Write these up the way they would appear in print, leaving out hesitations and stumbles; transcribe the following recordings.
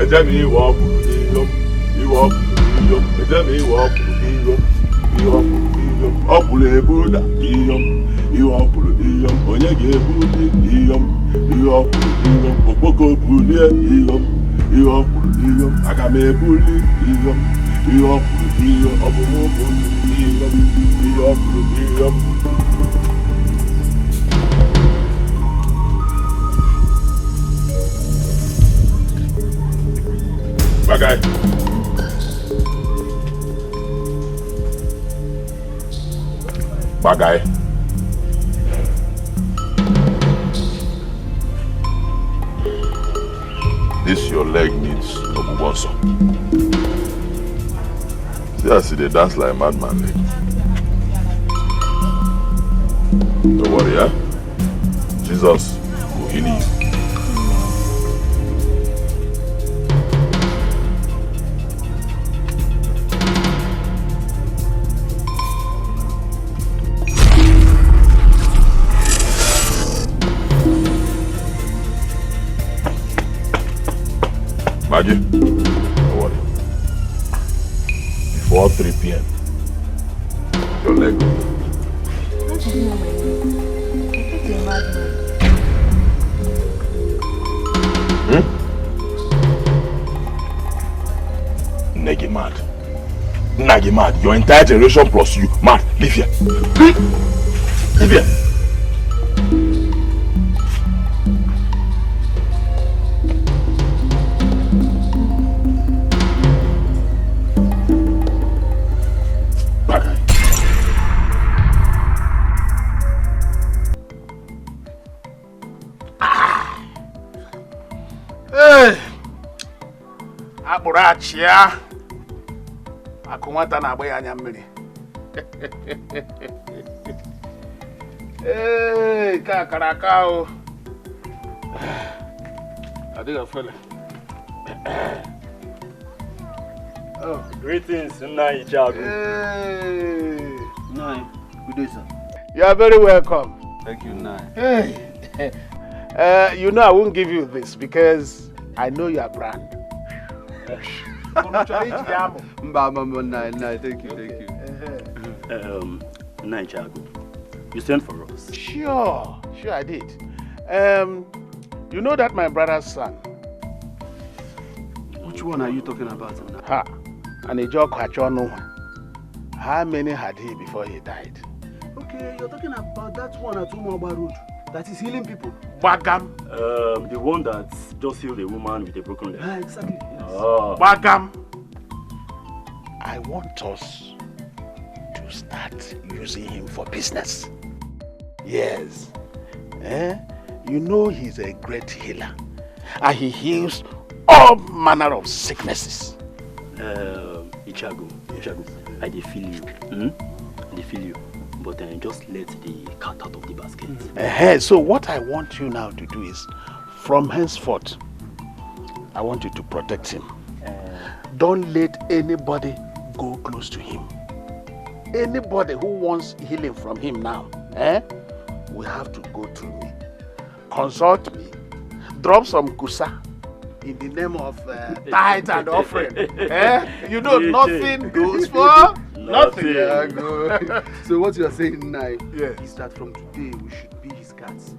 Ejemi walk iyom, you walk iyom, Ejemi walk iyom, you walk iyom, Opule Buddha iyom, you walk iyom, Onyege Buddha iyom, you walk iyom, Okoko Buddha iyom, you walk iyom, Agame Buddha iyom, you walk iyom, Obumo Buddha iyom, you walk iyom. Bagay. Bagay. This your leg needs a bubonso. See, I see they dance like a madman leg. Don't worry, huh? Jesus will heal you. Maggie, don't worry. Before 3 p.m., your leg will heal. What do you know, my name? I think you're mad, man. Negi mad. Nagi mad. Your entire generation plus you. Mad. Leave here. Leave here. Chia akumata na agba anya mmiri. Ka karaka o. Adiga fella. Oh, greetings, Nai Jago. Nai, good day, sir. You are very welcome. Thank you, Nai. You know I won't give you this because I know your brand. Nai, thank you. Nai Jago, you sent for us? Sure I did. You know that my brother's son. Which one are you talking about? Ha, and a joke. How many had he before he died? Okay, you're talking about that one at Umaba Road that is healing people. Bagam. The one that just healed a woman with a broken leg. Exactly. Yes. Oh. Bagam. I want us to start using him for business. Yes. You know he's a great healer. And he heals all manner of sicknesses. Ichago, I feel you. I feel you. But just let the cat out of the basket. So what I want you now to do is, from henceforth, I want you to protect him. Don't let anybody go close to him. Anybody who wants healing from him now, will have to go through me. Consult me. Drop some kusa in the name of tithe and offering. You know, nothing goes for nothing. Yeah, good. So what you are saying now is that from today we should be his cats.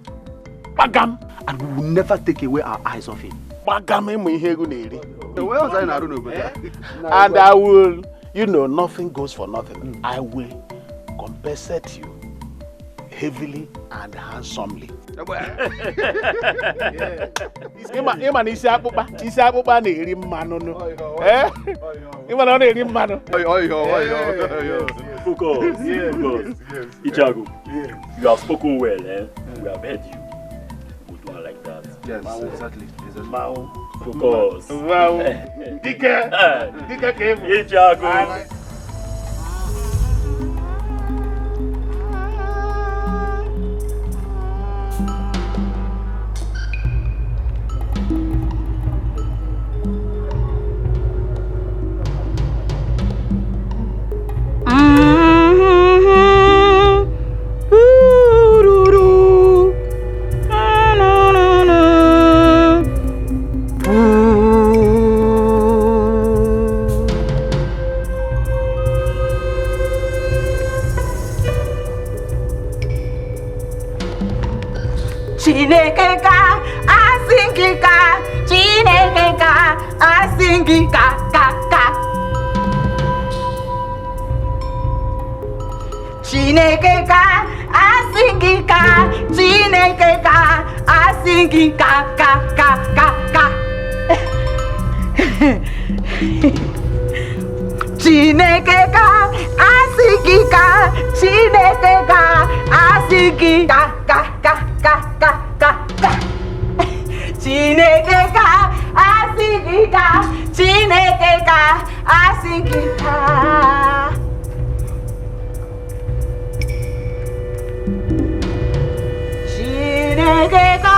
Bagam. And we will never take away our eyes off him. Bagam. And I will, nothing goes for nothing. I will compensate you heavily and handsomely. Ima ni isi akpụkpa na-eri mmanụ nụ. Ima na ọ na-eri mmanụ. Focus. Ichago, you have spoken well, we have heard you. We do not like that. Yes, exactly. Focus. Wow. Dika came. Ichago. Chinekeka, asingika, Chinekeka, asingika, ka. Chinekeka, asingika, Chinekeka, asingika, ka. Chinekeka, asingika, Chinekeka, asingika, ka. Chinekeka, asingika, Chinekeka, asingika. Chinekeka,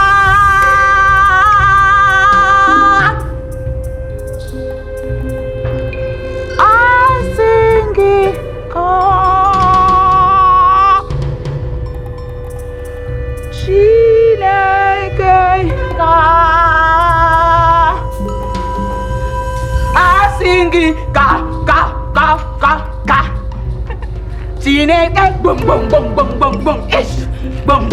asingika, Chinekeka, asingika, ka. Chineke, boom, ish, boom.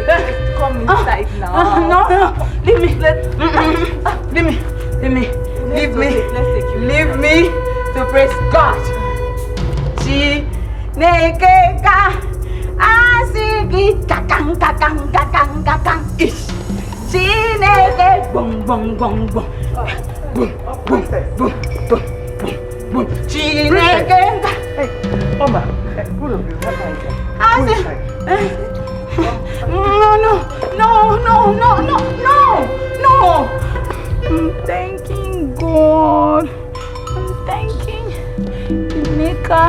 Let's come inside now. No, leave me. Leave me to praise God. Chineke ka asigi kakang ish. Chineke boom. Chineke ka. Hey, Oma, good of you. No. I'm thanking God. I'm thanking the maker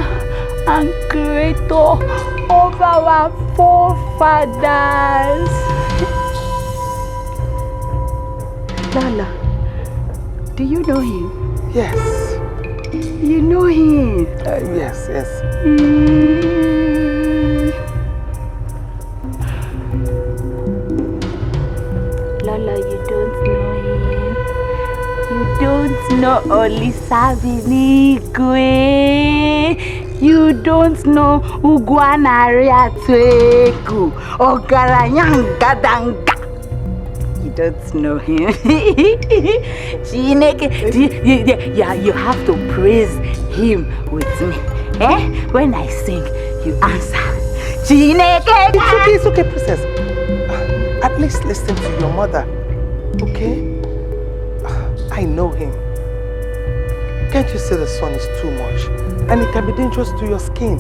and creator of our forefathers. Lala, do you know him? Yes. You know him? Yes. Lala, you don't know him. You don't know Olisabinigwe. You don't know Ugwanariatueku. Ogaranyangadanga. You don't know him. Chineke, you have to praise him with me. When I sing, you answer. Chineke. It's okay, princess. At least listen to your mother, okay? I know him. Can't you see the sun is too much? And it can be dangerous to your skin.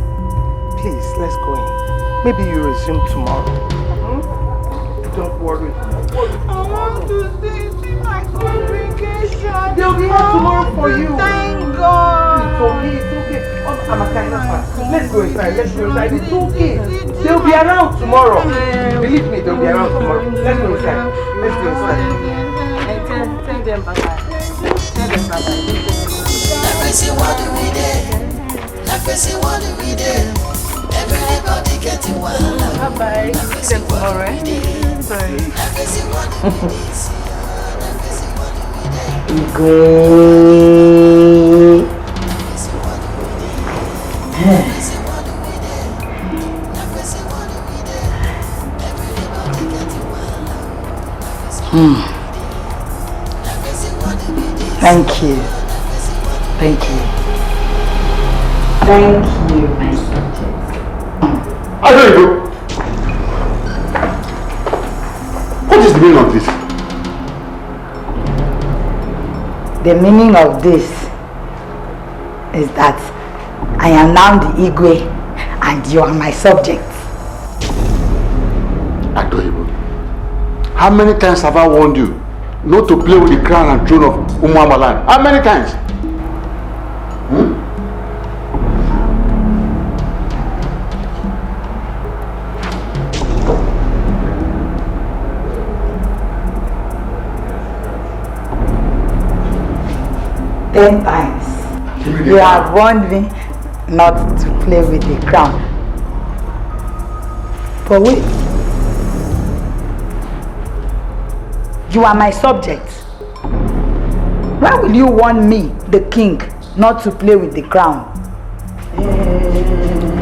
Please, let's go in. Maybe you resume tomorrow. Don't worry. I want to see my congregation. They'll be here tomorrow for you. Thank God. It's okay. I'm a kind of fan. Let's go inside. It's okay. They'll be around tomorrow. Believe me, they'll be around tomorrow. Let's go inside. Tell them bye-bye. Everybody getting wild. Bye-bye. See them tomorrow, eh? Sorry. Thank you. Thank you, my subject. I don't know. What is the meaning of this? The meaning of this is that I am now the Igwe and you are my subject. Adorable. How many times have I warned you not to play with the crown and throne of Umuamalan? How many times? 10 times. You have warned me not to play with the crown. But wait. You are my subject. Why will you warn me, the king, not to play with the crown?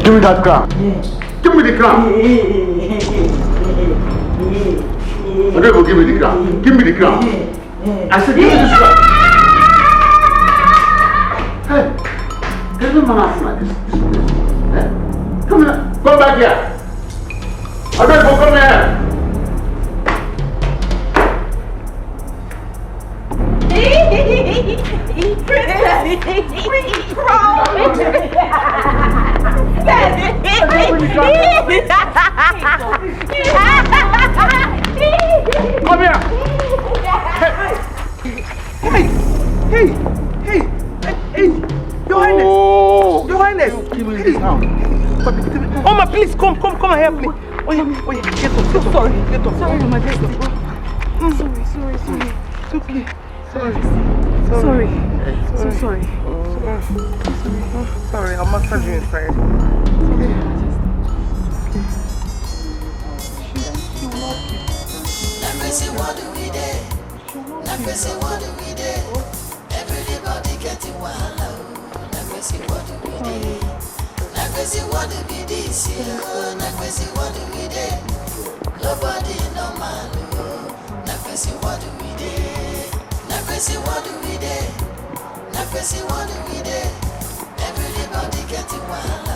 Give me that crown. Yeah. Give me the crown. Odevo, give me the crown. Give me the crown. I said, give me this crown. Hey, there's no man acting like this place. Eh? Come here. Come back here. Odevo, come here. Come here. Hey, Your Highness. Oh. Your Highness. Give me this now. Oma, please come and help me. Oh yeah, get up. Sorry, get up. Sorry, Your Majesty. Sorry. It's okay. Sorry. So sorry. Sorry, I'll massage you inside. What do we do? Everybody getting wild. What do we do? What do we this year? What do we do? Nobody normal. What do we do? What do we do? What do we do? Everybody getting wild.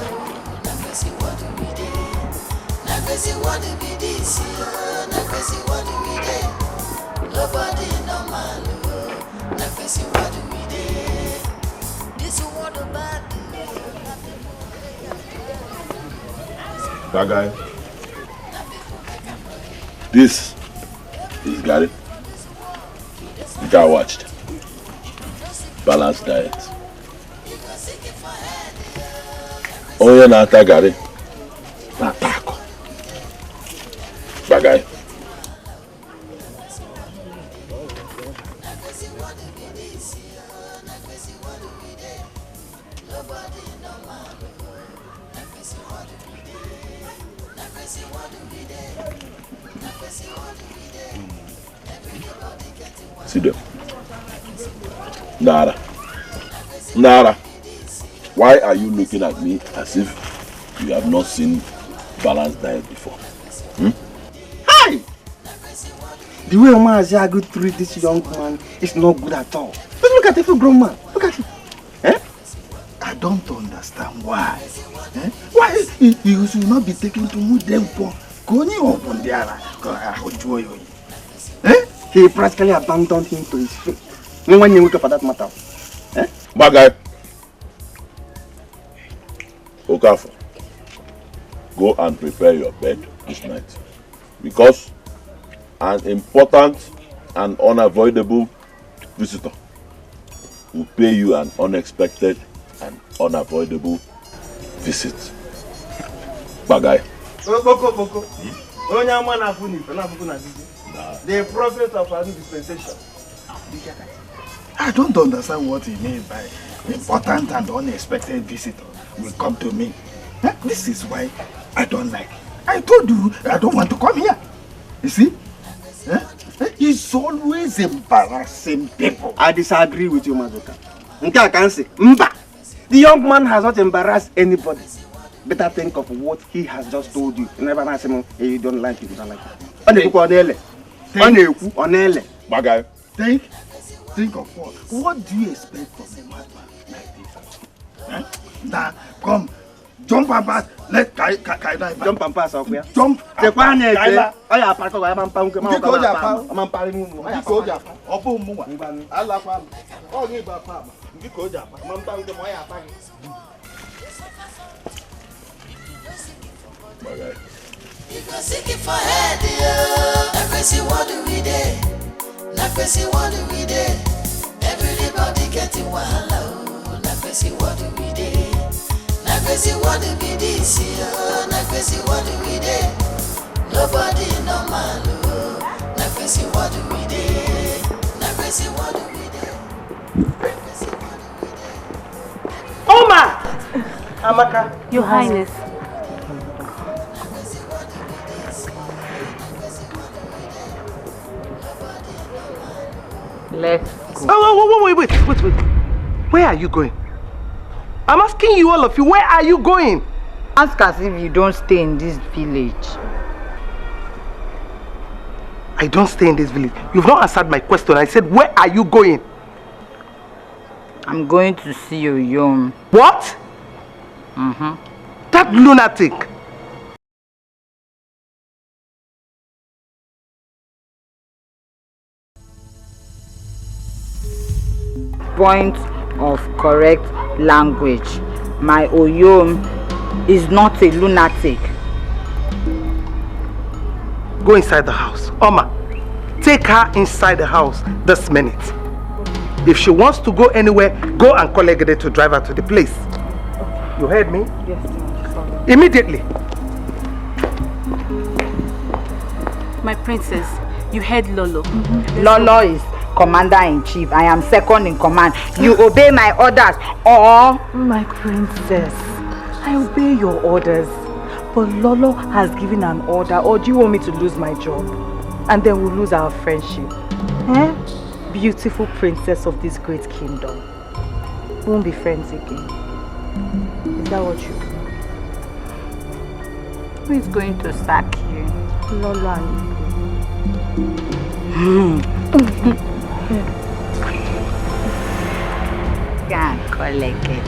What do we do? What do we this year? What do we do? Nobody normal. What do we do? This is what about That guy. This is Gary. The guy watched. Balanced diet. Oh yeah, Nata Gary. Natako. That guy. See them. Nara. Why are you looking at me as if you have not seen balanced diet before? Hi! The way Omaziagu treat this young man is not good at all. But look at every grown man. Look at him. Eh? I don't understand why. Why you should not be taken to move them for going up on the other. He practically abandoned him to his fate. No one knew for that matter. My guy. Okafor, go and prepare your bed this night. Because an important and unavoidable visitor will pay you an unexpected and unavoidable visit. Bagay. The prophet of our dispensation. I don't understand what he means by important and unexpected visitor will come to me. This is why I don't like. I told you I don't want to come here. You see? He's always embarrassing people. I disagree with you, Mazuka. I can say, Mba. The young man has not embarrassed anybody. Better think of what he has just told you. You never ask him, hey, you don't like it, you don't like it. Bagay. Think of what? What do you expect from a madman like this? Now, come, jump and pass. Let Kaida jump and pass off here. Jump. The one is I am part of I'm seeking for head, what do we do? What do we do? Everybody getting wild. What do we do? What do we this year? What do we do? Nobody normal. What do we do? What do we do? Oma! Amaka. Your Highness. Let's go. Oh, wait. Where are you going? I'm asking you, all of you, where are you going? Ask as if you don't stay in this village. I don't stay in this village. You've not answered my question. I said, where are you going? I'm going to see you, Yom. What? That lunatic. Point of correct language. My Oyom is not a lunatic. Go inside the house. Oma, take her inside the house this minute. If she wants to go anywhere, go and call Egede to drive her to the place. You heard me? Yes, sorry. Immediately. My princess, you heard Lolo. Lolo is commander-in-chief. I am second in command. You obey my orders or... My princess, I obey your orders. But Lolo has given an order, or do you want me to lose my job? And then we'll lose our friendship. Eh? Beautiful princess of this great kingdom. We won't be friends again. Is that what you want? Who is going to sack you? Lolo and Can't collect it.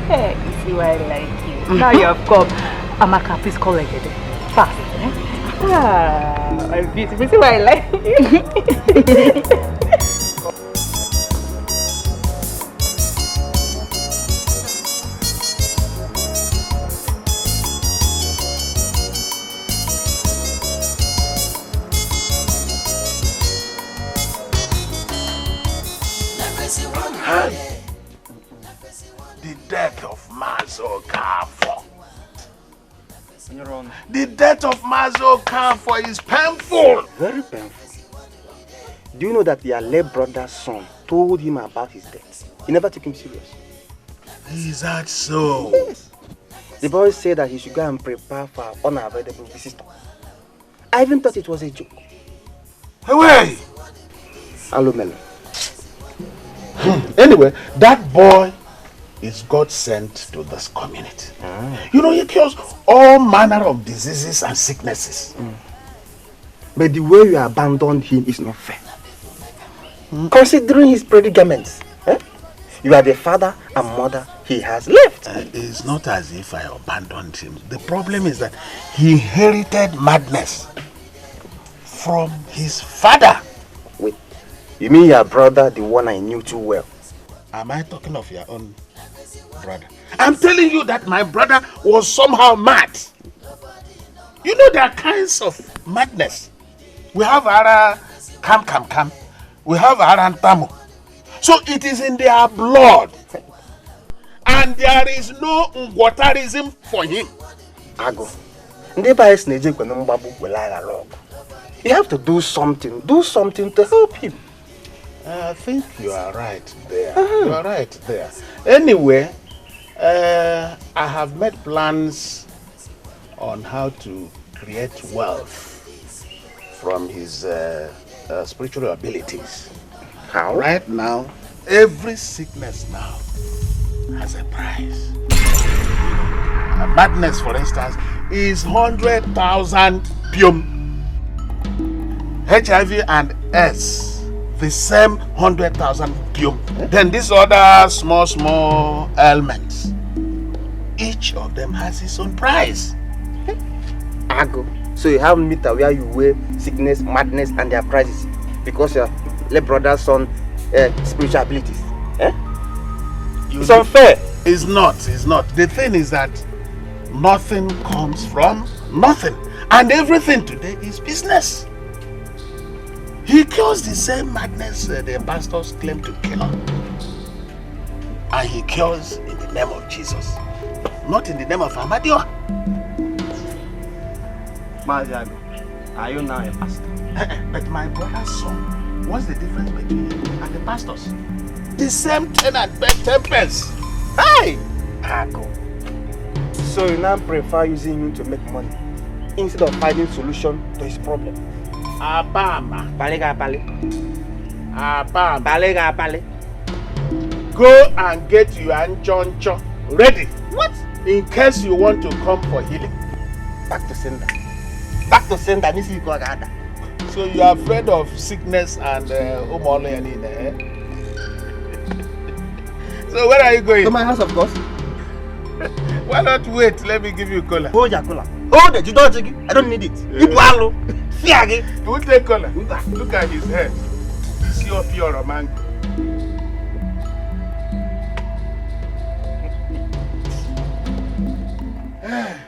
Hey, you see why I like you. Now you have come. Amaka, please call Egede. Fast. Eh? Ah, I'm beautiful. See why I like you. The death of Mazo Kafo. The death of Mazo Kafo is painful. Very painful. Do you know that your late brother's son told him about his death? He never took him serious. Is that so? Yes. The boy said that he should go and prepare for an unavailable visitor. I even thought it was a joke. Hey! Hello, Melo. Anyway, that boy is God sent to this community. You know, he cures all manner of diseases and sicknesses. But the way you abandoned him is not fair. Considering his predicaments, you are the father and mother he has left. It's not as if I abandoned him. The problem is that he inherited madness from his father. Wait, you mean your brother, the one I knew too well? Am I talking of your own brother? I'm telling you that my brother was somehow mad. You know, there are kinds of madness. We have Ara Kam. We have Arantamu. So it is in their blood. And there is no Ngwatarism for him. Ago. You have to do something. Do something to help him. I think you are right there. You are right there. Anyway, I have made plans on how to create wealth from his spiritual abilities. How? Right now, every sickness now has a price. Madness, for instance, is 100,000 pium. HIV and S, the same 100,000 pium. Then these other small ailments, each of them has its own price. Ago. So you have a meter where you weigh sickness, madness, and their prices because your late brother's son spiritual abilities. It's unfair. It's not. The thing is that nothing comes from nothing, and everything today is business. He cures the same madness the pastors claim to cure, and he cures in the name of Jesus, not in the name of Amadio. Maziago, are you now a pastor? But my brother's son, what's the difference between him and the pastors? The same tenant paid 10 pence. Hey! Ago. So you now prefer using him to make money instead of finding solution to his problem? Abama. Balega. Go and get your anchoncho ready. What? In case you want to come for healing. Back to sender. Nisi Kwagada. So you are afraid of sickness and So where are you going? To my house, of course. Why not wait? Let me give you cola. Hold your cola. Hold it. You don't take it. I don't need it. You Who take cola? Look at his head. Is your pure mango? Hey!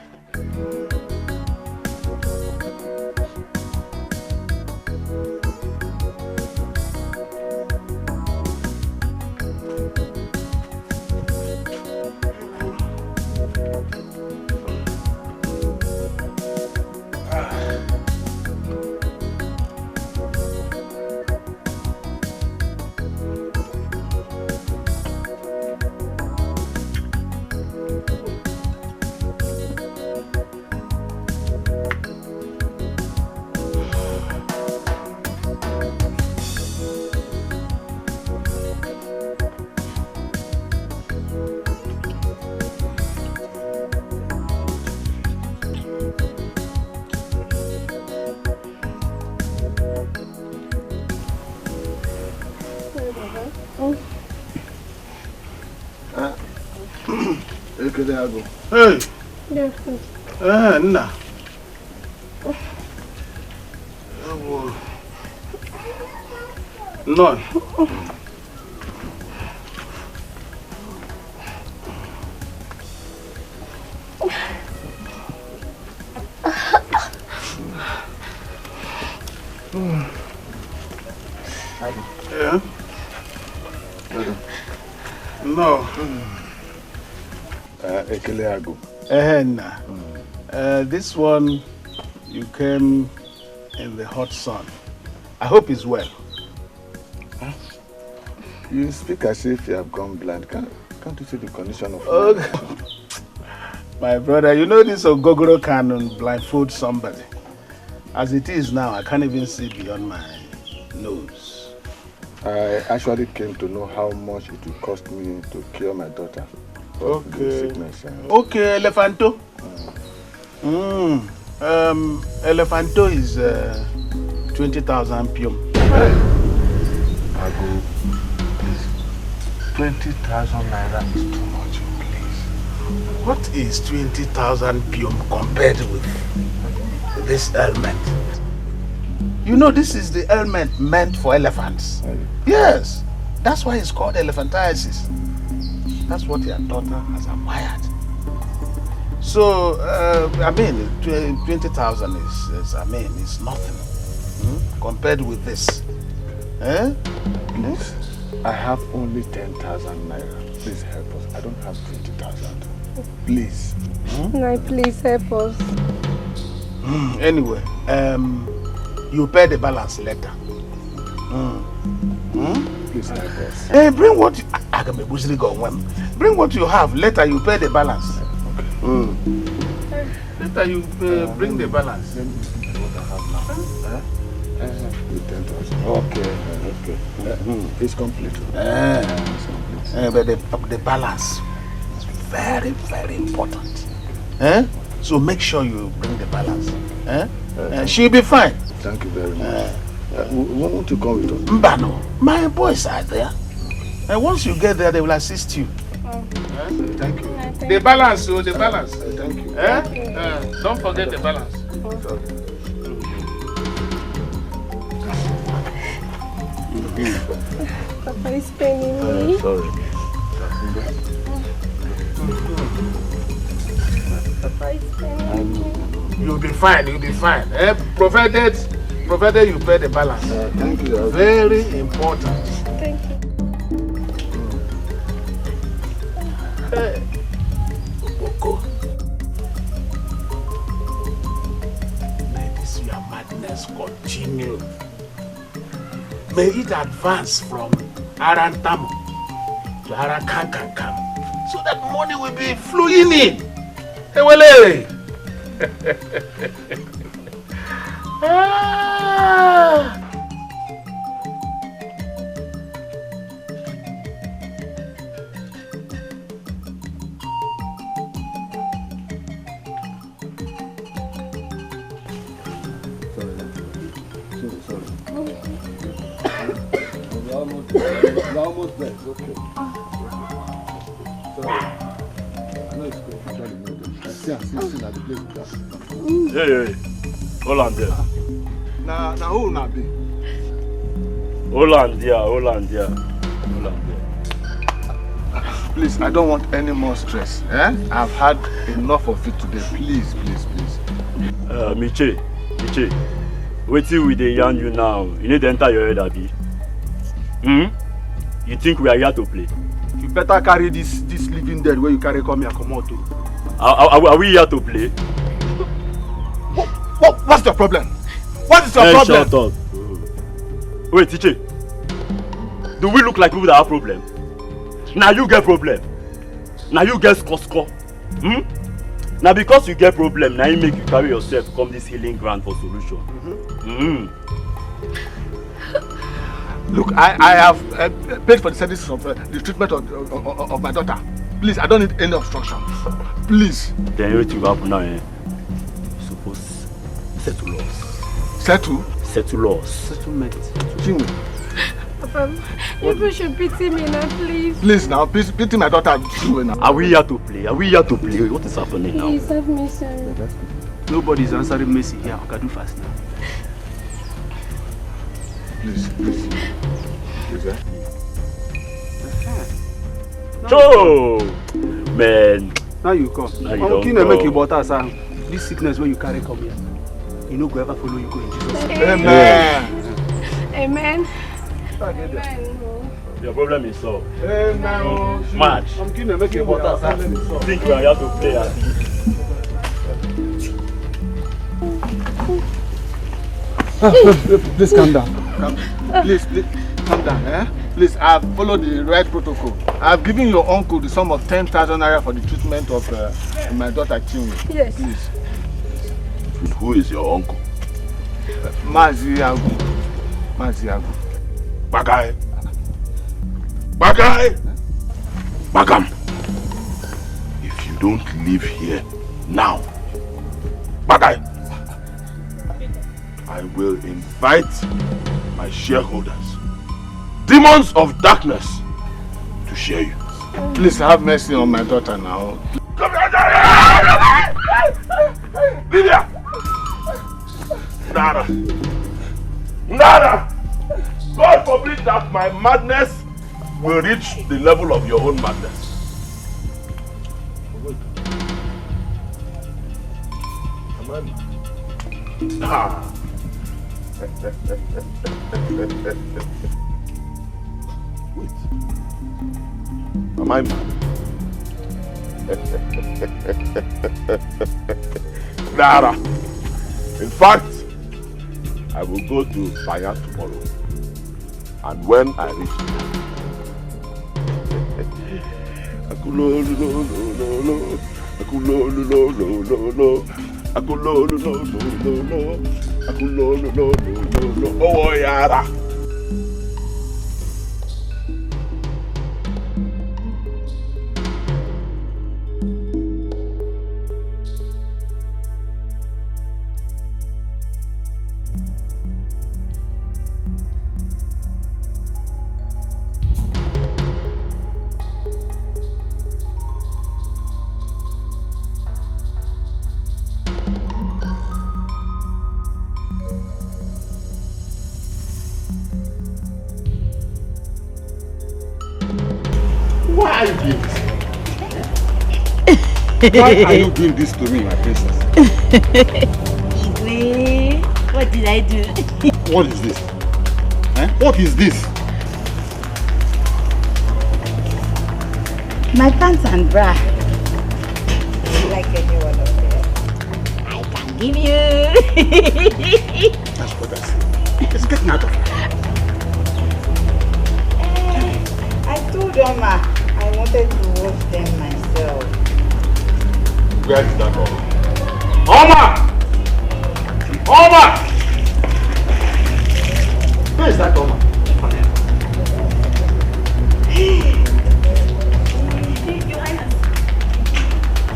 Nna. No. Yeah? No. This one, you came in the hot sun. I hope it's well. Huh? You speak as if you have gone blind. Can't you see the condition of my brother, you know this Ogogoro can blindfold somebody. As it is now, I can't even see beyond my nose. I actually came to know how much it will cost me to cure my daughter. Okay. Sickness. Okay, Elephanto. Elephanto is 20,000 pium. I go, please. 20,000 naira is too much, please. What is 20,000 pium compared with this ailment? You know, this is the ailment meant for elephants. Yes, that's why it's called elephantiasis. That's what your daughter has acquired. So, I mean, 20,000 is it's nothing compared with this. Eh? Please, I have only 10,000 naira. Please help us. I don't have 20,000. Please. No, please help us. Anyway, you pay the balance later. Please help us. Hey, bring what you have. Later you pay the balance. Okay. Later you bring the balance. What I have now. Okay. It's complete. But the balance is very, very important. So make sure you bring the balance. She'll be fine. Thank you very much. Won't you come with us? Mbano, my boys are there. And once you get there, they will assist you. Thank you. The balance, the balance. Thank you. Don't forget the balance. Papa is paining me. Sorry. Papa is paining me. You'll be fine, provided you pay the balance. Thank you. Very important. Thank you. May this your madness continue. May it advance from Arantamu to Arakankankam, so that money will be flowing in. Ewele! You're almost there. It's okay. Sorry. I know it's good. I see at the place. Hey. Hold on there. Now who not be? Hold on there. Please, I don't want any more stress. I've had enough of it today. Please. Miche, wait till we dey yarn you now. You need to enter your head, Abi. You think we are here to play? You better carry this living dead where you carry come here, come out. Are we here to play? What's the problem? What is your problem? Shut up. Wait, Tiche. Do we look like people that have problem? Now you get problem. Now you get score. Now because you get problem, now you make you carry yourself come this healing ground for solution. Look, I have paid for the services of the treatment of my daughter. Please, I don't need any obstruction. Please. Then everything will happen now. You're supposed to settle us. Settle? Settle us. Settlement. Chinwe. Papa, you should pity me now, please. Please now, please pity my daughter. Chinwe now. Are we here to play? What is happening now? Please have me, sir. Nobody's answering Messi here. I can do fast now. Please. Joe! Man. Now you come. I'm going to make you butter, sir. This sickness when you carry come here. You know, go ever follow you go in Jesus' name. Amen. Your problem is solved. March. I'm going to make you butter, sir. Think we are here to play at Please calm down. Please calm down. Please, I've followed the right protocol. I've given your uncle the sum of 10,000 naira for the treatment of my daughter Chinwe. Yes. Please. And who is your uncle? Maziagu. Bagam. If you don't leave here now, Bagay, I will invite my shareholders, demons of darkness, to share you. Please have mercy on my daughter now. Come here! Lydia! Nada! God forbid that my madness will reach the level of your own madness. Wait. Am I mad? Nada. In fact, I will go to Defying tomorrow. And when I reach oh yeah. Why are you doing this to me, my princess? Igwe, what did I do? What is this? What is this? My pants and bra. Do you like any one of them? I can give you. That's what I said. It's getting out of here. I told Oma I wanted to wash them myself. Where is that Oma? Oma! Where is that Oma?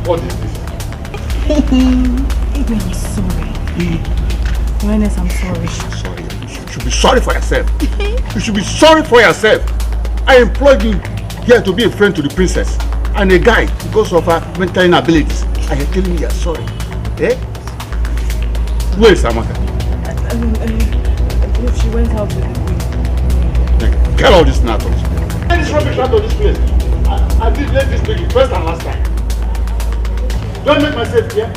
What is this? I'm sorry. Your Highness, I'm sorry. Sorry. should be sorry for yourself. You should be sorry for yourself. I employed you here to be a friend to the princess and a guide because of her mental inabilities. And you're telling me you're sorry. Eh? Where is Amaka? She went out with the queen. Get all this nonsense. Get this rubbish out of this place. I did let this baby first and last time. Don't make myself here.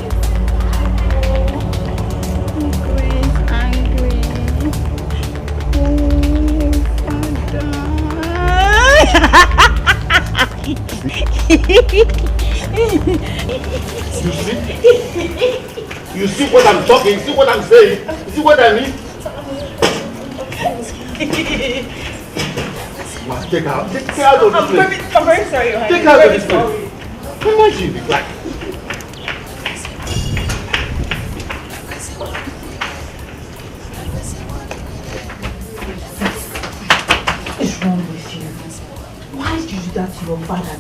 You see what I'm talking? You see what I'm saying? You see what I mean? Must take her out of this place. I'm very sorry, honey. Take her out of this place. How much is it like? What's wrong with you? Why did you do that to your father?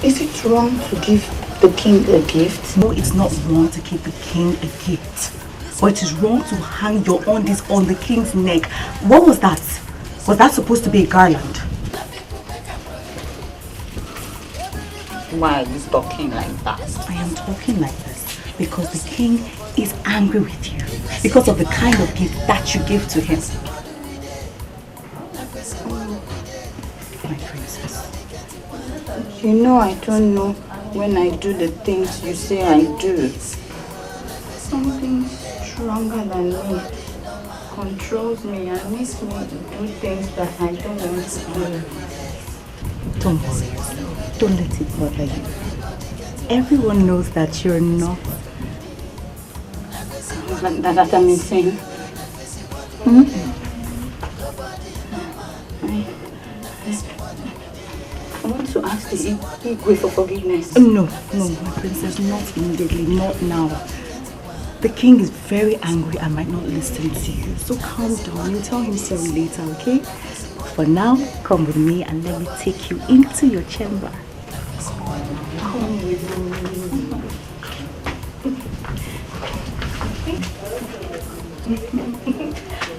Is it wrong to give the king a gift? No, it's not wrong to give the king a gift. But it is wrong to hang your undies on the king's neck. What was that? Was that supposed to be a garland? Why are you talking like that? I am talking like this because the king is angry with you because of the kind of gift that you give to him. My princess. You know I don't know when I do the things you say I do. Something stronger than me controls me and makes me do things that I don't want to do. Don't worry. Don't let it bother you. Everyone knows that you're not. That I'm insane. I want to ask the Igwe for forgiveness. No, my princess, not immediately, not now. The king is very angry and might not listen to you. So calm down. You'll tell him sorry later, okay? For now, come with me and let me take you into your chamber. Come with me.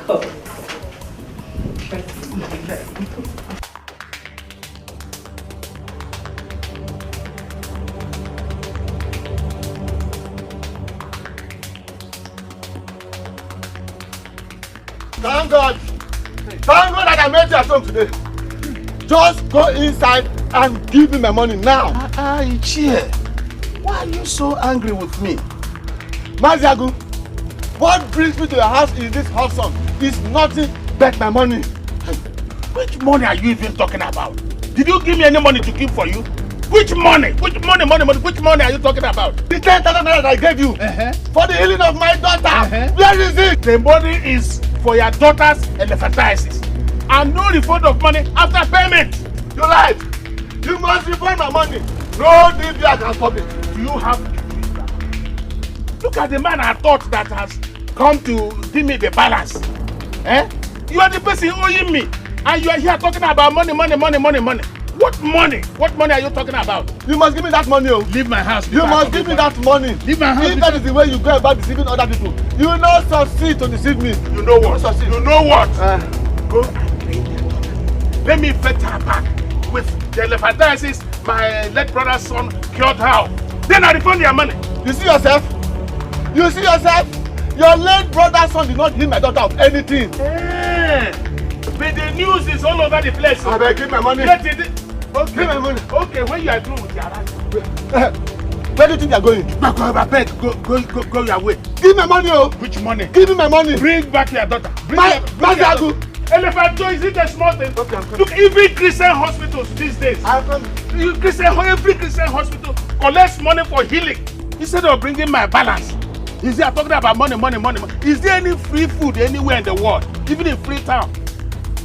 Come. Thank God. Thank God that I made you at home today. Just go inside and give me my money now. Ichie, why are you so angry with me? Maziagu, what brings me to your house is this hot sun. It's nothing but my money. Which money are you even talking about? Did you give me any money to keep for you? Which money? Which money are you talking about? The 10,000 naira that I gave you for the healing of my daughter. Where is it? The money is for your daughter's elephantiasis. And no refund of money after payment. You lied. You must refund my money. No DBI can stop it. Do you have to? Look at the man I thought that has come to give me the balance. You are the person owing me. And you are here talking about money. What money? What money are you talking about? You must give me that money. Leave my house. You must give me that money. Leave my house. If that is the way you go about deceiving other people, you will not succeed to deceive me. You know what? Go and bring her. Let me fetch her back with the elephantiasis my late brother's son cured her. Then I refund your money. You see yourself? You see yourself? Your late brother's son did not heal my daughter of anything. But the news is all over the place. I beg, give my money. Okay. Give my money. Okay, when you are through with your life. Where do you think you are going? Go your way. Give me money, oh. Which money? Give me my money. Bring back your daughter. Maziagu. Elephanto, is it a small thing? Okay, look, every Christian hospitals these days. Every Christian hospital collects money for healing instead of bringing my balance. Is there talking about money? Is there any free food anywhere in the world, even in Freetown?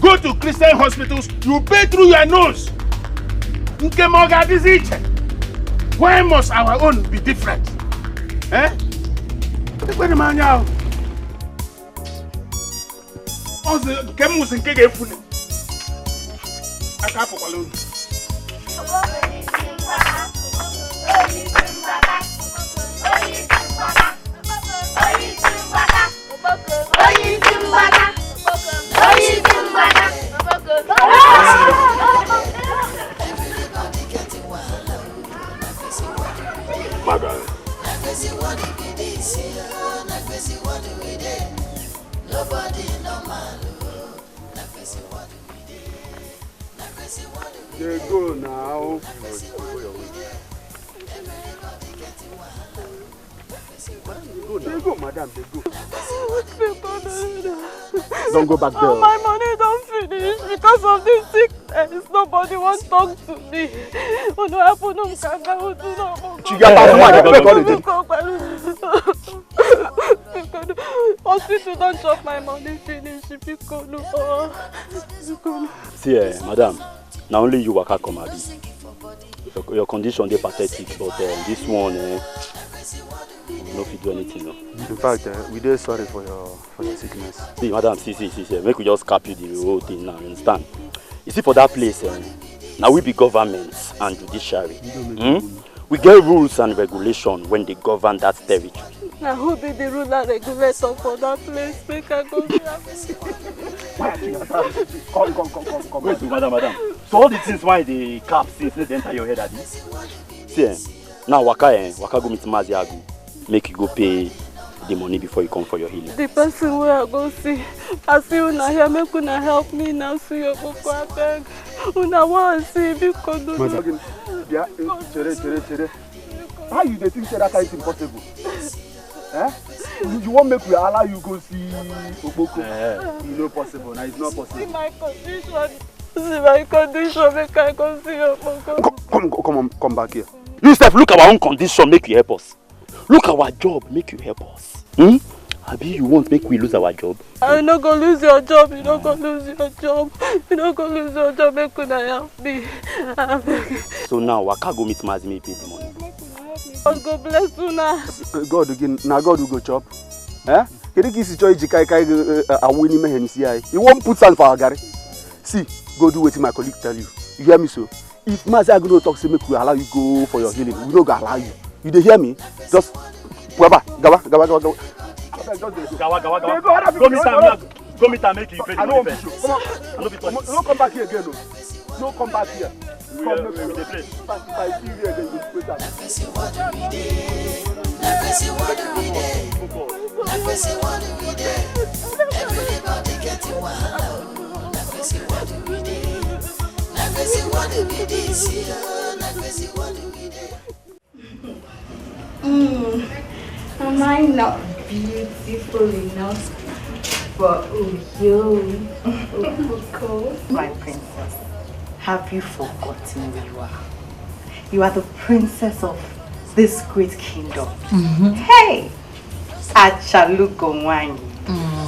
Go to Christian hospitals, you pay through your nose. Why must our own be different? They go now. They go, madam, they go. Don't go back there. Oh, my money don't finish because of this sickness. Nobody wants to talk to me. Hospital don't chop my money finish. See, madam, now only you waka come abi. Your condition is pathetic, but this one, no fit do anything. No. In fact, we are sorry for your sickness. See, madam, see. Make we just cap you the whole thing now. You understand? You see, for that place, now we be government and judiciary. We get rules and regulations when they govern that territory. Now who be the ruler regulator for that place? Make I go there. Come. Wait, madam. So all the things why the cap since they enter your head at this? See, now waka go meet Maziagu. Make you go pay the money before you come for your healing. The person where I go see, I see una here, make una help me now see your book. I beg. Una want to see because Madam, yeah, chere. How you dey think say that kind of impossible? You won't make we allow you go see Oboko. It's not possible. Now it's not possible. See my condition, make I go see Oboko. Come back here. You self look our own condition, make you help us. Look our job, make you help us. Abi you want make we lose our job? I no go lose your job. You no go lose your job. You no go lose your job. Make una help me. So now waka go meet Mazi, me pay the money. God go bless una. God again. Now God will go chop. Can you kiss joy jikai a winning man here? You won't put sand for our gari. See, go do what my colleague tell you. You hear me so? If Mazi Agno talks to me, we allow you go for your healing. We don't allow you. You dey hear me? Just gawa. Go meet and make you pay the money first. Don't come back here again. No come back here. We dey play. If I see you again, you put that. Am I not beautiful enough for you? My princess, have you forgotten who you are? You are the princess of this great kingdom. Hey! Achalugonwanyi.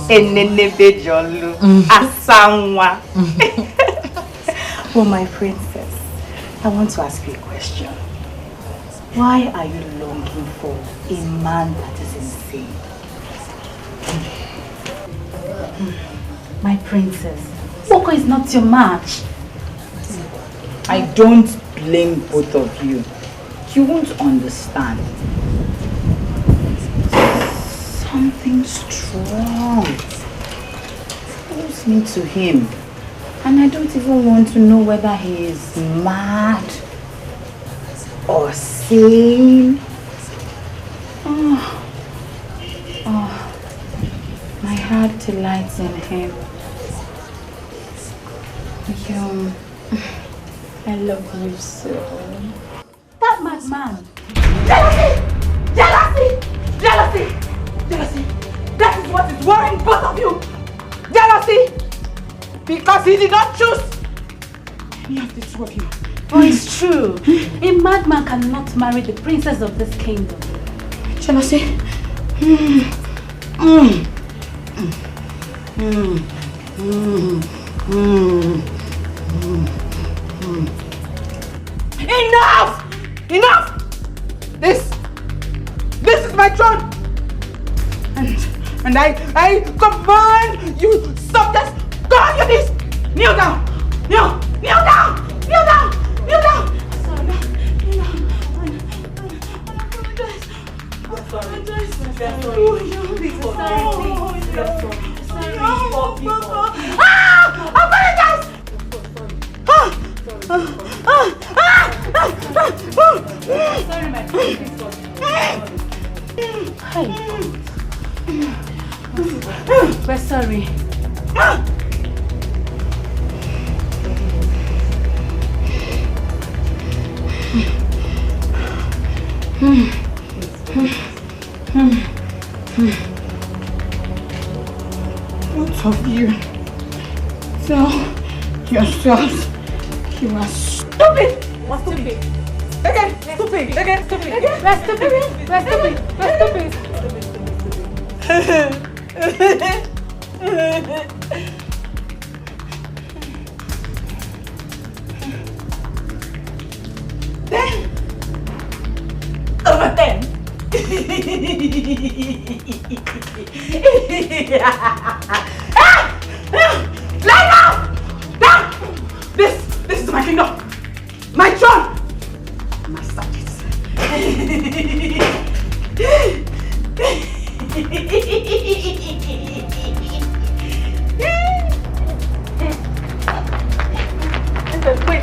Enenebejolu. Asanwa. Well, my princess, I want to ask you a question. Why are you longing for a man that is insane? My princess, Boko is not your match. I don't blame both of you. You won't understand. Something strong pulls me to him. And I don't even want to know whether he is mad or sane. My heart delights in him. I love you so. That madman. Jealousy! That is what is worrying both of you. Jealousy! Because he did not choose any of the two of you. Oh, it's true. A madman cannot marry the princess of this kingdom. Jealousy. Enough! This is my throne. And I command you, stop this. Go on your knees. Kneel down. Kneel down. We're sorry. Both of you tell yourselves you are stupid. We're stupid. Again, stupid. Again, stupid. Again, we're stupid. We're stupid. We're stupid. Then, over then. Lie down! Down! This is my kingdom. My throne. My subjects.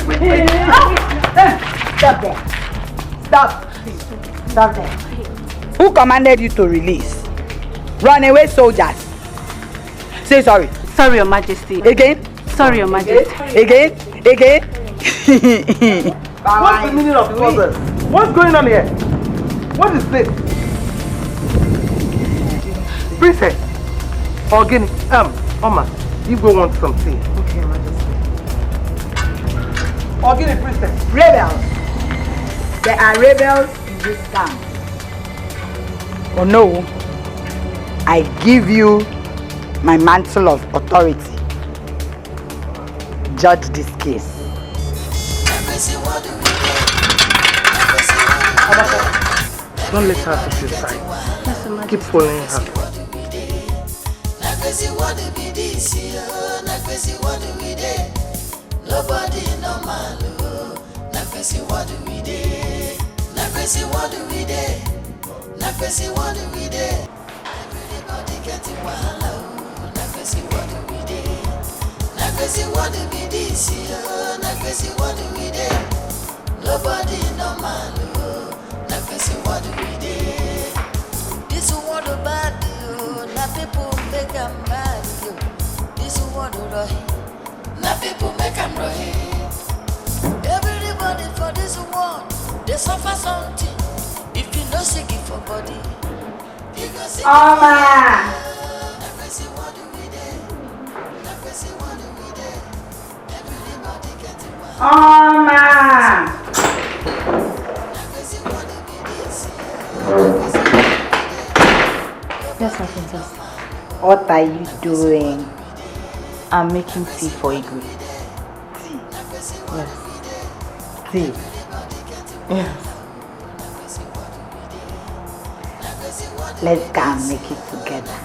Wait. Stop there. Stop there. Who commanded you to release? Runaway soldiers. Say sorry. Sorry, Your Majesty. Again? Sorry, Your Majesty. Again? What's the meaning of all this? What's going on here? What is this? Princess. Organic. Oma, you go want some tea. Okay, Majesty. Organic princess. Rebels. There are rebels in this town. Oh no. I give you my mantle of authority. Judge this case. Don't let her to suicide. Keep following her. Nobody normal. What do we do? What do we do? What do we do? Everybody getting wild. What do we do? What do we do? What do we do? Nobody normal. What do we do? This world bad. Now people make them mad. This world right. Now people make them right. Everybody for this world, they suffer something. If you no sick for body, you go sick. Yes, my princess. What are you doing? I'm making tea for Igwe. Yes. Tea. Yes. Let's go and make it together.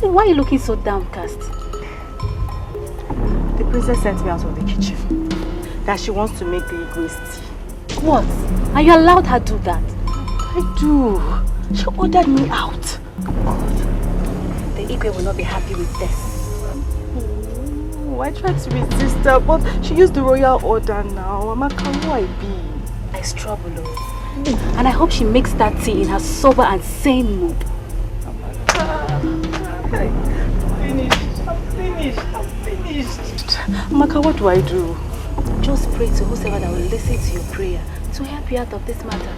Why are you looking so downcast? The princess sent me out of the kitchen. That she wants to make the Igwe's tea. What? And you allowed her do that? I do. She ordered me out. God. The Igwe will not be happy with this. Oh, I tried to resist her, but she used the royal order now. Amaka, who I be? There's trouble. And I hope she makes that tea in her sober and sane mood. I'm finished. Amaka, what do I do? Just pray to whoever that will listen to your prayer to help you out of this matter.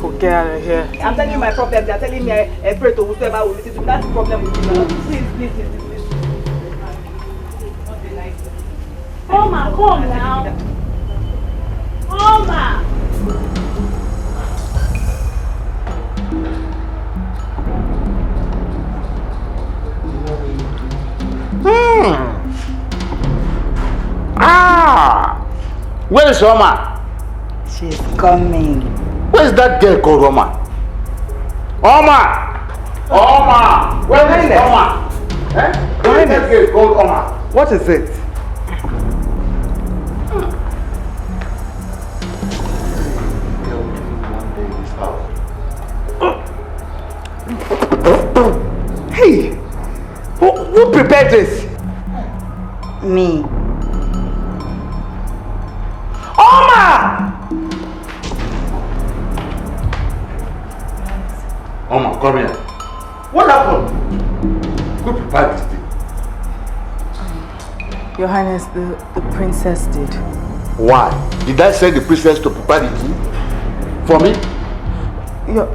Go get out of here. I'm telling you my problem. They're telling me I pray to whoever will listen to me. That's the problem with you. Please. Oma, come now. Oma! Where is Oma? She's coming. Where is that girl called Oma? Oma! Oma! Where is Oma? Eh? Where is that girl called Oma? What is it? Hey! Who prepared this? Me. Oma! Oma, come here. What happened? Who prepared this thing? Your Highness, the princess did. Why? Did I send the princess to prepare the tea? For me?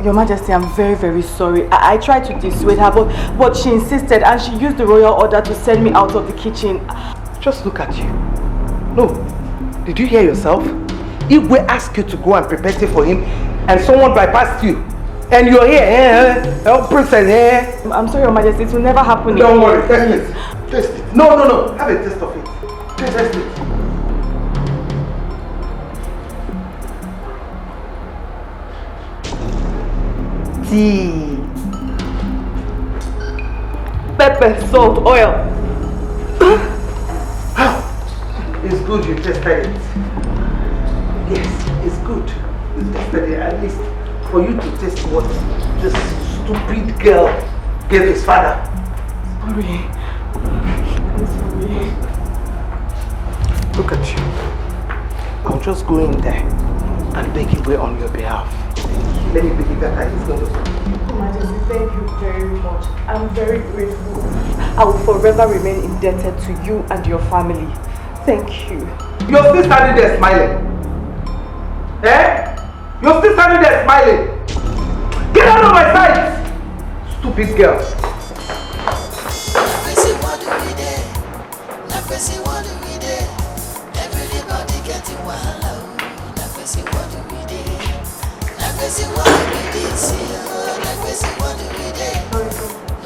Your Majesty, I'm very, very sorry. I tried to dissuade her, but she insisted and she used the royal order to send me out of the kitchen. Just look at you. No. Did you hear yourself? Igwe asked you to go and prepare tea for him and someone bypassed you. And you're here, princess, I'm sorry, Your Majesty, it will never happen Don't again. worry, taste it. Taste it. No. Have a taste of it. Taste it. Tea. Pepper, salt, oil. It's good you tested it. Yes, it's good. You tested it at least for you to taste what this stupid girl gave his father. Sorry. I'm sorry. Look at you. I'll just go in there and beg Igwe on your behalf. Let me believe that he's going to come. Your Majesty, thank you very much. I'm very grateful. I will forever remain indebted to you and your family. Thank you. You're still standing there smiling. Eh? You're still standing there smiling. Get out of my sight! Stupid girl. Everybody getting wild.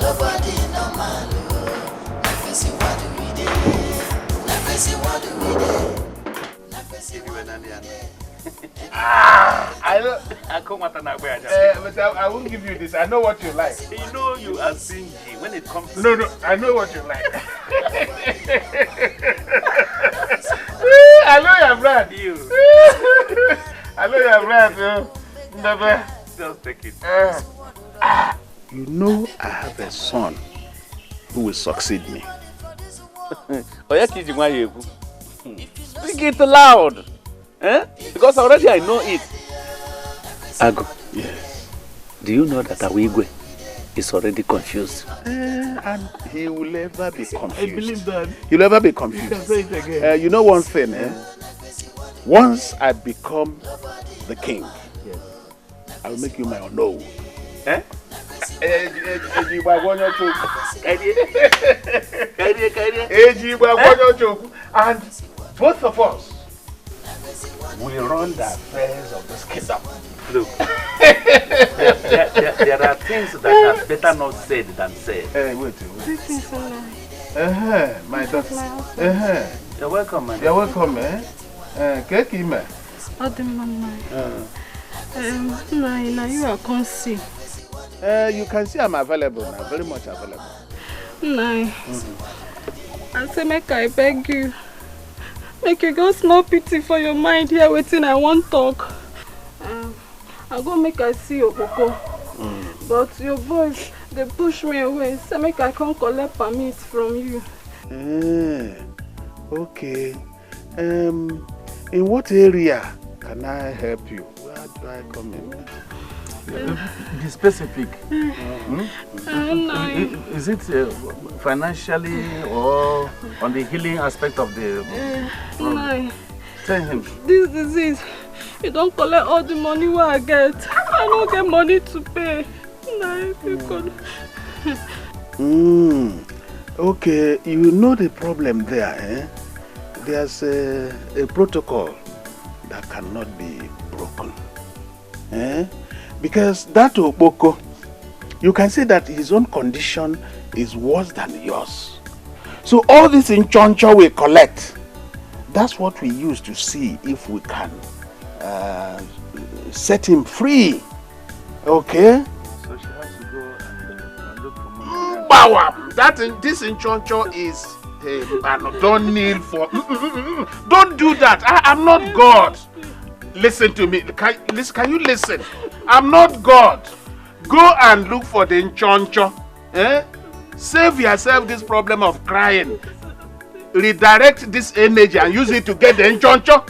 Nobody normal. But I won't give you this. I know what you like. You know you are stingy when it comes to... No, I know what you like. I know your brand. I know your brand. Never. Just take it. You know I have a son who will succeed me. Speak it loud. Eh? Because already I know it. Ago. Yes. Do you know that Awigwe is already confused? And he will never be confused. I believe that. He'll never be confused. You can say it again. You know one thing, Once I become the king, yes, I will make you my no. Eh? And both of us will run the affairs of this kingdom. Look, there are things that are better not said than said. Wait. My daughter. You're welcome, man. You're welcome, Kekime. Now you are concerned. You can see I'm available now, very much available. I say, make I beg you. Make you go small pity for your mind here waiting I won't talk. I go make I see your coco. But your voice, they push me away. Say make I come collect permit from you. Okay. In what area can I help you? Where do I come in? Be specific. Is it financially or on the healing aspect of the problem? Tell him. This disease, you don't collect all the money where I get. I don't get money to pay. If you could. Okay, you know the problem there, There's a protocol that cannot be broken. Because that Oboko, you can say that his own condition is worse than yours. So all this in Choncho we collect, that's what we use to see if we can set him free. Okay? So she has to go and look for money. This in Choncho is... Hey, don't kneel for... Don't do that. I'm not God. Listen to me. Can you listen? I'm not God. Go and look for the Nchoncho. Save yourself this problem of crying. Redirect this energy and use it to get the Nchoncho.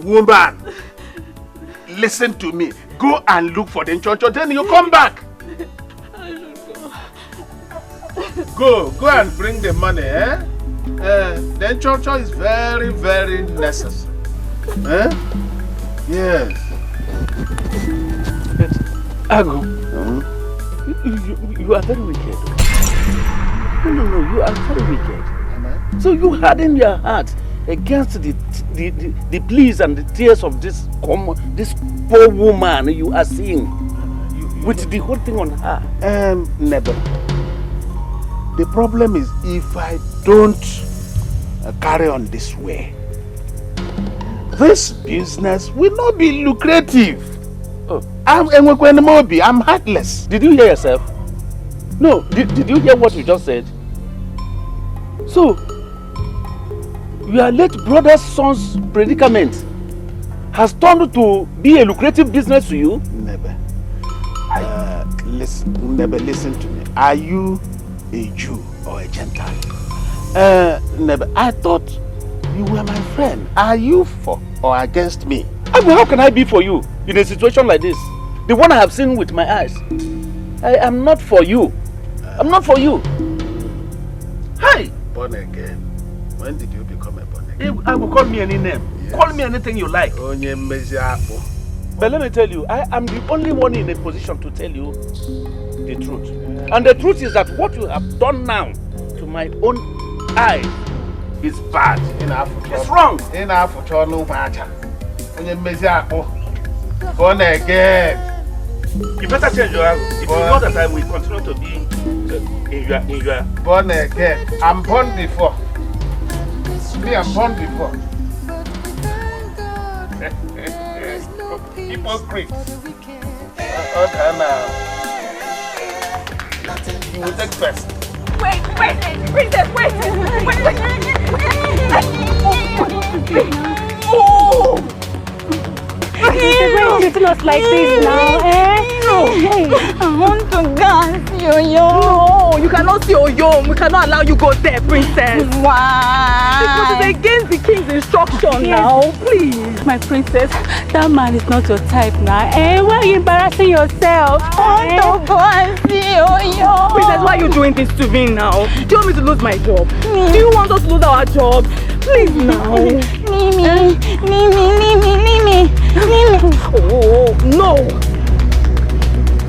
Woman, listen to me. Go and look for the Nchoncho, then you come back. Go and bring the money, The Nchoncho is very, very necessary. Yes. Agu, you are very wicked. No, you are very wicked. So you harden your heart against the pleas and the tears of this poor woman you are seeing with the whole thing on her. Never. The problem is if I don't carry on this way, this business will not be lucrative. Oh. I'm heartless. Did you hear yourself? No, did you hear what you just said? So, your late brother's son's predicament has turned to be a lucrative business to you? Never. Listen to me. Are you a Jew or a Gentile? Never. I thought you were my friend. Are you for or against me? How can I be for you in a situation like this? The one I have seen with my eyes. I am not for you. I'm not for you. Hi! Born again. When did you become a born again? I will call me any name. Yes. Call me anything you like. But let me tell you, I am the only one in a position to tell you the truth. And the truth is that what you have done now to my own eyes is bad. It's wrong. Born again. You better change your house. If you know that I will continue to be in your... Born again. I'm born before. Me, I'm born before. Hypocrite. Okay, now. You will take first. Wait, princess, wait. Oh! Why are you treating us like this now, No. I want to dance, yo-yo. No, you cannot see yo-yo. We cannot allow you go there, princess. Why? Because it's against the king's instruction now. Please. My princess, that man is not your type now. Why are you embarrassing yourself? I want to go and see yo-yo. Princess, why are you doing this to me now? Do you want me to lose my job? Do you want us to lose our job? Please now. Leave me. Oh, no.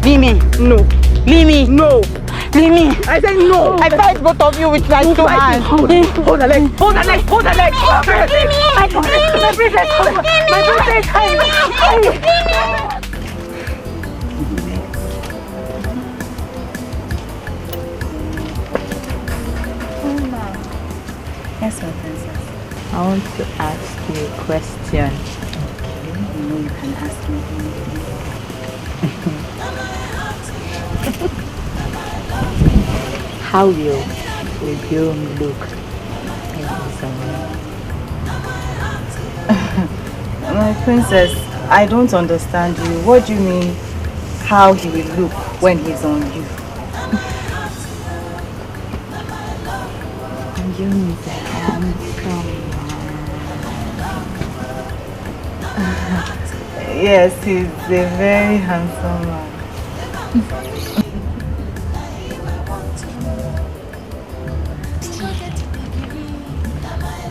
Leave me. No. Leave me. No. Leave me. I said no. I fight both of you with my two hands. Hold the leg. Hold the leg. Hold the leg. My princess. Yes, my princess. I want to ask you a question. Okay, you know you can ask me anything. How will you look in summer? My princess, I don't understand you. What do you mean, how he will look when he's on you? You need a handsome man. Yes, he's a very handsome man.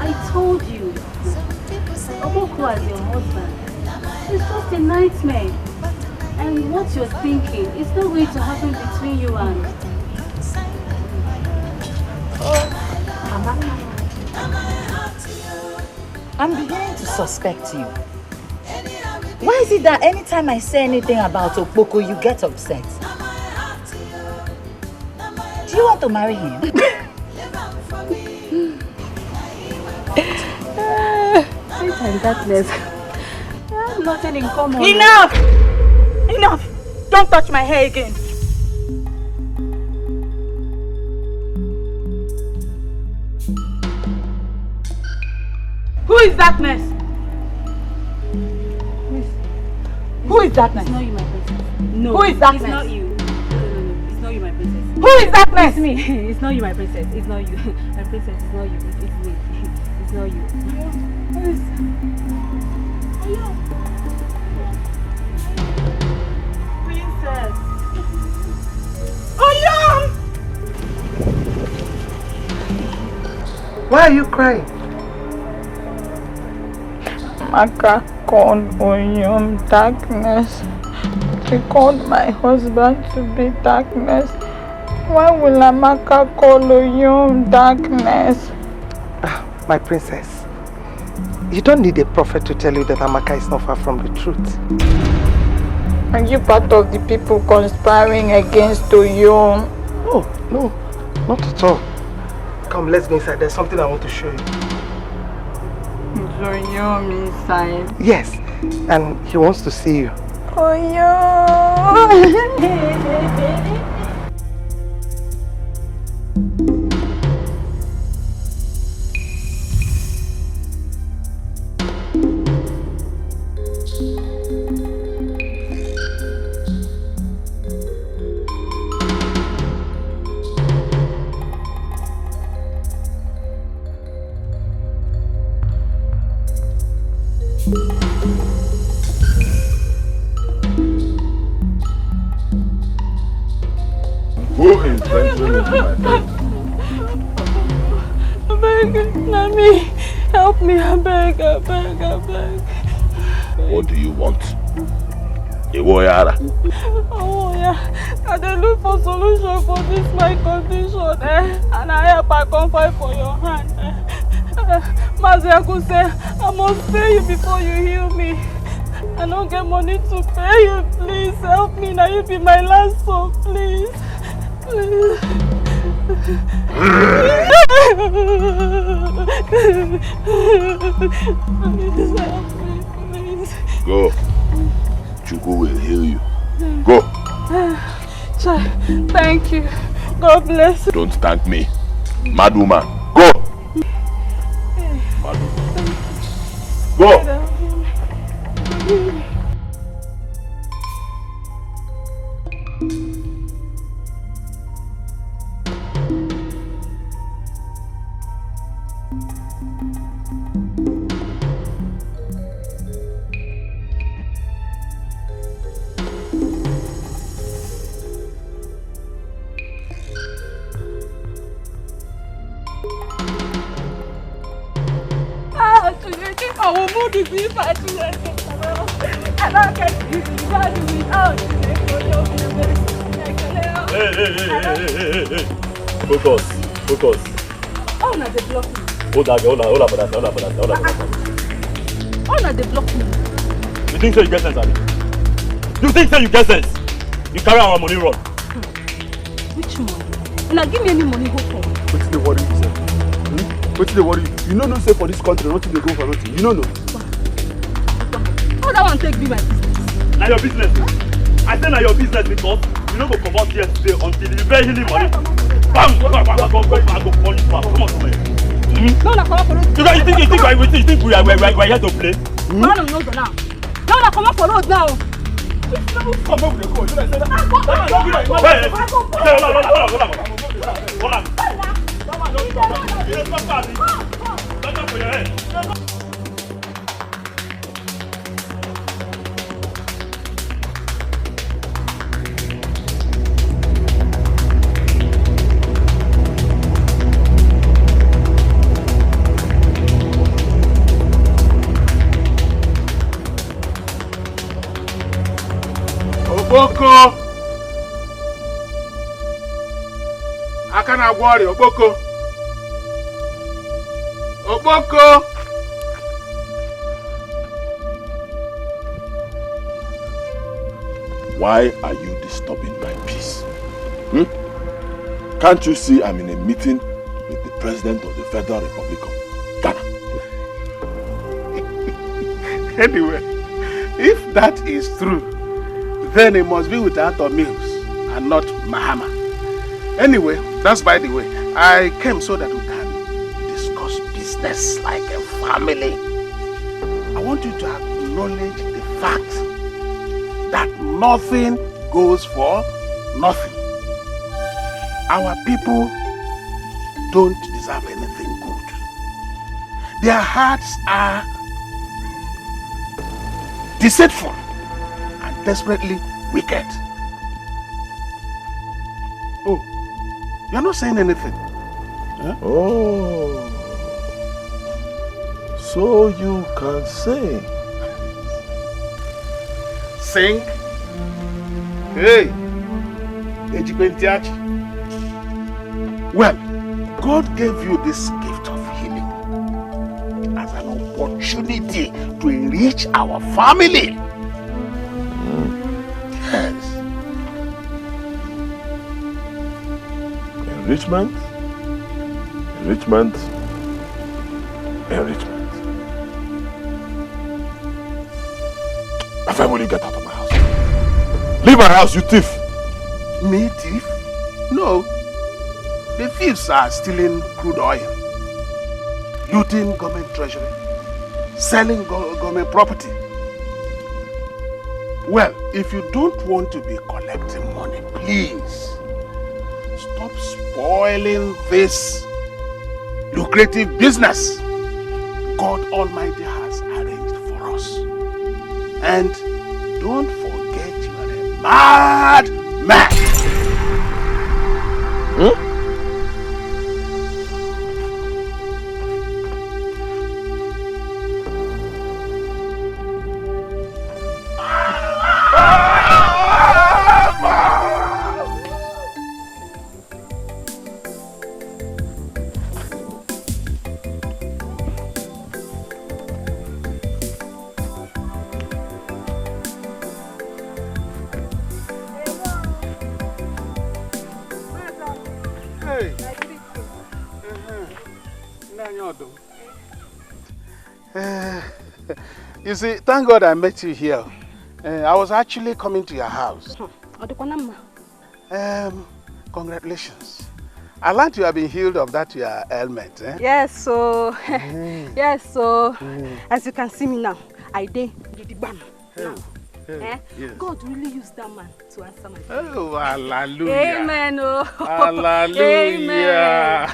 I told you, Oboku as your husband, it's just a nightmare. And what you're thinking is not going to happen between you and... I'm beginning to suspect you. Why is it that anytime I say anything about Okpoko, you get upset? Do you want to marry him? light and darkness. We have nothing in common. Enough! Enough! Don't touch my hair again. Who is darkness? Who is darkness? It's not you, my princess. No. Who is darkness? It's not you. No. It's not you, my princess. Who is darkness? It's me. It's not you, my princess. It's not you. My princess, it's not you. It's me. It's not you. Princess. Oyom! Why are you crying? Maka called Oyom darkness. He called my husband to be darkness. Why will Amaka call Oyom darkness? My princess, you don't need a prophet to tell you that Amaka is not far from the truth. Are you part of the people conspiring against Oyom? Oh, no, not at all. Come, let's go inside. There's something I want to show you. Is Oyom inside? Yes, and he wants to see you. Oyom! Who is venturing into my bed? I beg, Nami, help me, I beg. What do you want? Iwoyara. Oh yeah, I dey look for solution for this my condition, and I help I come fight for your hand. Maziaku say, I must pay you before you heal me. I don't get money to pay you, please help me, now you be my last hope, please. Please. Please help me, please. Go. Chukwu will heal you. Go. Thank you. God bless you. Don't thank me. Mad woman. Go. Mad woman. Go. I will move the beef at you and I don't get you. Hey. Focus. Oh, now they block me. Hold on for that. Oh, now they block me. You think so you get sense, Abi? You think so you get sense? You carry our money run. Which money? Now give me any money, go for. What's the worry you say? What's the worry? You know no say for this country, nothing they go for nothing. You know no. How that one take be my business? Now your business. I say now your business because you don't go come out here today until you pay him money. Bam! Go call you back. Come on, come here. No, come on for road. You think we are here to play? No, now. No, come on for road now. Come on, go. You say that. Oboko! Aka na-agwọ ọrịa, Oboko! Oboko! Why are you disturbing my peace? Can't you see I'm in a meeting with the President of the Federal Republic of Ghana? Anyway, if that is true, then it must be with Arthur Mills and not Mahama. Anyway, that's by the way. I came so that we can discuss business like a family. I want you to acknowledge the fact that nothing goes for nothing. Our people don't deserve anything good. Their hearts are deceitful and desperately wicked. Oh, you're not saying anything. Huh? Oh, so you can sing. Sing? Hey, Ejibentiachi. Well, God gave you this gift of healing as an opportunity to enrich our family. Yes. Enrichment, enrichment, enrichment. When will you get out of my house? Leave my house, you thief! Me, thief? No. The thieves are stealing crude oil, looting government treasury, selling government property. Well, if you don't want to be collecting money, please stop spoiling this lucrative business God Almighty has arranged for us. And don't forget you are a mad man. Hmm? You see, thank God I met you here. I was actually coming to your house. Congratulations. I learned you have been healed of that your ailment. Eh? Yes, so yes, so as you can see me now, I did the bam. Yes. God really used that man to answer my prayer. Oh, hallelujah. Amen. Oh. Hallelujah.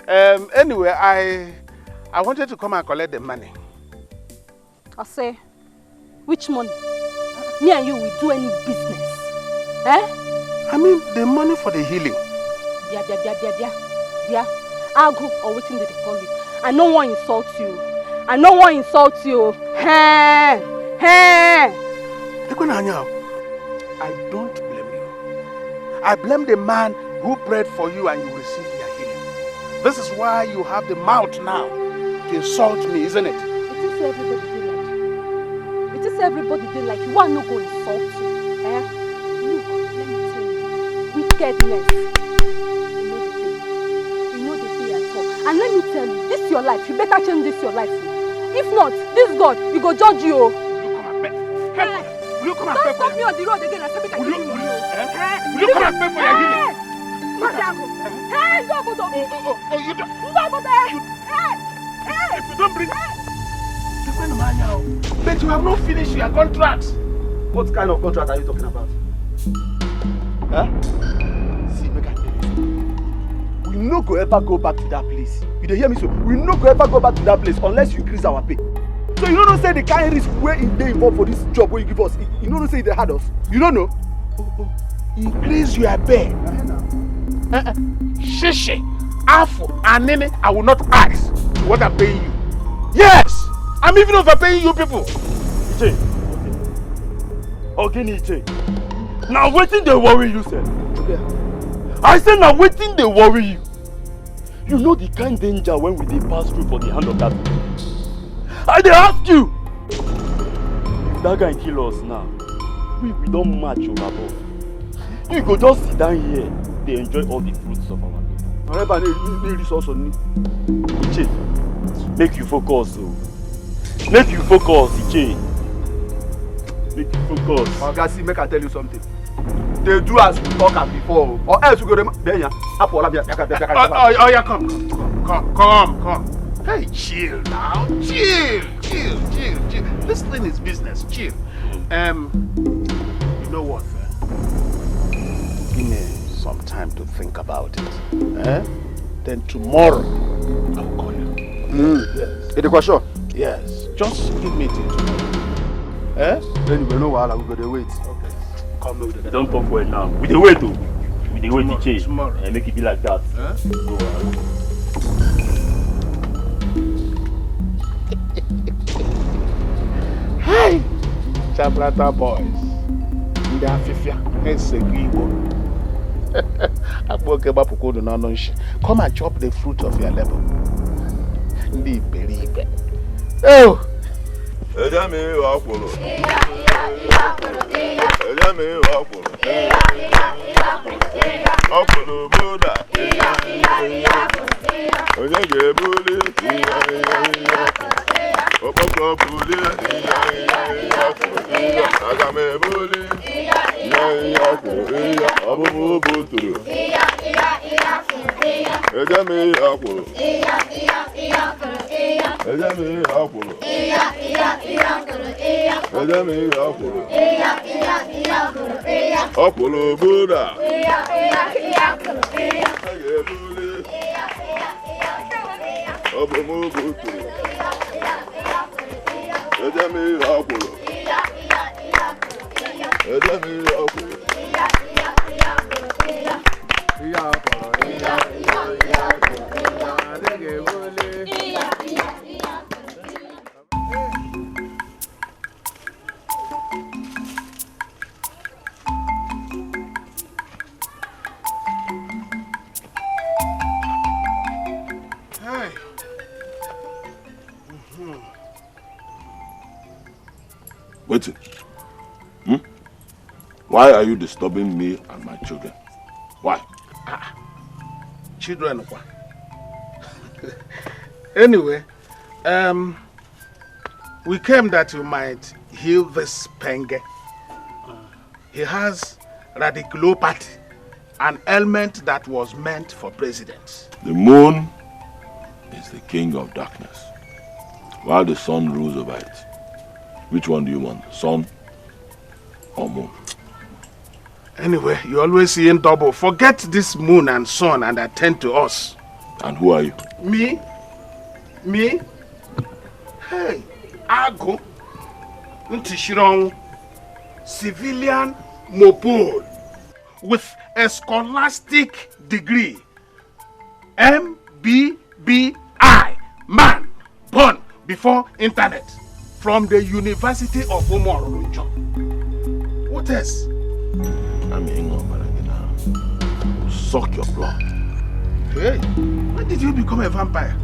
Amen. Anyway, I wanted to come and collect the money. I say, which money? Me and you will do any business. Eh? I mean, the money for the healing. Yeah. I'll go or waiting to call you. I no one insult you. I no one insult you. Hey. I don't blame you. I blame the man who prayed for you and you received your healing. This is why you have the mouth now to insult me, isn't it? It is everybody did like you. Why not go insult you? Eh? Look, let me tell you. Wickedness. You know the day at all. And let me tell you, this is your life. You better change this your life. If not, this God, he go judge you. Will you come and pay for your healing? Don't stop me on the road again and say me can heal you. Will you come and pay for your healing? Hey, oh, you don't. If you don't bring... But you have not finished your contract. What kind of contract are you talking about? Huh? See, make I tell you. We no go ever go back to that place. You dey hear me so? We no go ever go back to that place unless you increase our pay. So you don't say the kind risk where they involved for this job where you give us. You don't say they had us. You don't know? Increase your pay. Shishi, Afu, and Nene, I will not ask what I'm paying you. Yes! I'm even overpaying you people. Iche. Okay, Iche. Now waiting they worry you, sir. I say now waiting they worry you. You know the kind danger when we dey pass through for the hand of that man. I dey ask you. If that guy kill us now, we don't match overboard. You go just sit down here, they enjoy all the fruits of our labor. Iche, make you focus. So. Make you focus, Iche. Make you focus. Ogasi, make I tell you something. They do as we talk and before, or else we go to there. Oh, yeah, come. Hey, chill now. Chill. This thing is business. Chill. You know what? Give me some time to think about it. Then tomorrow I'll call you. Yes. Is the sure? Yes. Just give me till tomorrow. Then you will know while I'm going to wait. Okay. Come over there. Don't talk well now. We dey wait though. We dey wait to change. Tomorrow. And make it be like that. Hi! Chabrata boys. In the Afifia. Come and chop the fruit of your labor. Oh! Wait. Why are you disturbing me and my children? Why? Children, why? Anyway, we came that you might heal this penge. He has radiculopathy, an ailment that was meant for presidents. The moon is the king of darkness, while the sun rules over it. Which one do you want, sun or moon? Anyway, you always see in double. Forget this moon and sun and attend to us. And who are you? Me? Hey, Ago, Ntishirong, civilian mopol with a scholastic degree, MBBI, man, born before internet, from the University of Omorunjo. What else? I'm suck your blood. Hey, when did you become a vampire?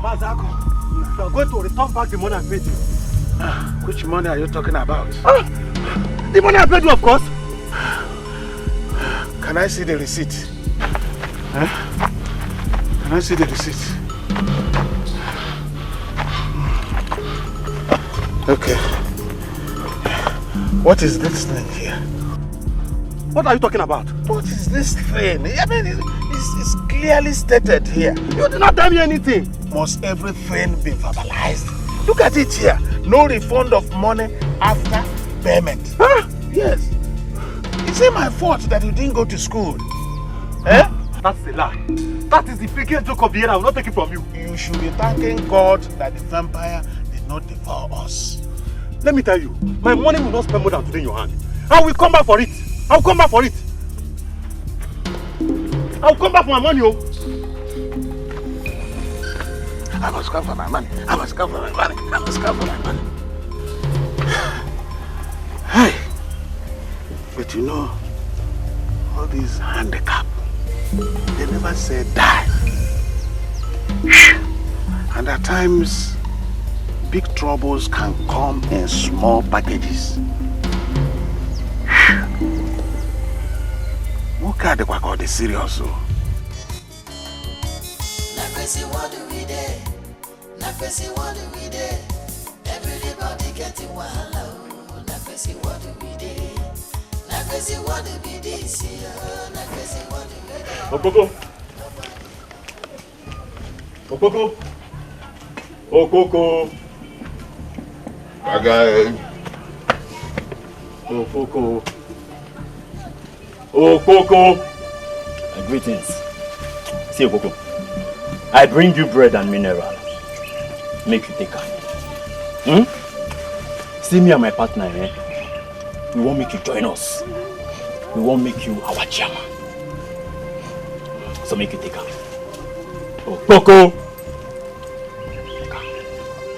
Mazako, you are going to return back the money I paid you. Which money are you talking about? The money I paid you, of course. Can I see the receipt? Can I see the receipt? Okay. What is this thing here? What are you talking about? What is this thing? I mean, it's clearly stated here. You did not tell me anything. Must everything be verbalized? Look at it here. No refund of money after payment. Huh? Yes. Is it my fault that you didn't go to school? Eh? That's a lie. That is the biggest joke of the year. I will not take it from you. You should be thanking God that the vampire did not devour us. Let me tell you, my money will not spend more than today in your hand. I will come back for it. I will come back for it. I will come back for my money, oh. I must come for my money. I must come for my money. I must come for my money. Hey, but you know, all these handicaps, they never say die. And at times, big troubles can come in small packages. What kind of work is serious? Everybody getting wahala. What do we do? What do we this year? What do we do? Okoko. Okoko. Okoko. Again. Okoko. Okoko. Greetings. See Okoko. I bring you bread and mineral. Make you take her. See me and my partner, eh? We won't make you join us. We won't make you our chairman. So make you take her. Oh, Coco!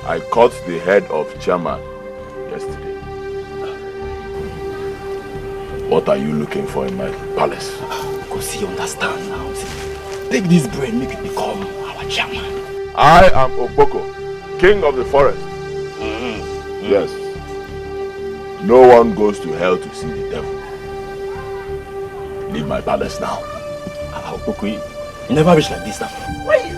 I cut the head of chairman yesterday. What are you looking for in my palace? Because you understand now. See, take this bread, make it become our chairman. I am Oboko, king of the forest. Yes. No one goes to hell to see the devil. Leave my palace now. Oboko, you never reach like this now. Why?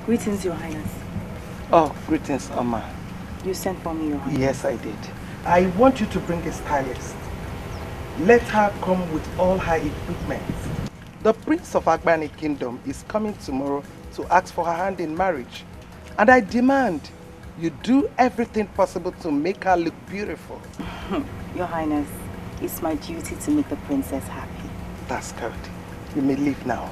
Greetings, Your Highness. Oh, greetings, Amma. You sent for me, Your Highness. Yes, I did. I want you to bring a stylist. Let her come with all her equipment. The Prince of Agbani Kingdom is coming tomorrow to ask for her hand in marriage. And I demand you do everything possible to make her look beautiful. Your Highness, it's my duty to make the princess happy. That's good. You may leave now.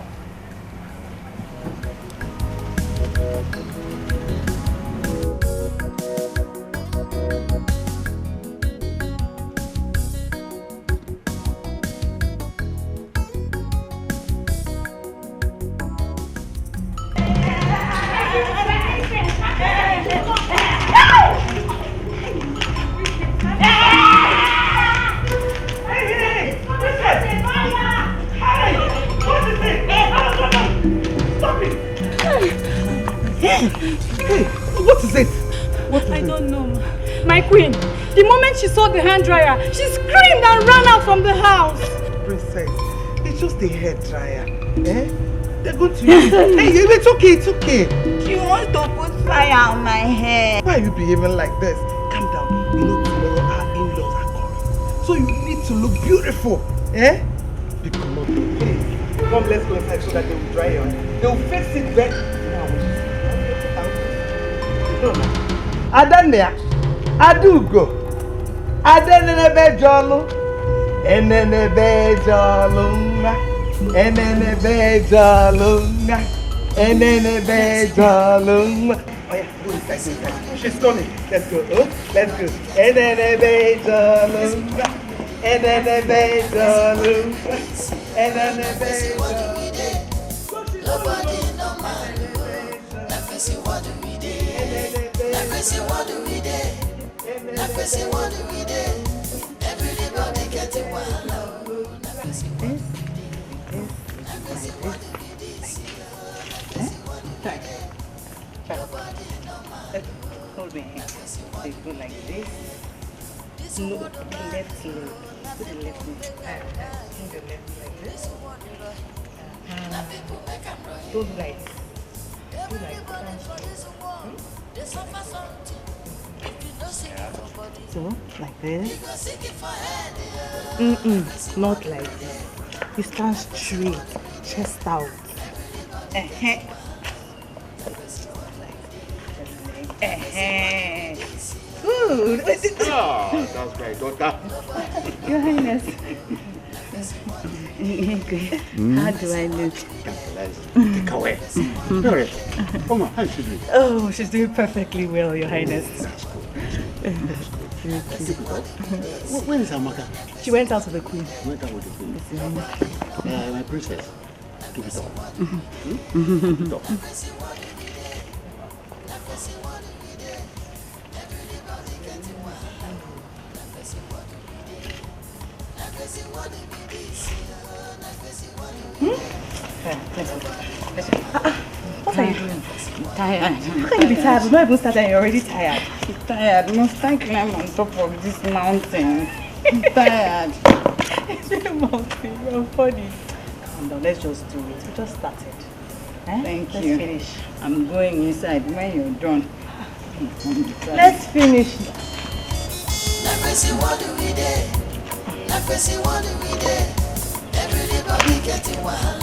Hey, what is it? I don't know. My queen, the moment she saw the hand dryer, she screamed and ran out from the house. Princess, it's just a hair dryer. Eh? They're going to use it. Hey, it's okay, it's okay. She wants to put fire on my hair. Why are you behaving like this? Calm down. You know tomorrow our in-laws are coming. So you need to look beautiful. Eh? Hey, come, let's go inside so that they will dry your hair. They will fix it back. Adania, Adugo, Adenebe Jolo, Enenebe Jolunga, Enenebe Jolunga, Enenebe Jolunga. Oh yeah, go inside, go inside. She's coming. Let's go. Oh, let's go. Enenebe Jolunga, Enenebe Jolunga, Enenebe Jolunga. Nobody no man. What do we do? What do we do? What do we do? Everybody getting wahala. Hold my hand. They go like this. No, left leg. Put the left leg. Put the left like this. Go right. Go like that. So, like this. Not like this. You stand straight, chest out. good. Ah, that's my daughter. Your Highness. How do I look? Take away. Come on, how is she doing? Oh, she's doing perfectly well, Your Highness. Where is Amaka? She went out with the Queen. Went out with the Queen. My princess. Keep it up. Keep it up. What are you doing? I'm tired. How can you be tired? We've not even started and you're already tired. I'm tired. Must I climb on top of this mountain? I'm tired. Mountain, you're funny. Calm down, let's just do it. We just started. Thank Let's you. finish. I'm going inside when you're done. Let's finish. Everybody getting wild.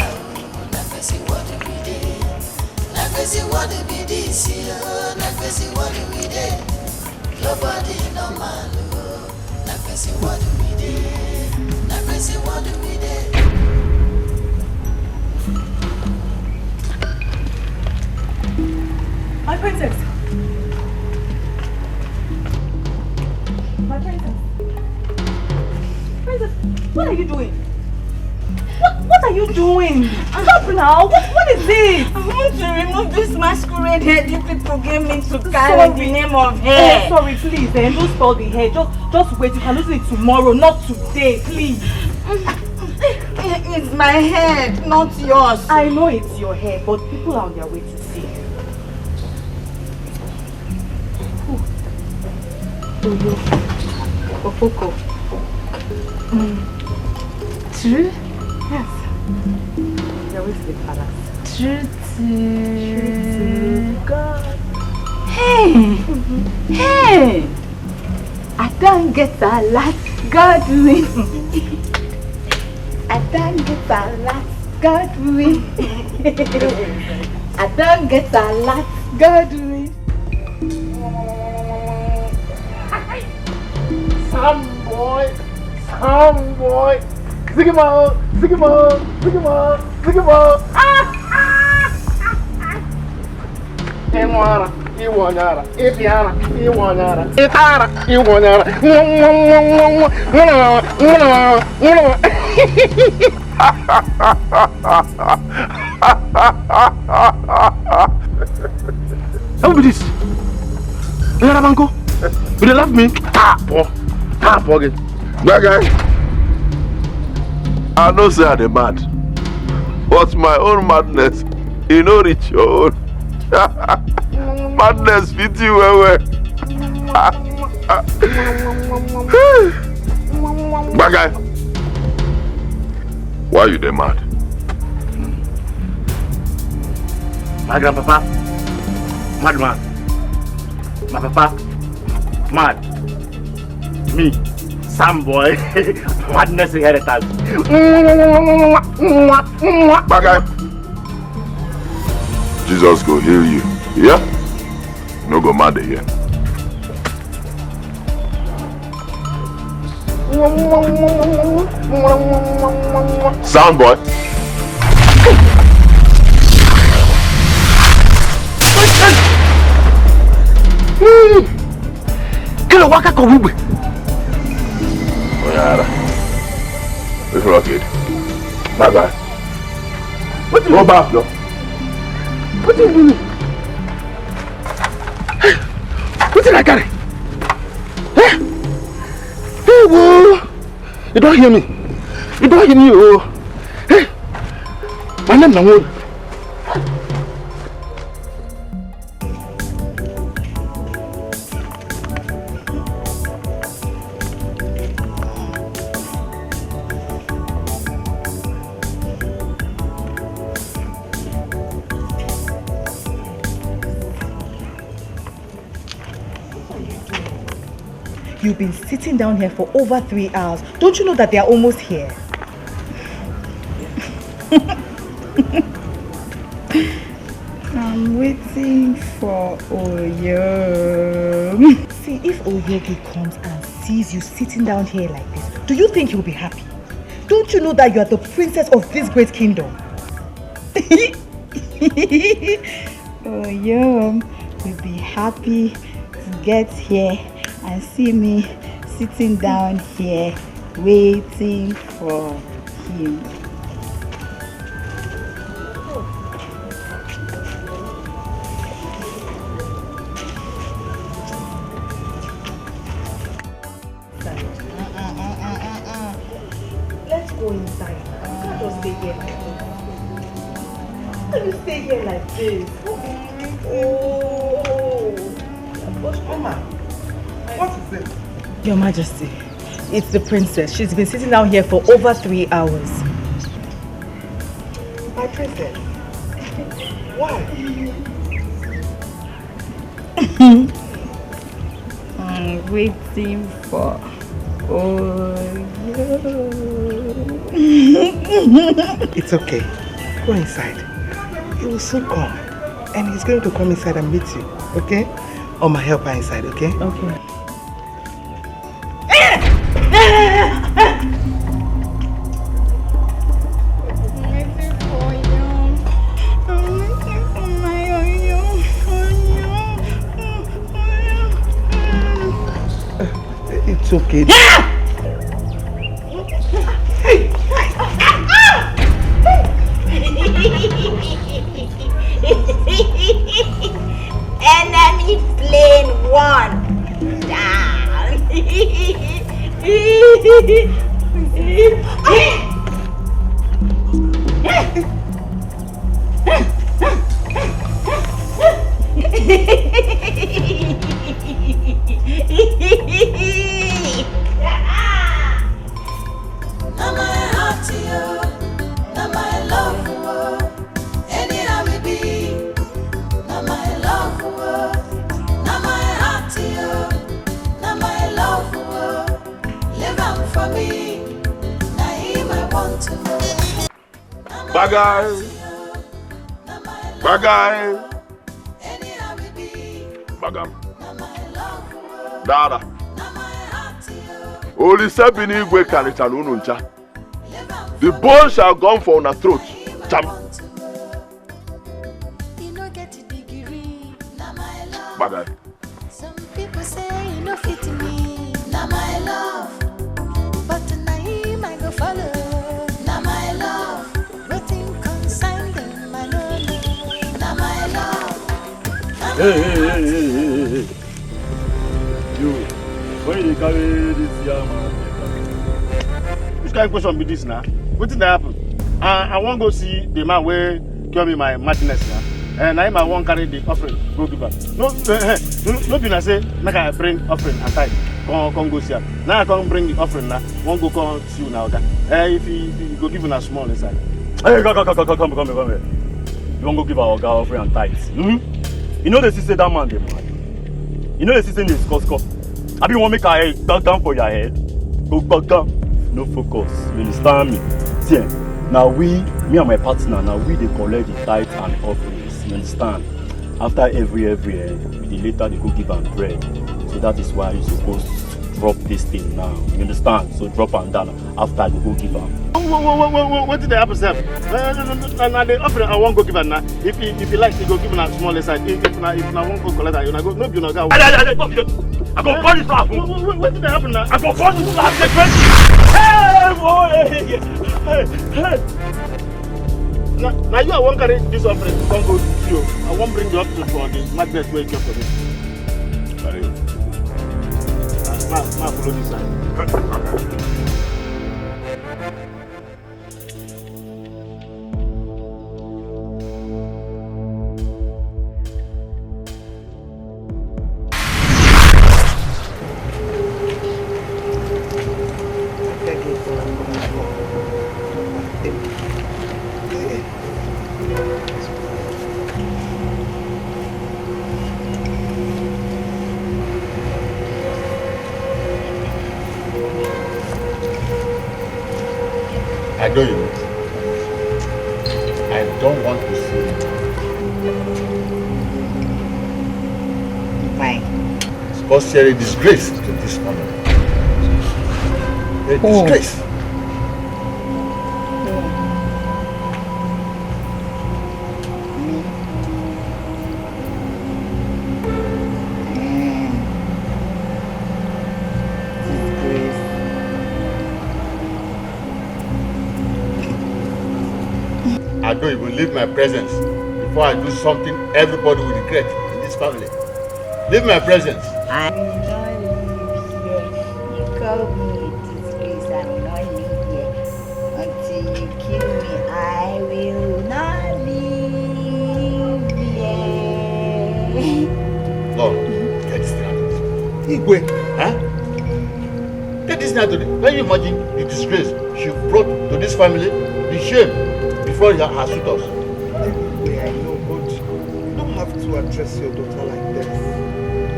What do we do? What do we this year? What do we do? Nobody normal. What do we do? What do we do? My princess. My princess. Princess, what are you doing? What are you doing? Stop now! What is this? I want to remove this masquerade head you people gave me to carry in the name of hair. Sorry, please, don't spoil the hair. Just wait. You can lose it tomorrow, not today, please. It's my head, not yours. I know it's your hair, but people are on their way to see. Ofoko. True? Yes. You're always the palace. True to God. Hey! Hey! I don't get a lot, God win. I don't get a lot, God win. I don't get a lot, God win. Some boy. Sigma. Iwanyara. Ipiana. Iwanyara. Itara. Iwanyara. How be this? Where Banco? You dey laugh me? Again. That guy, I know say I dey mad, but my own madness, e no reach your own. Madness fit you well. That guy, why you dey mad? My grandpapa, madman. My papa, mad. Me, some boy, madness inheritance. That guy, Jesus go heal you. Yeah? No go mad here. Sound boy. Kilo waka ko wugbe. Oyara. This rocket. Bye bye. Go back, yo. What are you doing? What did I carry? Hey, whoa! You don't hear me. Oh. Hey, my name is Nollywood. You've been sitting down here for over 3 hours. Don't you know that they are almost here? I'm waiting for Oyo. See, See, if Oyogi comes and sees you sitting down here like this, do you think he'll be happy? Don't you know that you are the princess of this great kingdom? Oyo will be happy to get here and see me sitting down here waiting for him. Let's go inside. You can't just stay here like this. How can you stay here like this? Oh, Mama, what is it? Your Majesty, it's the princess. She's been sitting down here for over 3 hours. My princess? Why? I'm waiting for It's okay. Go inside. He will soon come. And he's going to come inside and meet you. Okay? Or my helper inside, okay? Okay. It's okay. Enemy slain 1 down. Now my heart to you, now my love for you. Anyhow we be, now my love for you. Now my heart to you, now my love for you. Live on for me, now him I want to know. Bagay. Bagay. Bagam. Dada. Only seven igwe karitan ununcha. The bone shall go for una throat. Cham. Bagay. Some people say you no fit me, now my love. But tonight I go follow, now my love. Waiting consign them, my love, now my love. Hey. You, when you carry this young man? Which kind of question be this now? What did happen? I want to go see the man where cure me my madness now. And I want to carry the offering, go give back. No, be na say, make I bring offering and tithe. Come go see her. Now I come bring the offering now. Won't go come see you now, okay? If you go give a small inside. Hey, come here. You won't go give our girl offering and tithe. You know the sister that man dey mad. You know the sister in this cosco. I be want make her head back down for your head. Go back down. No focus. You understand me? See, now me and my partner, now we dey collect the tithe and offerings. You understand? After every the later they go give am bread. So that is why you supposed to drop this thing now. You understand? So drop and down after you go give am. What did happen, sir? Now the offering I won't go give her now. If you like, you go give her a small side. If I won't go collect her, you go. No, you know, go. I go burn this off. What did happen now? I go burn this off. Hey, boy. Now you I won't carry this offering. Don't go to you. I won't bring the offering for the magnet where you for me. Sorry. Ma follow this side. I know you. I don't want to see you. Why? Because you're a disgrace to this family. A disgrace. I don't even leave my presence before I do something everybody will regret in this family. Leave my presence. I will not live here. You call me a disgrace. I will not live here until you kill me. I will not live here. Lord, get this thing out of this. Igwe, huh? Get this thing out of this. Can you imagine the disgrace she brought to this family? The shame before her suitors. Anyway, I know, but you don't have to address your daughter like this.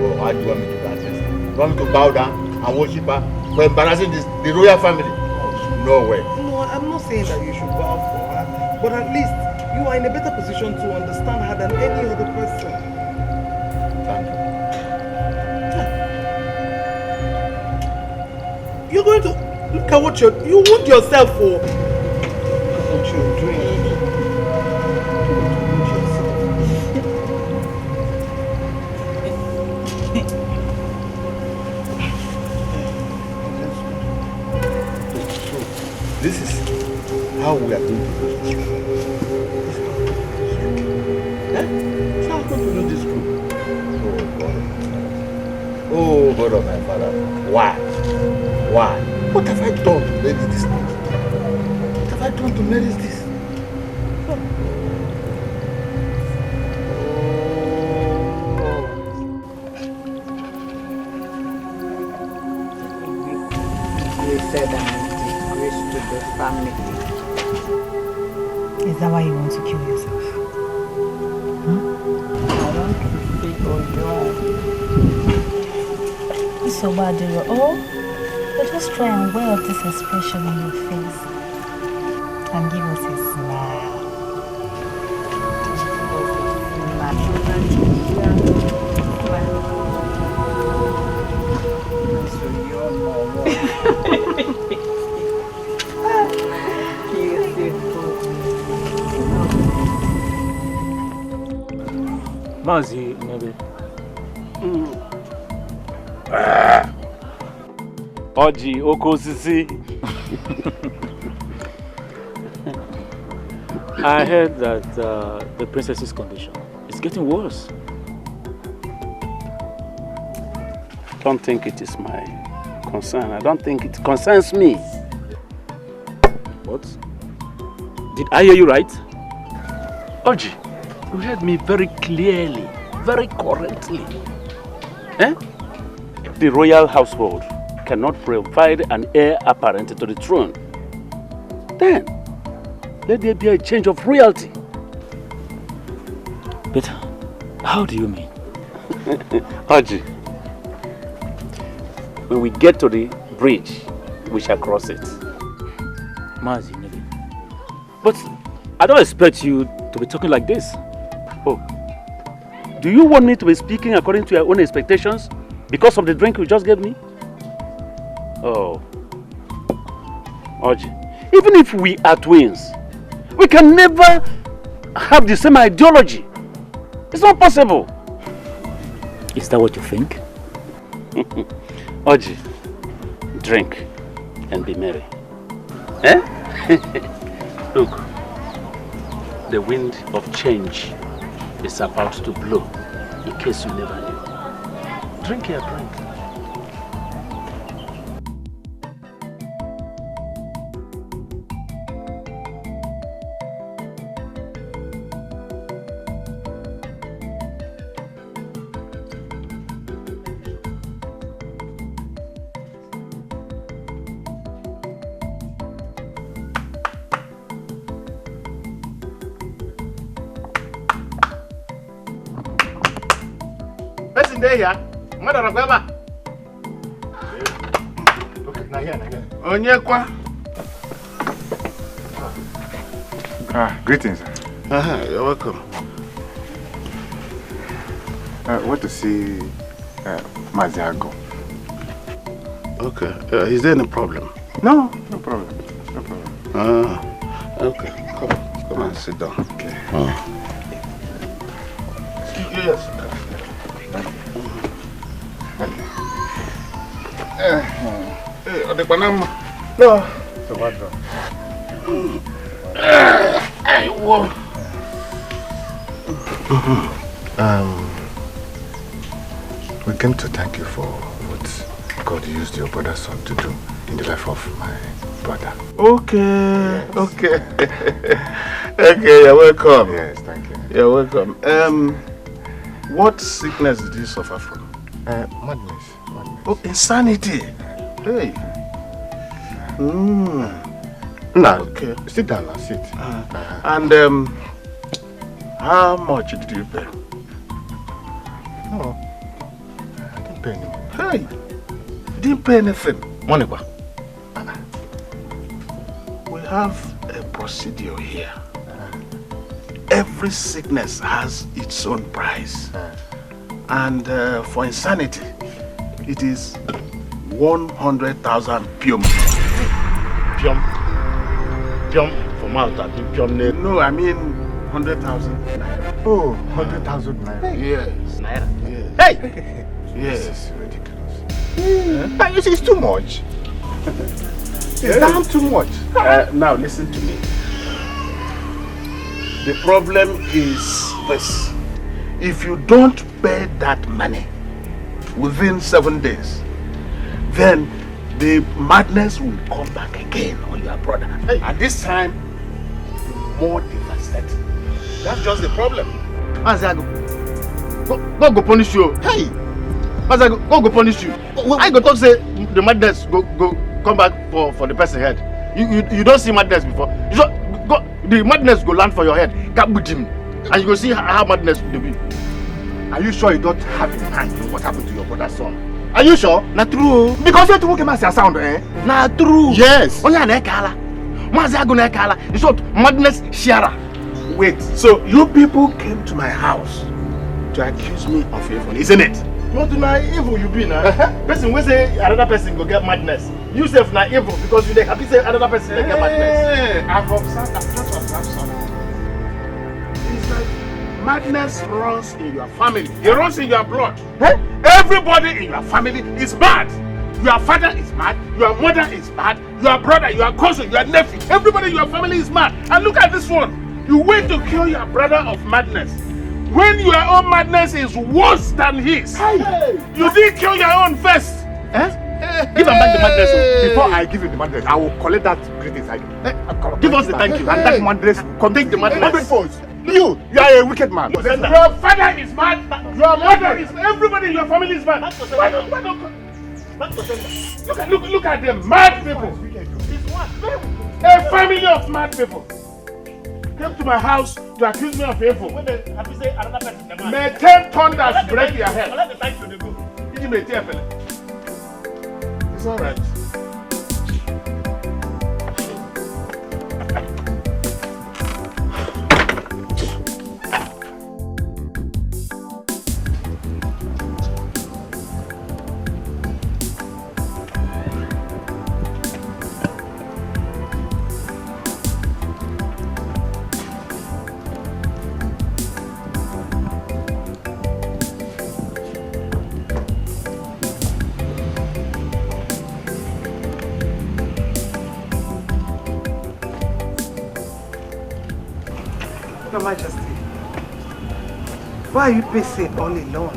Oh, how do you want me to address her? You want me to bow down and worship her for embarrassing the royal family? No way. No, I'm not saying that you should bow for her, but at least you are in a better position to understand her than any other person. Thank you. You're going to look at what you wound yourself for. Look at what you're doing. This is how we are going to do this. This is how we're going to do this group. Oh God of my father. Why? Why? What have I done to merit this? What have I done to merit this? You said I'm to the family. Is that why you want to kill yourself? I want to see Ojo. It's so bad, dear. Oh, but just try and wear off this expression on your face and give us a smile. Mazi, maybe. Oji, Okosisi. I heard that the princess's condition is getting worse. Don't think it is my concern. I don't think it concerns me. What? Did I hear you right? Oji, you heard me very clearly, very correctly. Eh? The royal household cannot provide an heir apparent to the throne. Then, let there be a change of royalty. But how do you mean? Oji, when we get to the bridge, we shall cross it. Mazi, maybe. But I don't expect you to be talking like this. Oh, do you want me to be speaking according to your own expectations because of the drink you just gave me? Oh, Oji, even if we are twins, we can never have the same ideology. It's not possible. Is that what you think? Oji, drink and be merry. Eh? Look, the wind of change is about to blow, in case you never knew. Drink your drink. Person there here, mother of Baba. Okay, now here. Onyekwa. Greetings. You're welcome. I want to see Maziago. Okay. Is there any problem? No, no problem. No problem. Okay. Come and sit down. Okay. Yes. The banana. No. So what's wrong? We came to thank you for what God used your brother's son to do in the life of my brother. Okay, yes. Okay. Okay, you're welcome. Yes, thank you. You're welcome. What sickness did you suffer from? Madness. Oh, insanity. Hey. Now, okay. Sit down now, sit. And how much did you pay? No, I didn't pay any money. Hey, you didn't pay anything. Money, what? We have a procedure here. Every sickness has its own price. And for insanity, it is 100,000 pium. Pium? Pium for mouth, I think pium name. No, I mean 100,000. Oh, 100,000 naira. Yes. Naira? Yes. Hey! Yes. This is ridiculous. You see, it's too much. It's damn too much. Now listen to me. The problem is this. If you don't pay that money within 7 days, then the madness will come back again on your brother. Hey. And this time, more devastating. That's just the problem. Maziago, go punish you. Hey! Maziago, go punish you. I go talk say the madness go come back for the person head. You don't see madness before. You just go, the madness go land for your head. Cap with him. And you go see how madness will be. Are you sure you don't have in mind what happened to your brother's son? Are you sure? Not true. Because you took him as a sound, eh? Not true. Yes. Only an ekala. Maziago na ekala. It's what madness sharer. Wait, so you people came to my house to accuse me of evil, isn't it? Not na evil you be now. Person will say another person go get madness. You self na evil because you dey happy say another person dey get madness. I've observed something. It's like madness runs in your family. It runs in your blood. Everybody in your family is mad. Your father is mad. Your mother is mad. Your brother, your cousin, your nephew. Everybody in your family is mad. And look at this one. You wait to cure your brother of madness when your own madness is worse than his. You didn't cure your own first. Give him back the madness. Before I give you the madness, I will collect that greetings. Give us the thank you. And that madness, take the madness. You are a wicked man. Your father is mad. Your mother is. Everybody in your family is mad. Look at them, mad people. A family of mad people came to my house to accuse me of evil. May 10 thunders break your head. It's all right. Your Majesty, why are you pacing all alone?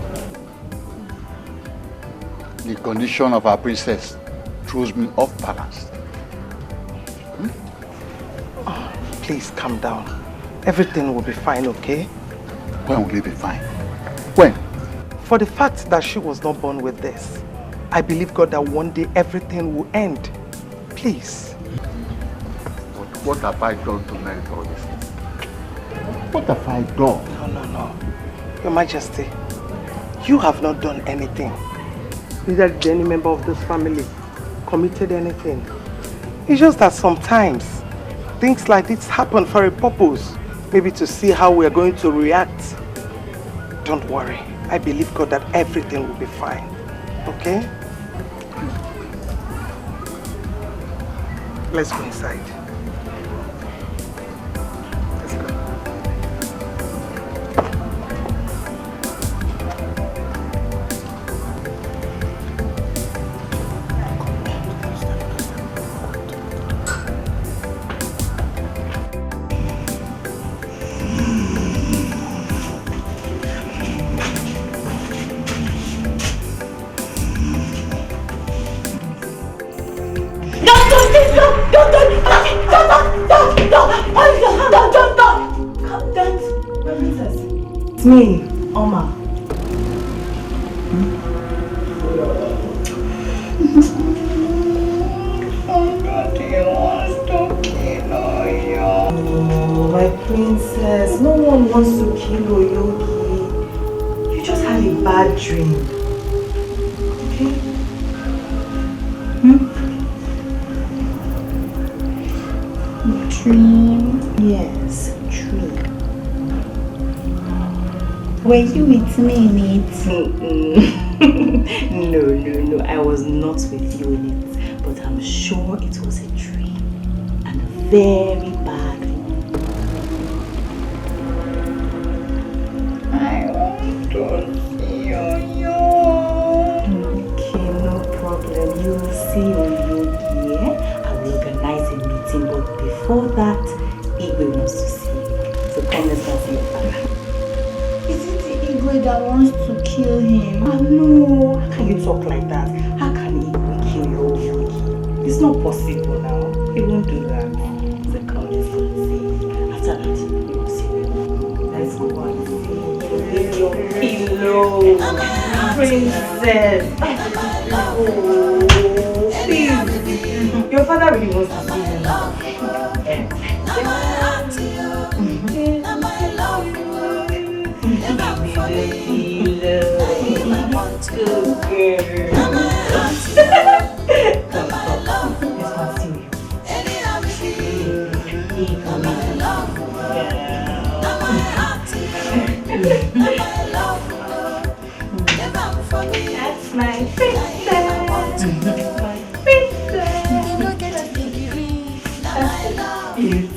The condition of our princess throws me off balance. Oh, please calm down. Everything will be fine, okay? When will it be fine? When? For the fact that she was not born with this, I believe God that one day everything will end. Please. What have I done to merit all this? What have I done? No. Your Majesty, you have not done anything. Neither did any member of this family committed anything. It's just that sometimes things like this happen for a purpose. Maybe to see how we are going to react. Don't worry. I believe God that everything will be fine. Okay? Let's go inside. Let's go. It's me, Oma. My princess, no one wants to kill Oyogi. You just had a bad dream. Okay? Dream? Yes, dream. Were you with me in it? No, I was not with you in it. But I'm sure it was a dream. And a very bad one. I want to see you. Okay, no problem. You will see Oyogi, yeah? I will organize a meeting, but before that, Igwe wants to see you. So come, let's go see your father. Is it the Igwe that wants to kill him? Ah, no. How can you talk like that? How can Igwe kill your Oyogi? It's not possible now. He won't do that. So come, let's go and see. After that, we will see you. Let's go and see. Leave your pillow. Princess. Oh, please. Your father really wants to see you now. That's my princess. My princess. Beauty.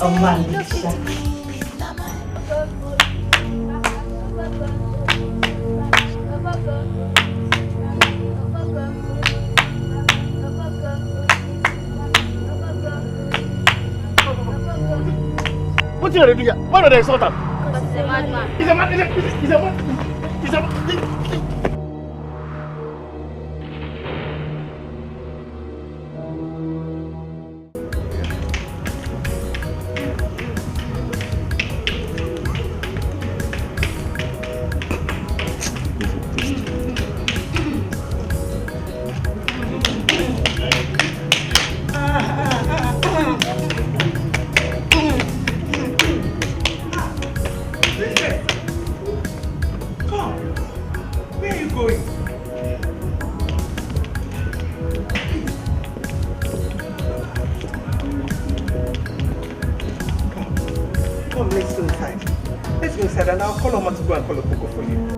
Oh, man, What are you doing? Why don't they insult him? Because he's a madman. He's a man. He's a man. He's a man. And I'll call Oma to go and call a cocoa for you.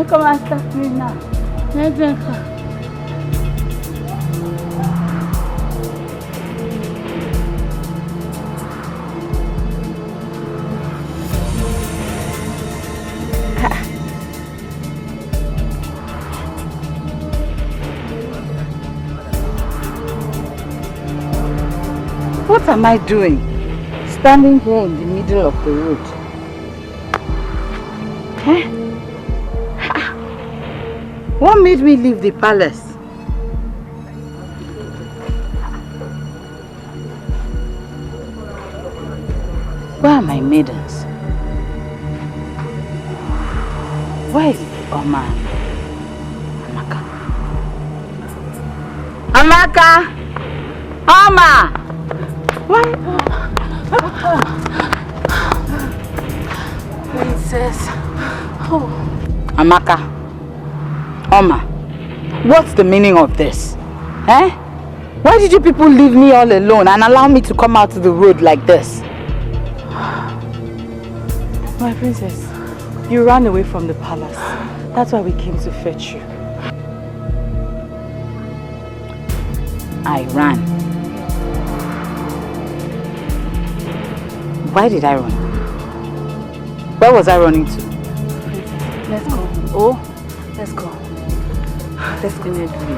Come and stop me now. Let's drink her. What am I doing? Standing here in the middle of the road. Eh? What made me leave the palace? Where are my maidens? Where is Oma? Amaka! Oma! Why? Princess. Oh. Amaka. Oma. What's the meaning of this? Eh? Why did you people leave me all alone and allow me to come out to the road like this? My princess, you ran away from the palace. That's why we came to fetch you. I ran. Why did I run? Where was I running to? Let's go. Oh, let's go. Let's go. Let's go.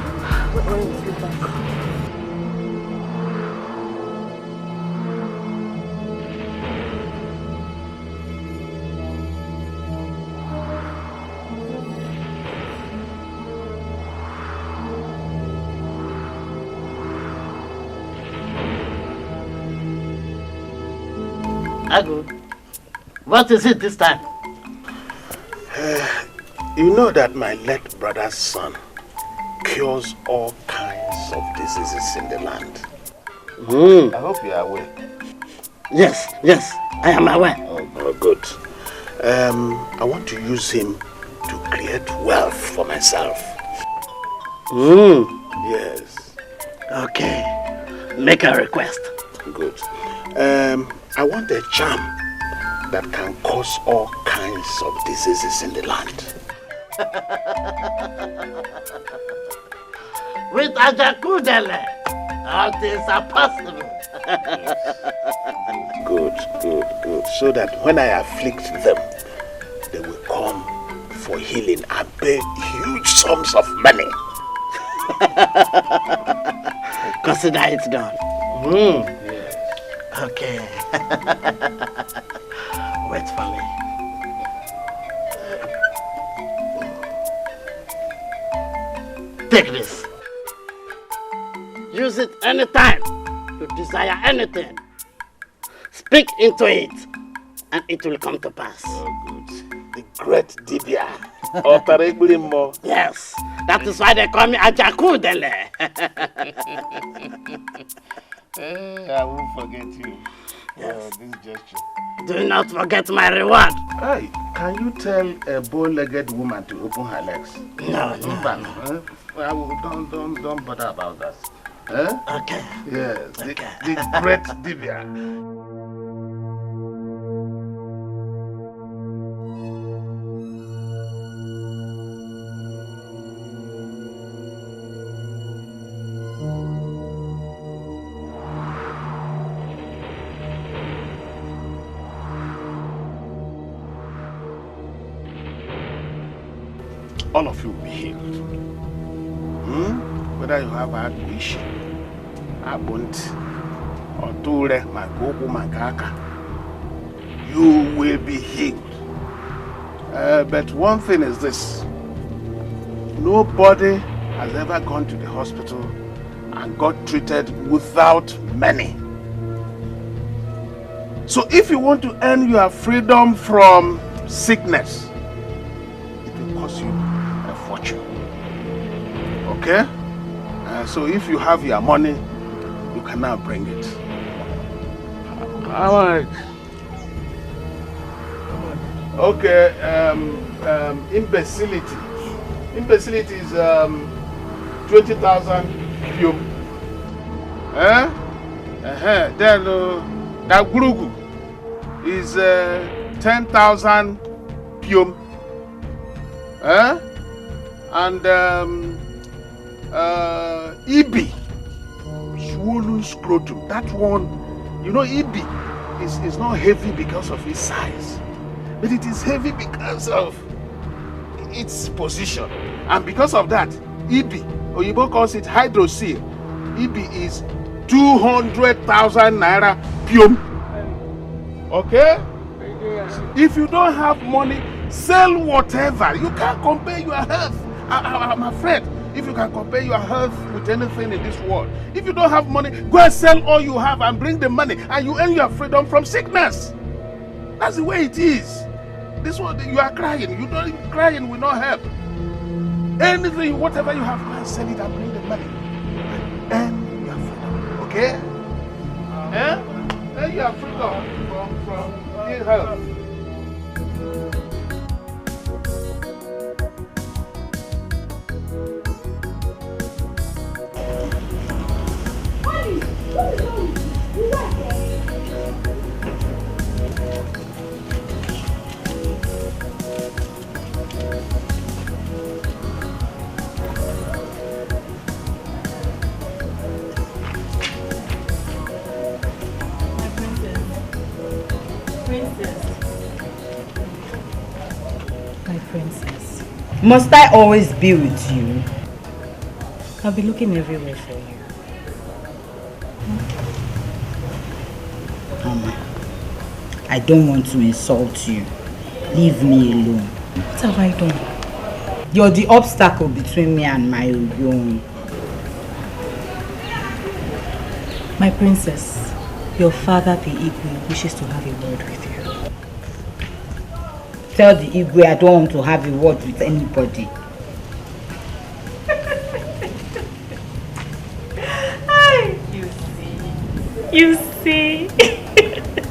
Agu, what is it this time? You know that my late brother's son cures all kinds of diseases in the land. I hope you are aware. Yes, I am aware. Oh, good. I want to use him to create wealth for myself. Yes. Okay. Make a request. Good. I want a charm that can cause all kinds of diseases in the land. With Ajakudele, all things are possible. Good. So that when I afflict them, they will come for healing and pay huge sums of money. Consider it done. Okay. Wait for me. Take this. Use it anytime you desire anything. Speak into it, and it will come to pass. Oh, good. The great Dibia. Yes, that is why they call me Ajakudele. I won't forget you. Yes. This gesture. Do not forget my reward. Hey, can you tell a bow-legged woman to open her legs? No. Don't bother about that. Okay. Yes, the great Dibia. All of you will be healed. Whether you have a wish, a bunt, or ture, magogo, magaka, you will be healed. But one thing is this: nobody has ever gone to the hospital and got treated without money. So if you want to earn your freedom from sickness, it will cost you a fortune. Okay? So if you have your money, you can now bring it. How much? Okay, imbecility. Imbecility is 20,000 cume. Then that gurugu is 10,000 cume. And Ibi, swollen scrotum. That one, you know, Ibi is not heavy because of its size, but it is heavy because of its position. And because of that, Ibi, Oyibo calls it hydrocele. Ibi is 200,000 naira pium. Okay? If you don't have money, Sell whatever. You can't compare your health. I'm afraid. If you can compare your health with anything in this world, if you don't have money, go and sell all you have and bring the money, and you earn your freedom from sickness. That's the way it is. This one, you are crying. You don't crying will not help. Anything, whatever you have, go and sell it and bring the money. And earn your freedom. Okay? Earn your freedom from ill health. My princess, must I always be with you? I'll be looking everywhere for you. Mama, I don't want to insult you. Leave me alone. What have I done? You're the obstacle between me and my own. My princess, your father, the Igwe, wishes to have a word with you. Tell the Igwe I don't want to have a word with anybody. You see.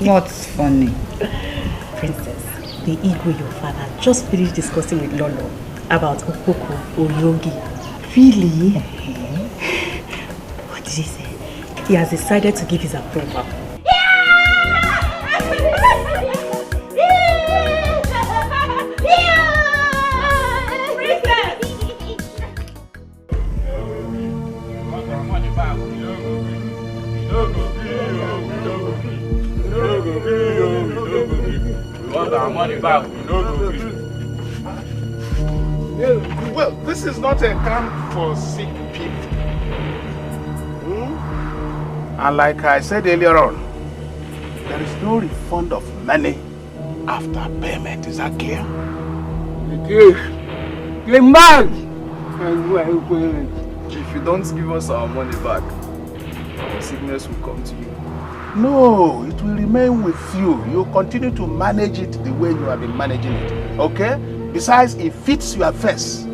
What's funny? Princess, the Igwe, your father, just finished discussing with Lolo about Okoko or Yogi. Really? What did he say? He has decided to give his approval. Well, this is not a camp for sick people. And like I said earlier on, there is no refund of money after payment. Is that clear? If you don't give us our money back, our sickness will come to you. No, it will remain with you. You continue to manage it the way you have been managing it. Okay? Besides, it fits your face.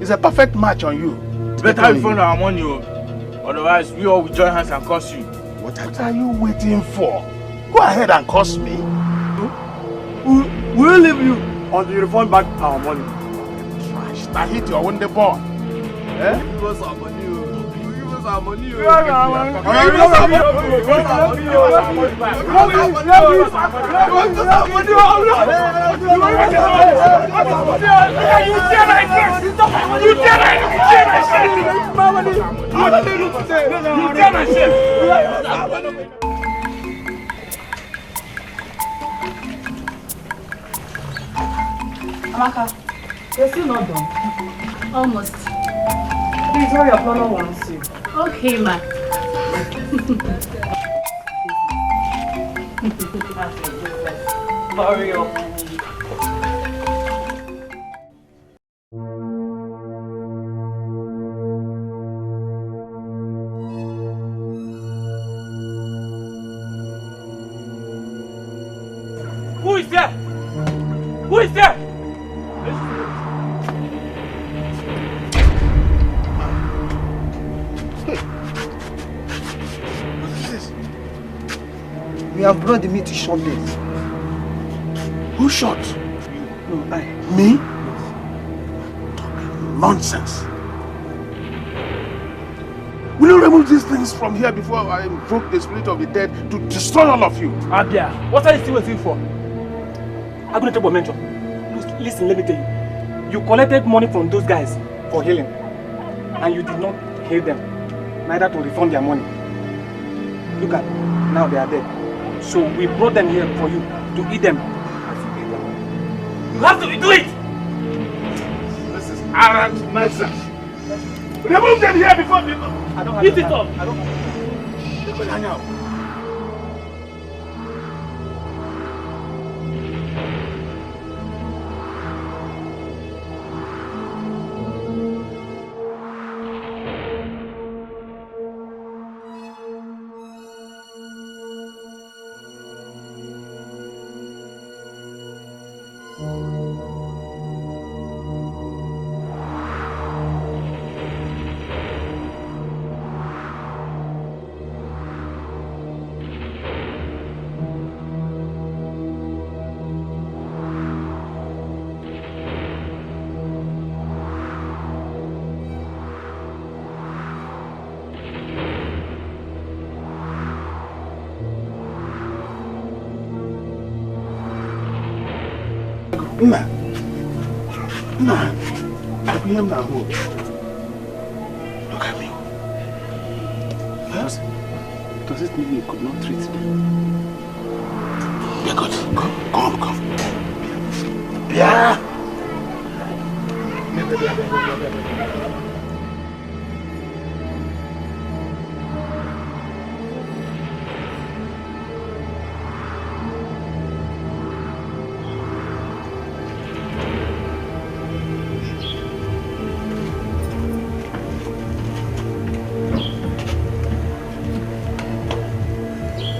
It's a perfect match on you. It's better we find our money, otherwise we all will join hands and curse you. What are you waiting for? Go ahead and curse me. We'll leave you until you refund back our money. Trash. Now hit your window ball. Eh? Give us our money. Give us our money. Give us our money. Amaka, you're still not done. Almost. Please hurry up, Lolo wants you. Okay, ma. Hurry up. Who is there? Who is there? We have brought the meat to shot them. Who shot? No, I. Me? Nonsense. Will you remove these things from here before I invoke the spirit of the dead to destroy all of you? Abia, what are you still waiting for? I'm going to take a mention. Listen, let me tell you. You collected money from those guys for healing, and you did not heal them, neither to refund their money. Look at, now they are dead. So we brought them here for you to eat them as you eat them. You have to do it! This is arrant nonsense. Remove them here before people. I don't have Eat it up. I don't have Hang out. Nah. I am now. Look at me. Does it mean you could not treat me? Yeah, good. Come. Yeah.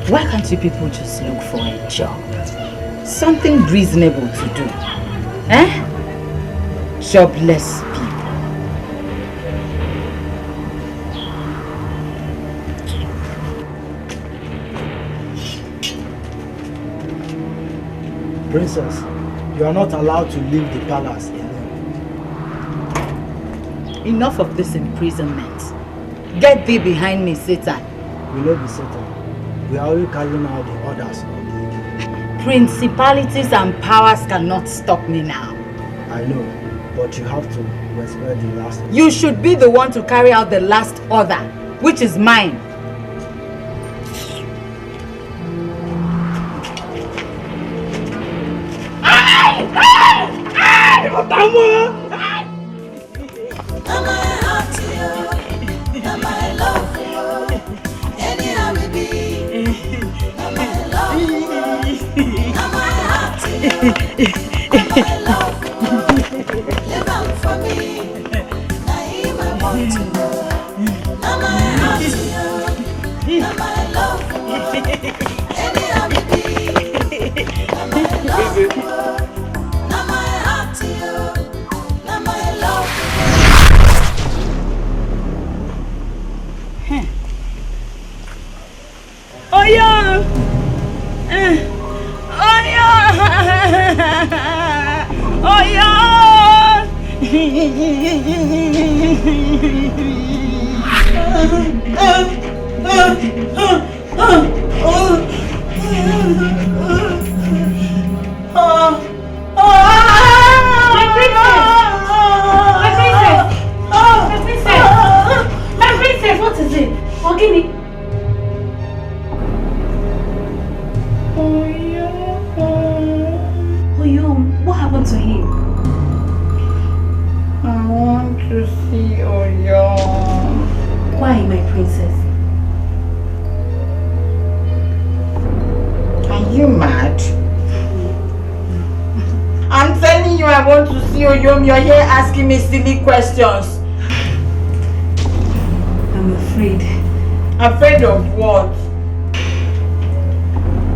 Why can't you people just look for a job? Something reasonable to do. Eh? Jobless people. Princess, you are not allowed to leave the palace alone. Enough of this imprisonment. Get thee behind me, Satan. We will not be Satan. We are only carrying out the orders of the evil. Principalities and powers cannot stop me now. I know, but you have to respect the last order. You should be the one to carry out the last order, which is mine. You're here asking me silly questions. I'm afraid. Afraid of what?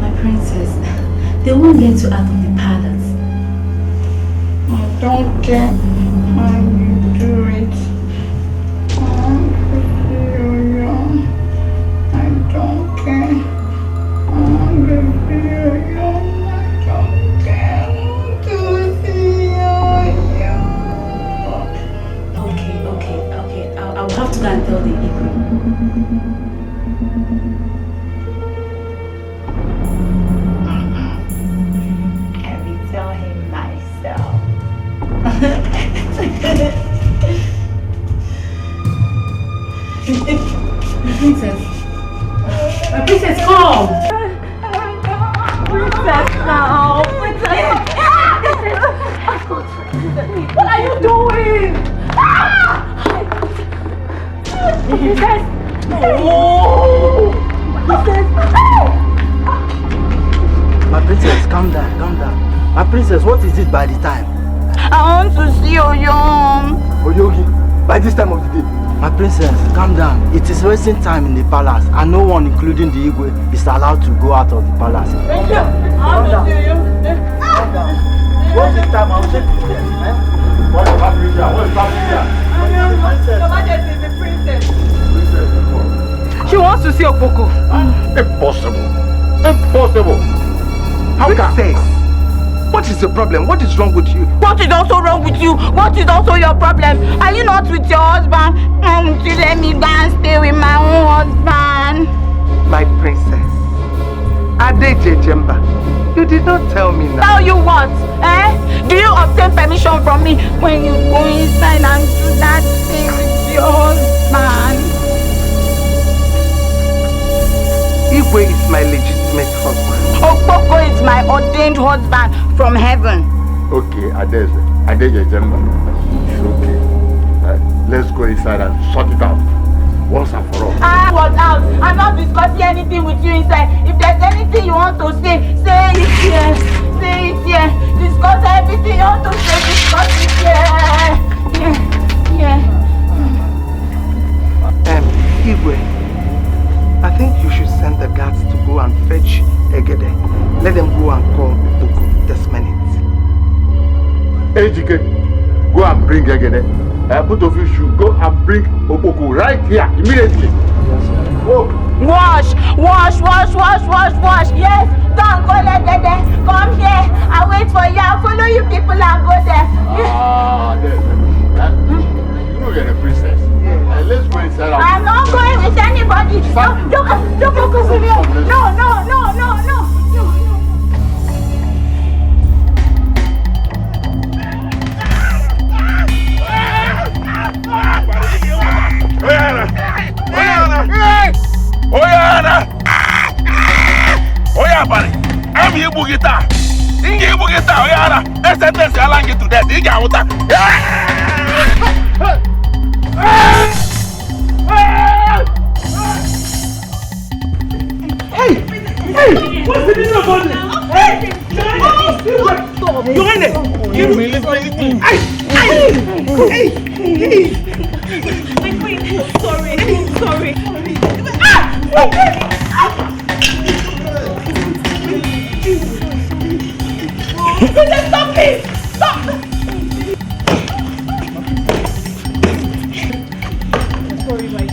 My princess, they won't let you out of the palace. I don't care how you do it. I want to see you young. I don't care. I want to see you young. I don't care. I want to see you young. Okay. I'll have to go and tell the Igwe. I will tell him myself. My princess, come! Princess now! Princess! What are you doing? Princess! Oh! Princess! My princess, calm down. My princess, what is it by the time? I want to see Oyom. Oyogi, by this time of the day. My princess, calm down. It is wasting time in the palace, and no one, including the Igwe, is allowed to go out of the palace. Calm down. What's the time? I'll take you there. What is happening here? What is happening here? She wants to see Okpoko. Impossible. How can I? What is the problem? What is wrong with you? What is also wrong with you? What is also your problem? Are you not with your husband? You let me go and stay with my own husband. My princess, Ade Jejemba, You did not tell me now. Tell you what? Do you obtain permission from me when you go inside and do that thing with your husband? Igwe is my legitimate husband. Okpoko is my ordained husband from heaven. Okay, Adeze Jemba. It's okay. Let's go inside and sort it out. Once and for all. What out? I'm not discussing anything with you inside. If there's anything you want to say it here. Say it here. Discuss everything you want to say. Discuss it here. Yeah. Igwe, I think you should send the guards to go and fetch Egede. Let them go and call Boko this minute. Ejike, go and bring Egede. Both of you should go and bring Oboko right here, immediately. Go. Wash. Yes, go and call Egede. Come here. I'll wait for you. I'll follow you people and go there. You know you're a princess. Let's go inside. I'm not going with anybody. Don't focus on me. No. Oyana! I'm here bugita. Inge bugita, Oyana. Sentence alangi to death. Inge awuta. Hey! What's the meaning of all this? Hey! You're in it! Sorry. Stop it! Stop! Sorry, my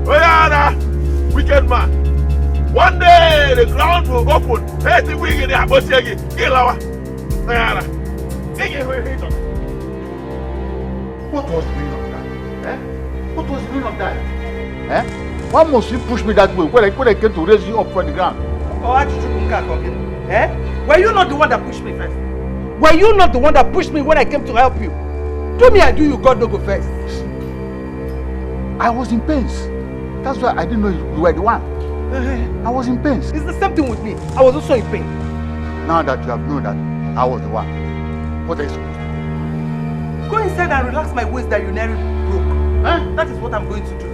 Oyana! Wicked man. One day the ground will open. Hey, the wing in the Aboshegi. Kilawa. Oyana. What was the meaning of that? What was the meaning of that? Why must you push me that way when I came to raise you up from the ground? Were you not the one that pushed me first? Were you not the one that pushed me when I came to help you? Do me, I do you, God no go first. I was in pains. That's why I didn't know you were the one. I was in pains. It's the same thing with me. I was also in pain. Now that you have known that I was the one, what are you supposed to do? Go inside and relax my waist that you nearly broke. That is what I'm going to do.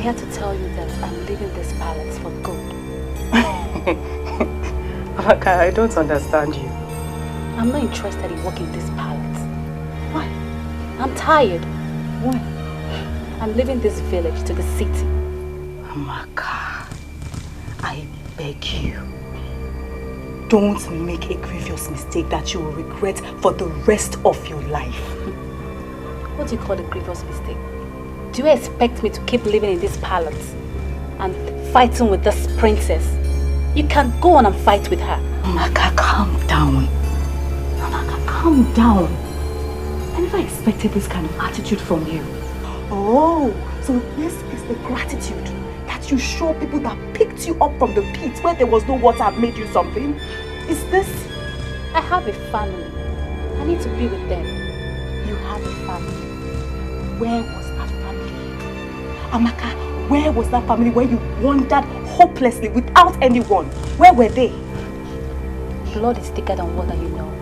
To tell you that I'm leaving this palace for good. Okay, I don't understand you. I'm not interested in working this palace. Why? I'm tired. Why? I'm leaving this village to the city. Amaka, I beg you. Don't make a grievous mistake that you will regret for the rest of your life. What do you call a grievous mistake? Do you expect me to keep living in this palace and fighting with this princess? You can go on and fight with her. Amaka, calm down. Amaka, calm down. I never expected this kind of attitude from you. Oh, so this is the gratitude that you show people that picked you up from the pit where there was no water and made you something? Is this I have a family. I need to be with them. You have a family. Where was that family? Amaka, where was that family when you wandered hopelessly without anyone? Where were they? Blood is thicker than water, you know.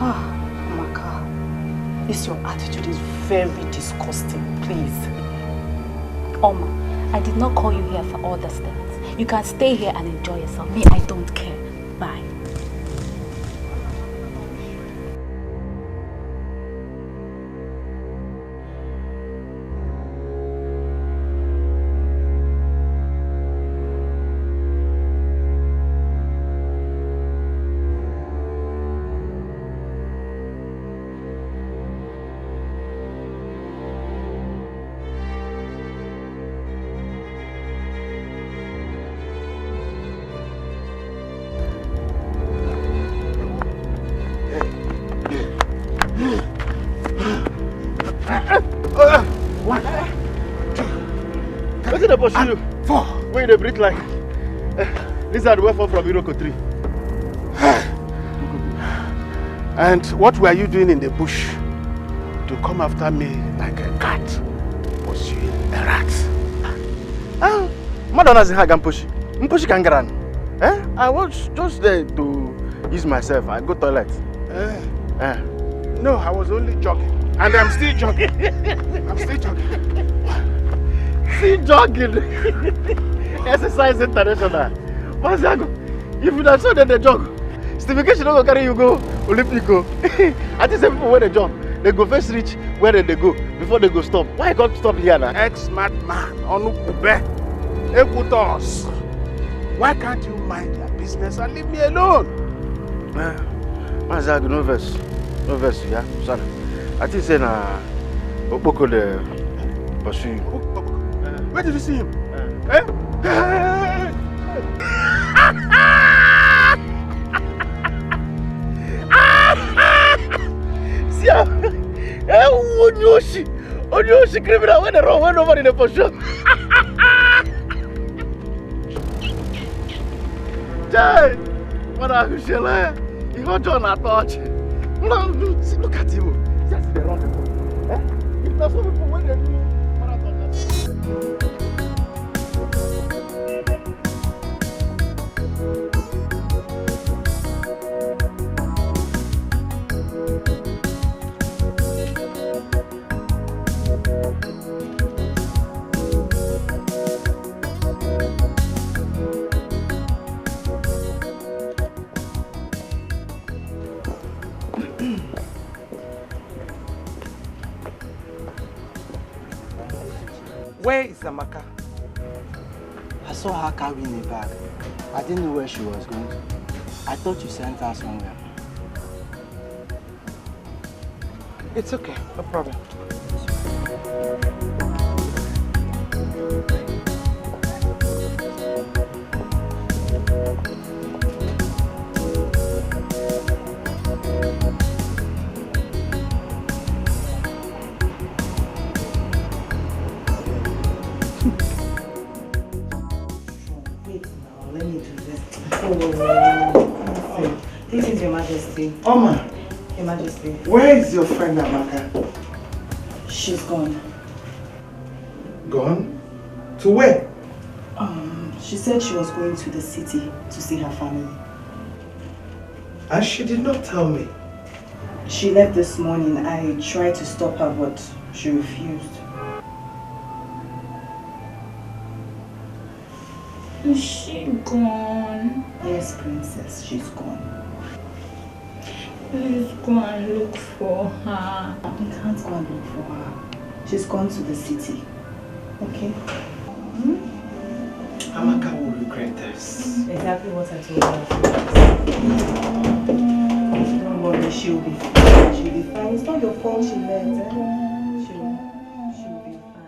Ah, Amaka, this your attitude is very disgusting, please. Oma, I did not call you here for all these things. You can stay here and enjoy yourself. Me, I don't care. Bye. You. Where they breathe like lizard were from Iroko tree. And what were you doing in the bush to come after me like a cat pursuing a rat? Madonna Mpushi Kangaran. I was just there to ease myself. I go toilet. No, I was only jogging. And I'm still jogging. I'm still jogging. See jogging. Exercise international. Mazago, if you don't saw that they jog, Stevie should not go carry you go Olympico. I think some people when they jog, they go first reach where they go before they go stop. Why you can't stop here now? Ex-smart man, Onukube, Ekutos. Why can't you mind your business and leave me alone? Mazago, no verse, yeah. Sorry. I think say na Okpoko the pursue you. Where did you see him? See how Onyoshi criminal when they run over in the position. Jay, what are you saying? You got John at touch. Look at him. Just the wrong people. If not so people when they do marathon. Where is Amaka? I saw her carrying a bag. I didn't know where she was going. I thought you sent her somewhere. It's okay, no problem. This is Your Majesty. Oma. Your Majesty. Where is your friend Amaka? She's gone. Gone? To where? She said she was going to the city to see her family. And she did not tell me. She left this morning. I tried to stop her, but she refused. Is she gone? Yes, Princess, she's gone. Please go and look for her. You can't go and look for her. She's gone to the city. Okay? Amaka will regret this. Exactly what I told her. Don't worry, she'll be fine. She'll be fine. It's not your fault she left. She'll be fine.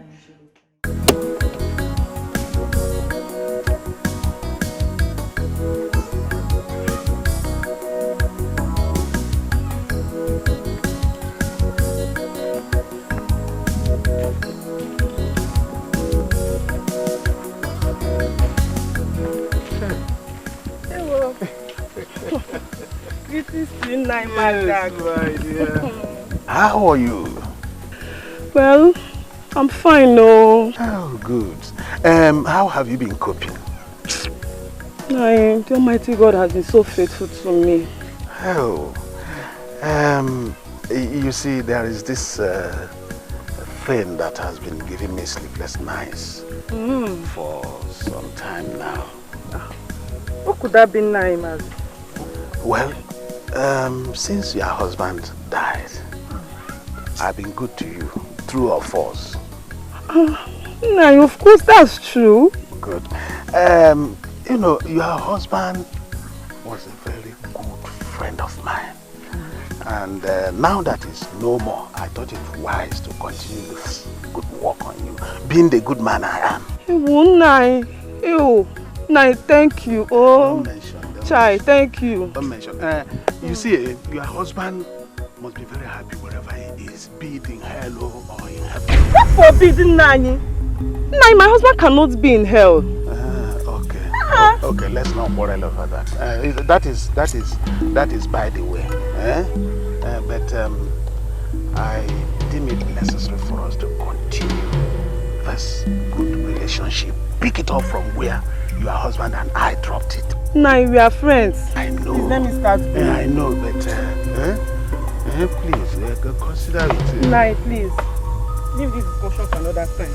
Yes, my dear. How are you? Well, I'm fine, no. Oh, good. How have you been coping? The Almighty God has been so faithful to me. Oh, you see, there is this thing that has been giving me sleepless nights for some time now. What could that be, Naimaz? Well, since your husband died, I've been good to you, true or false? No, of course that's true. Good. You know, your husband was a very good friend of mine. And now that he's no more, I thought it wise to continue this good work on you, being the good man I am. Nai, thank you. Oh, Chai, thank you. Don't mention. You see, your husband must be very happy wherever he is, be it in hell or in heaven. What forbidden, Nani? Nai, my husband cannot be in hell. Okay. Okay, let's not quarrel over that. That is by the way. But I deem it necessary for us to continue this good relationship. Pick it up from where your husband and I dropped it. Nai, we are friends. I know. Please let me start. I know, but please consider it. Nai, please. Leave this discussion for another time.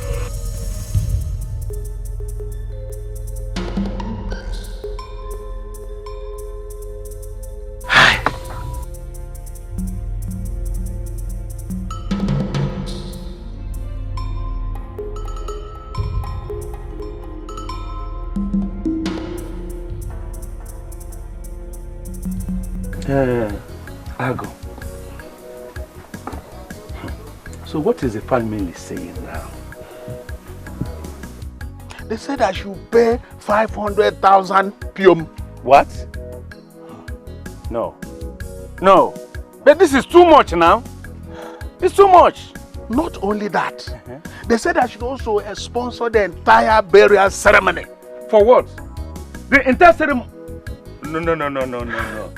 Ago. So what is the family saying now? They said I should pay 500,000 pium. What? No. No. But this is too much now. It's too much. Not only that, they said I should also sponsor the entire burial ceremony. For what? The entire ceremony? No.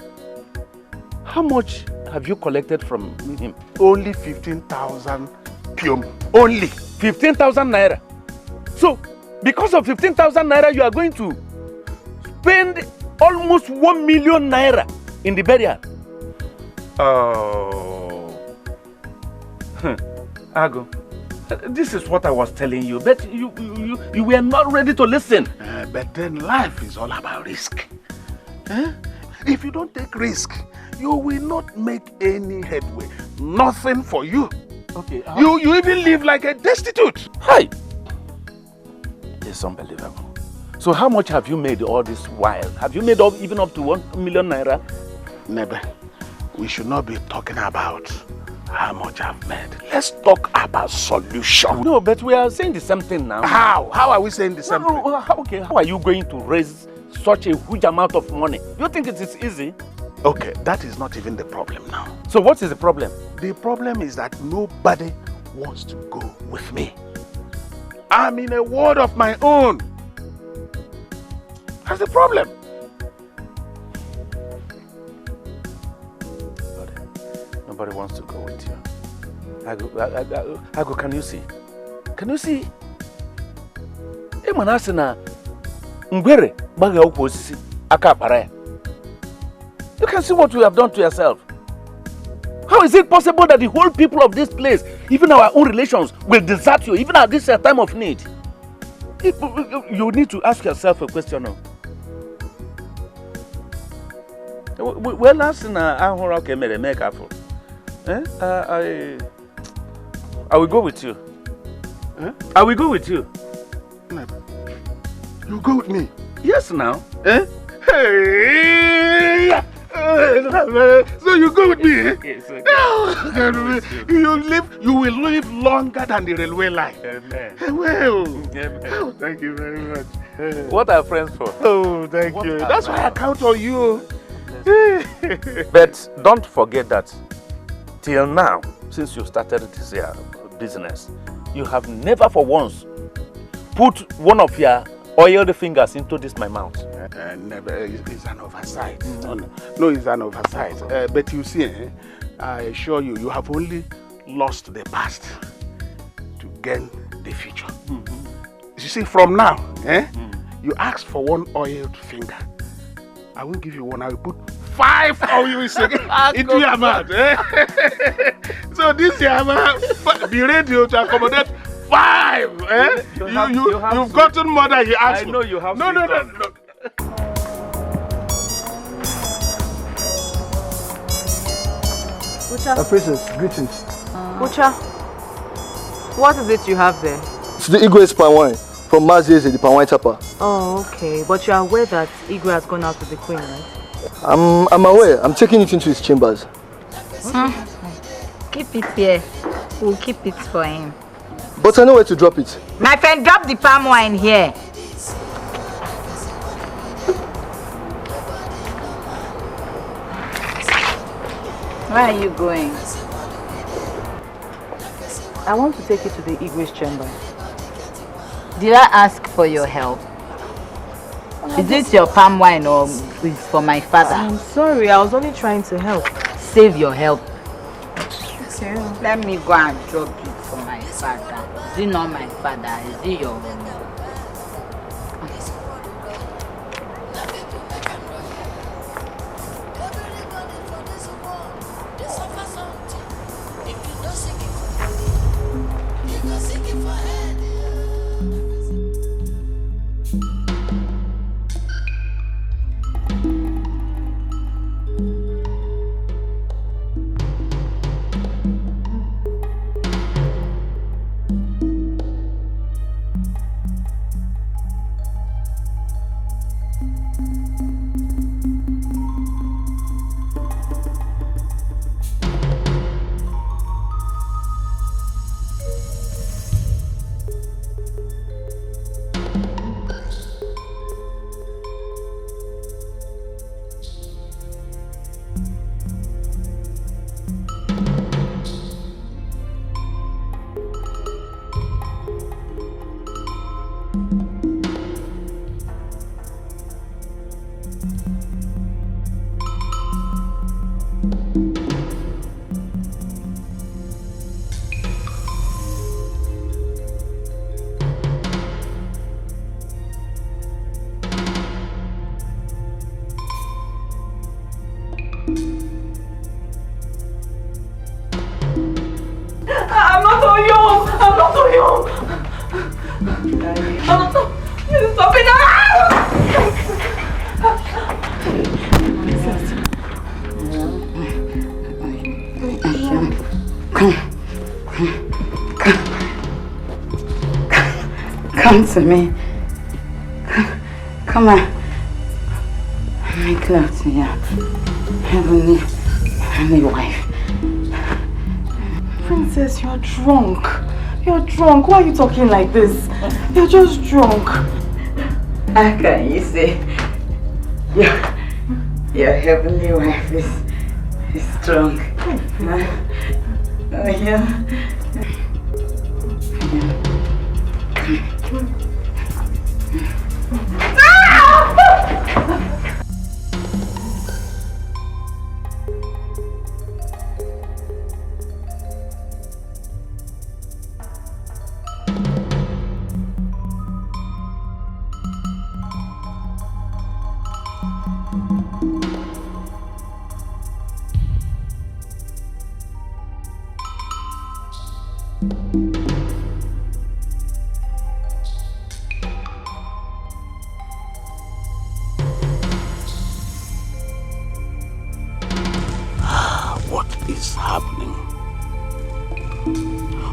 How much have you collected from him? Only 15,000 pium. Only 15,000 naira. So, because of 15,000 naira, you are going to spend almost 1 million naira in the burial. Oh. Ago, this is what I was telling you, but you were not ready to listen. But then life is all about risk. If you don't take risk, you will not make any headway. Nothing for you. Okay. You even live like a destitute. Hi. It's unbelievable. So how much have you made all this while? Have you made even up to 1 million naira? Never. We should not be talking about how much I've made. Let's talk about solution. No, but we are saying the same thing now. How? How are we saying the same thing? Okay, how are you going to raise such a huge amount of money? You think it is easy? Okay, that is not even the problem now. So what is the problem? The problem is that nobody wants to go with me. I'm in a world of my own. That's the problem. Nobody wants to go with you. Ago, can you see? Can you see? You can see what you have done to yourself. How is it possible that the whole people of this place, even our own relations, will desert you, even at this time of need? You need to ask yourself a question now. Well, last in I will go with you. I will go with you. You go with me? Yes, now. Hey! So you go with me? Yes, okay. You will live longer than the railway line. Amen. Well, Amen. Thank you very much. What are friends for? Oh, thank you. That's why I count on you. But don't forget that till now, since you started this business, you have never for once put one of your oil the fingers into this my mouth. Never. It's an oversight. No, it's an oversight. But you see, I assure you, you have only lost the past to gain the future. You see, from now, you ask for one oiled finger. I won't give you one. I will put 5 oils into your mouth. So this year, be ready to accommodate 5. You've gotten more than you asked for. I know you have. No. Ucha. Princess, greetings. Ucha, what is it you have there? It's the Igwe's palm wine from Mazese, the palm wine tapper. Oh, okay. But you are aware that Igwe has gone out with the queen, right? I'm aware. I'm taking it into his chambers. Keep it here. We'll keep it for him. But I know where to drop it. My friend, drop the palm wine here. Where are you going? I want to take it to the Igwe's chamber. Did I ask for your help? Is this your palm wine or is for my father? I'm sorry, I was only trying to help. Save your help. Okay. Let me go and drop it for my father. Is it not my father? Is it your own? Come to me. Come on. Make love to your heavenly wife. Princess, you're drunk. You're drunk. Why are you talking like this? You're just drunk. How can you say your heavenly wife is drunk? Oh, yeah.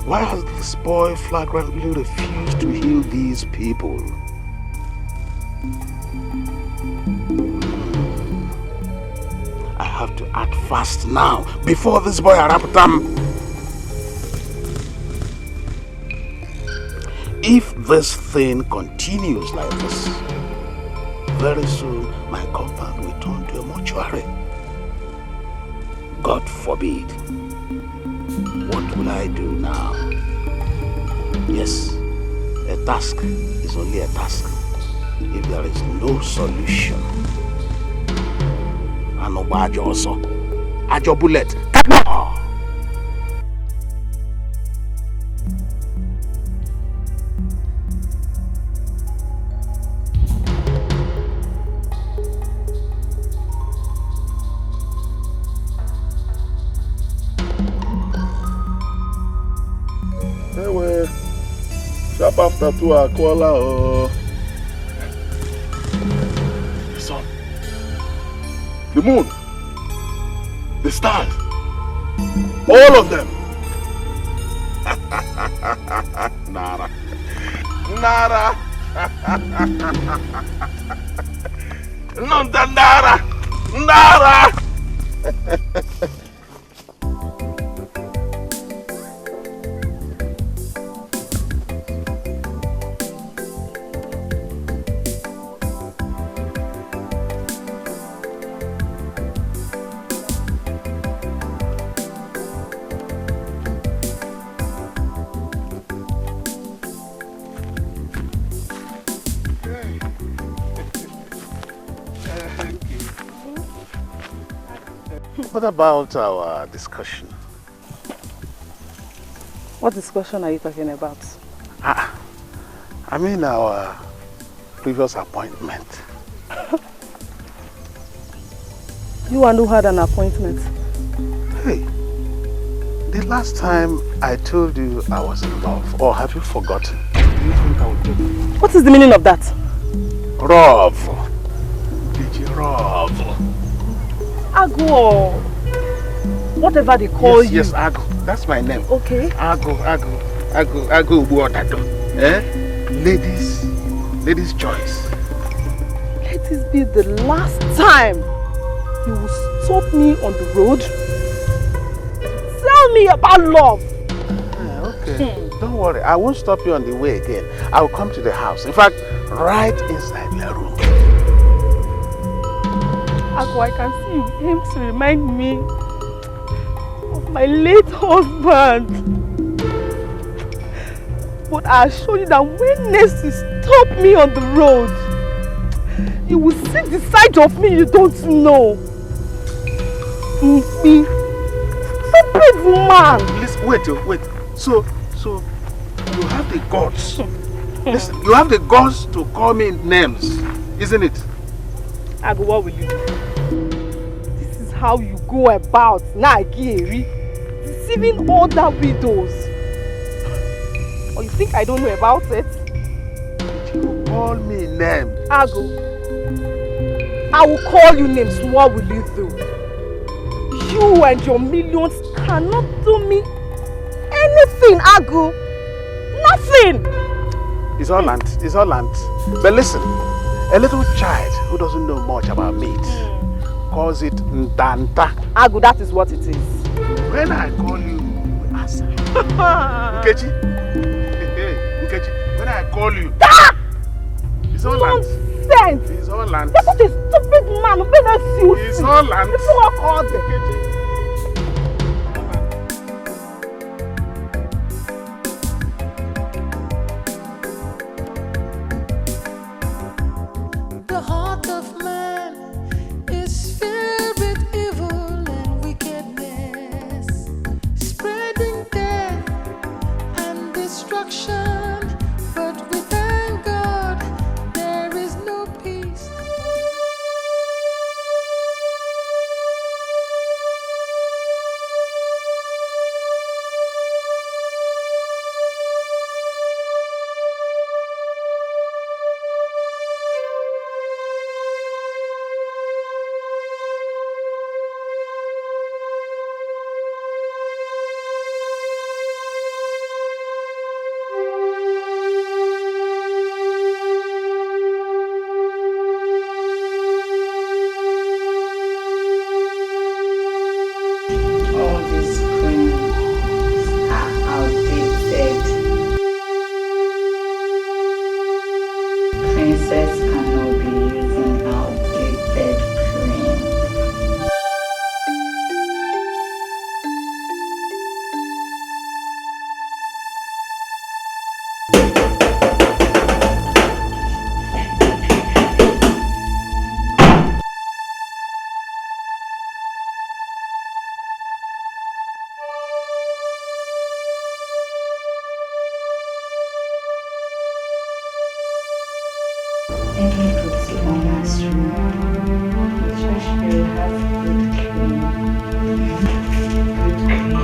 Why has this boy flagrantly refused to heal these people? I have to act fast now, before this boy Araputam. If this thing continues like this, very soon my compound will turn to a mortuary. God forbid. What will I do now? Yes, a task is only a task. if there is no solution, and no badge also, at your bullet. Anyway, sharp after 2 o'clock. The sun, the moon, the stars, all of them. Nara. Nara. Nonda Nara. Nara. What about our discussion? What discussion are you talking about? I mean our previous appointment. You and who had an appointment? Hey, the last time I told you I was in love, or have you forgotten? Do you think I would do it? What is the meaning of that? Rov. DJ Rov. Agu, whatever they call you. Yes, Agu. That's my name. Okay. Agu Ubuotado. Ladies' choice. Let this be the last time you will stop me on the road. Tell me about love. Okay. Don't worry. I won't stop you on the way again. I will come to the house. In fact, right inside your room. Agu, I can see you aim to remind me of my late husband. But I assure you that when next you stop me on the road, you will see the side of me you don't know. Me, stupid man. Listen, wait. So you have the guts. Listen, you have the guts to call me names, isn't it? Agu, what will you do? This is how you go about Nagiri, deceiving other widows. Or you think I don't know about it? You call me names. Agu, I will call you names. What will you do? You and your millions cannot do me anything, Agu. Nothing. It's all land. But listen, a little child who doesn't know much about meat calls it Ndanta. Agu, that is what it is. When I call you Asa. Nkechi. When I call you. It's all land. Nonsense. It's all land. You're such a stupid man. It's all land. People are called Nkechi. The heart of man is filled with evil and wickedness, spreading death and destruction. But we thank God there is no peace. Let me put you on Mama's room. The trash will have good cream. Good cream.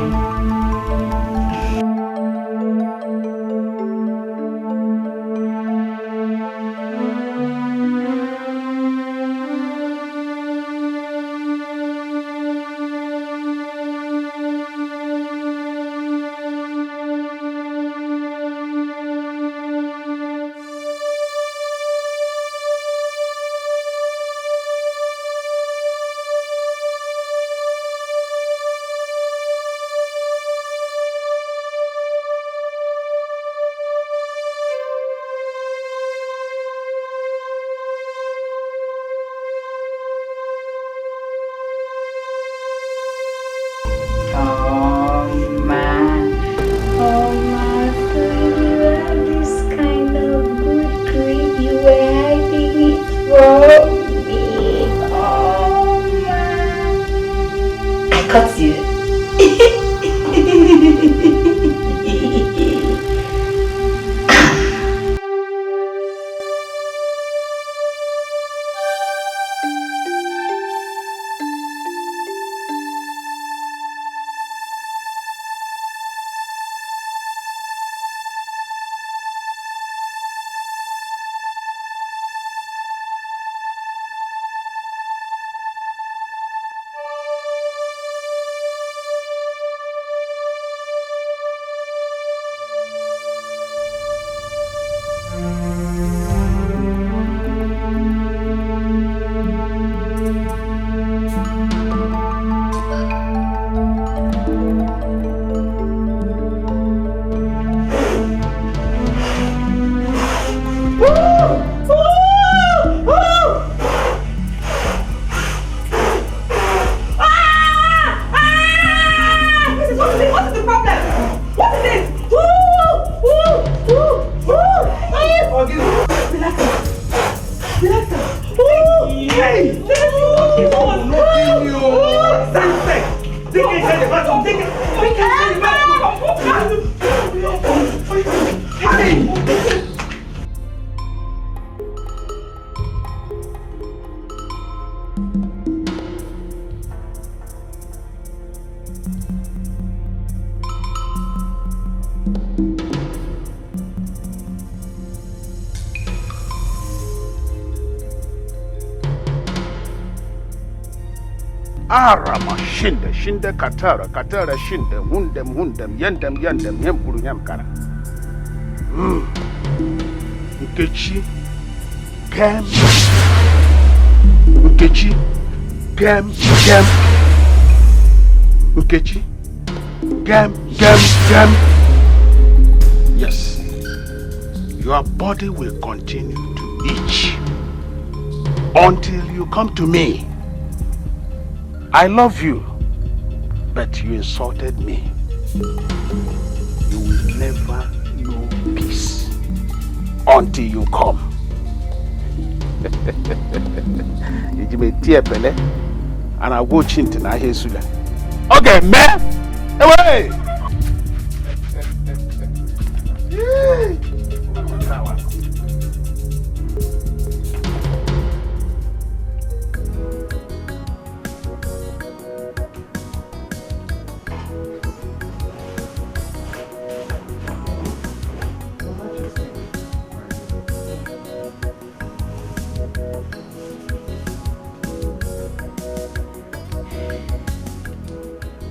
Arama shinde shinde katara katara shinde hundem hundem yendem yendem yempuru yemkara. Nkechi gem Nkechi gem gem Nkechi gem gem gem. Yes, your body will continue to itch until you come to me. I love you, but you insulted me. You will never know peace until you come. You may tear pele, and I go chintin na hesula. Okay, man. Away.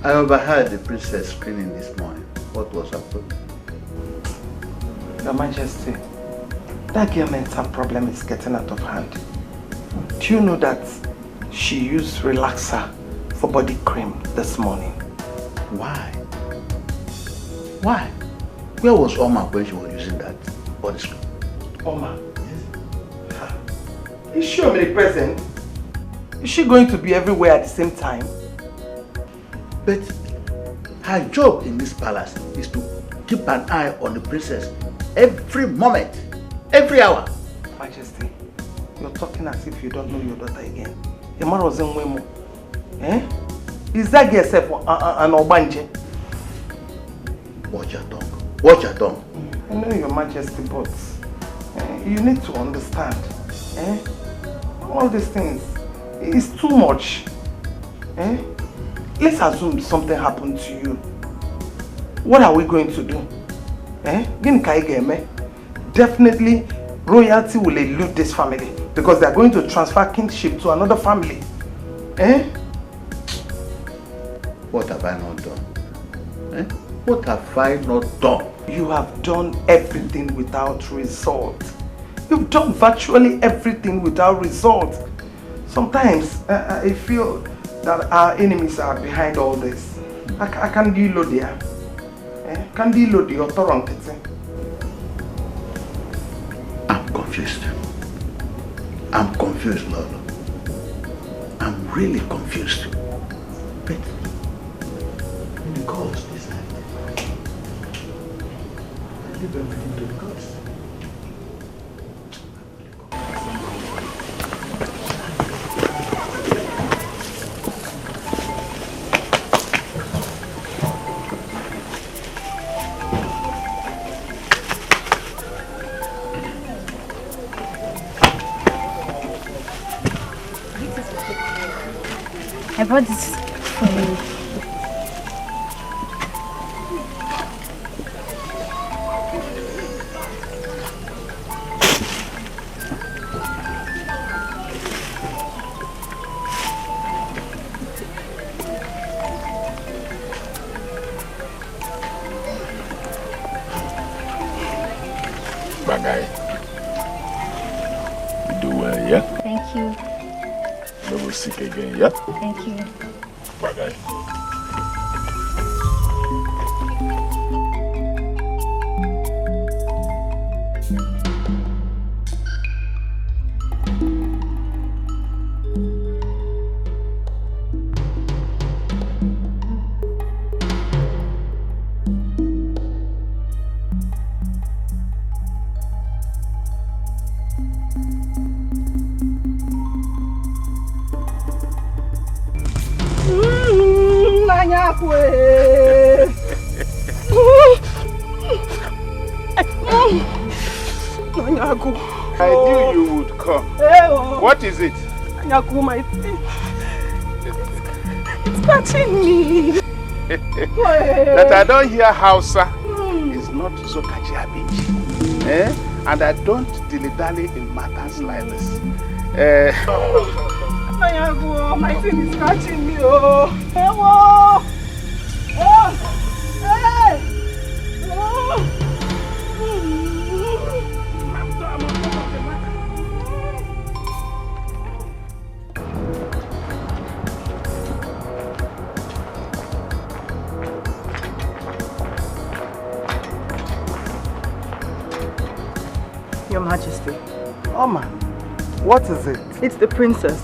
I overheard the princess screaming this morning. What was her problem? Your Majesty, that girl mental problem is getting out of hand. Do you know that she used relaxer for body cream this morning? Why? Why? Where was Oma when she was using that body cream? Oma? Yes. Is she omnipresent? Is she going to be everywhere at the same time? But her job in this palace is to keep an eye on the princess every moment, every hour. Majesty, you're talking as if you don't know your daughter again. Your mother was in Wemo. Eh? Is that girl yourself an Obanje? Watch your tongue. Watch your tongue. I know, Your Majesty, but you need to understand. All these things, it's too much. Let's assume something happened to you. What are we going to do? Definitely, royalty will elude this family because they are going to transfer kingship to another family. What have I not done? What have I not done? You have done everything without result. You've done virtually everything without result. Sometimes I feel that our enemies are behind all this. I can't deal with them. Can't deal with the authority. I'm confused. I'm confused, Lord. I'm really confused. But the gods decide. I leave everything to the gods. I bought this for you. Bagay. You do well, yeah? Thank you. Never sick again, yeah? Thank you. Bagay. I knew you would come. What is it? My teeth. It's scratching me. That I don't hear Hausa is not Zokaji Abinji. And I don't dilly-dally in matters like this. My teeth is scratching me. Your Majesty. Oma, what is it? It's the princess.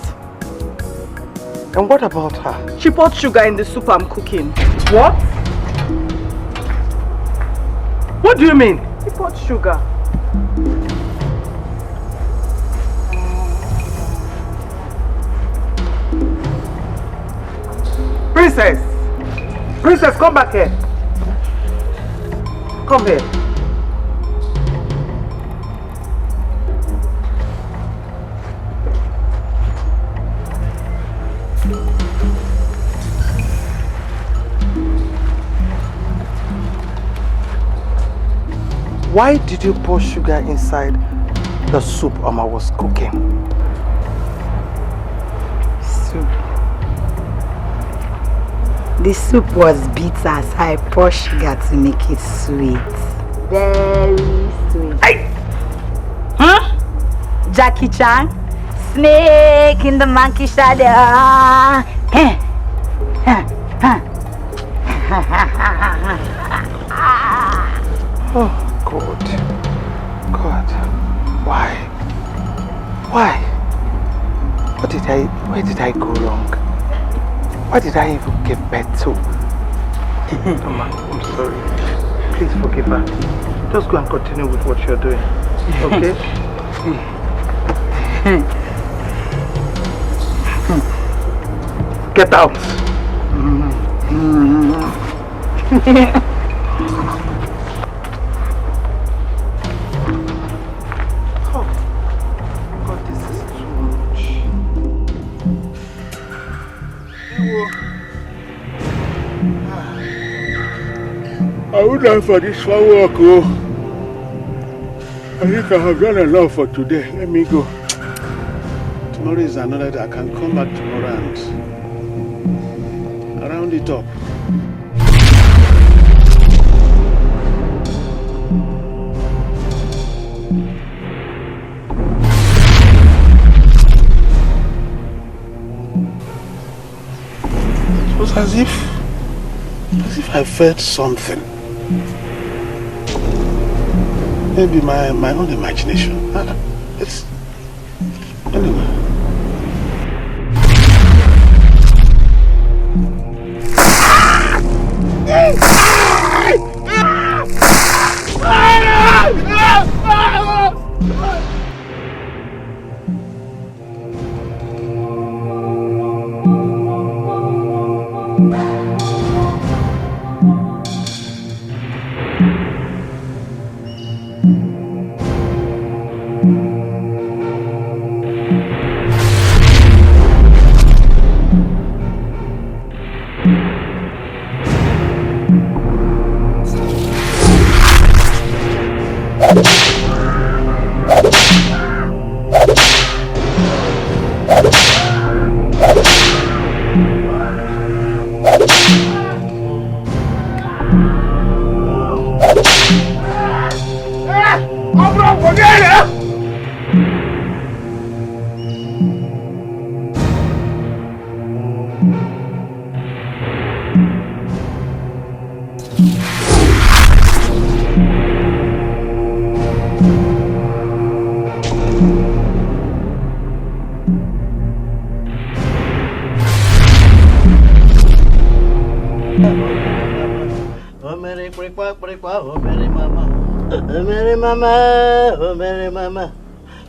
And what about her? She poured sugar in the soup I'm cooking. What? What do you mean? She poured sugar. Princess! Princess, come back here. Come here. Why did you pour sugar inside the soup Oma was cooking? Soup. The soup was bitter, so I poured sugar to make it sweet. Very sweet. Hey! Huh? Jackie Chan? Snake in the monkey shadow. Oh, God. God. Why? Why? Where did I go wrong? Why did I even give birth to? Mama, I'm sorry. Please forgive her. Just go and continue with what you're doing. Okay? Get out. Oh, God, this is Good night for this one walk, oh. I think I have done enough for today. Let me go. Tomorrow is another day. I can come back tomorrow and round it up. It was as if I felt something. Maybe my own imagination. It's anyway.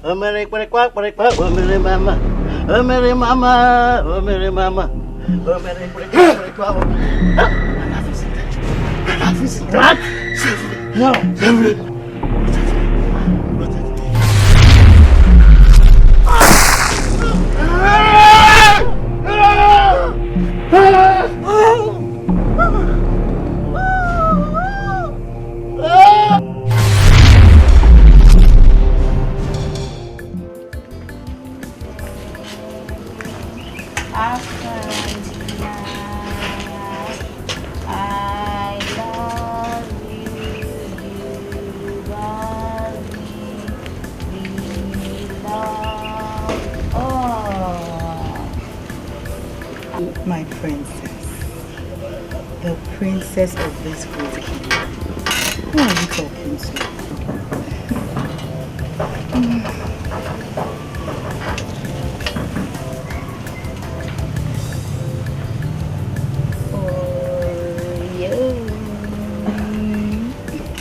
Oh Mary quack quack quack quack, oh Mary mama, oh Mary mama, oh Mary mama, oh Mary quack quack quack. What? No. My princess, the princess of this great kingdom. Who are you talking to?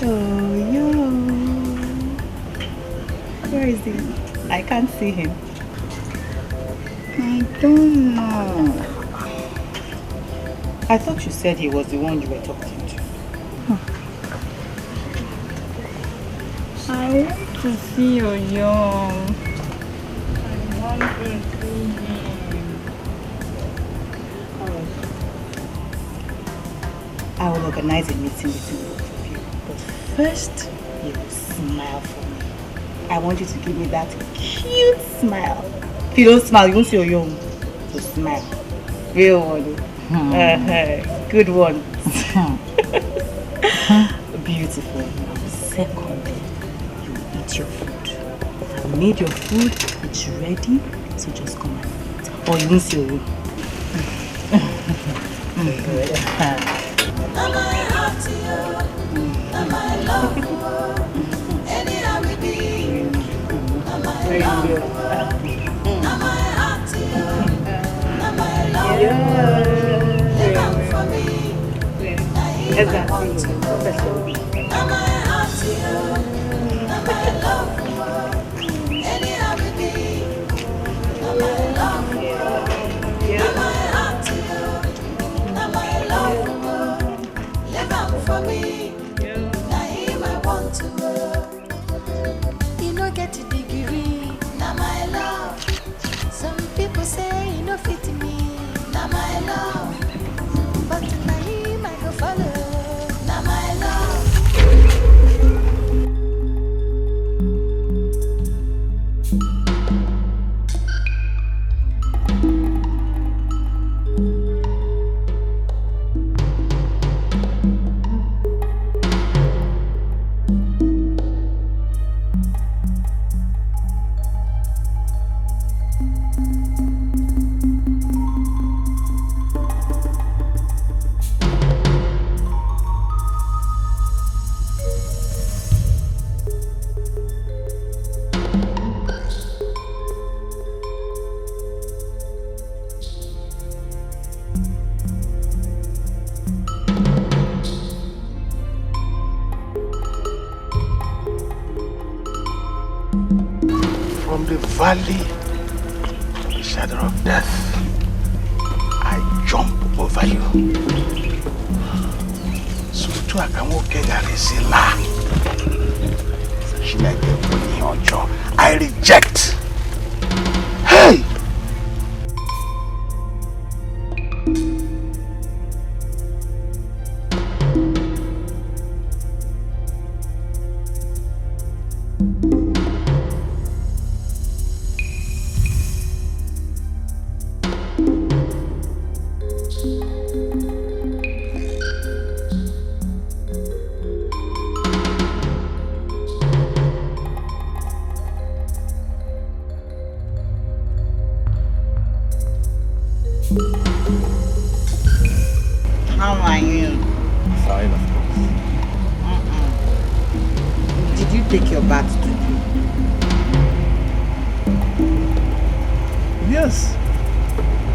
Oh, yo. Where is he? I can't see him. I don't know. I thought you said he was the one you were talking to. I want to see your young. I want to see him. I will organize a meeting between both of you. But first, you will smile for me. I want you to give me that cute smile. If you don't smile, you won't see your young. So smile. Real one. Good one. Beautiful. Secondly, you eat your food. I made your food. It's ready. So just come and eat. Or you won't see your room. Now my heart to you, now my love you, anyhow we be. Now my love you, now my heart to you, now my love you. Live out for me, now here I want to. Now my heart to you, now my love you, anyhow we be. Now my love you, now my heart to you, now my love you. For me, now him I want to. You no get a degree, now my love. Some people say you no fit me, now my love. But now him I go follow, now my love. every valley, the shadow of death, I jump over you. So to I can walk in and say, la. She like I reject. Hey! How are you? Fine, of course. Did you take your bath today? Yes.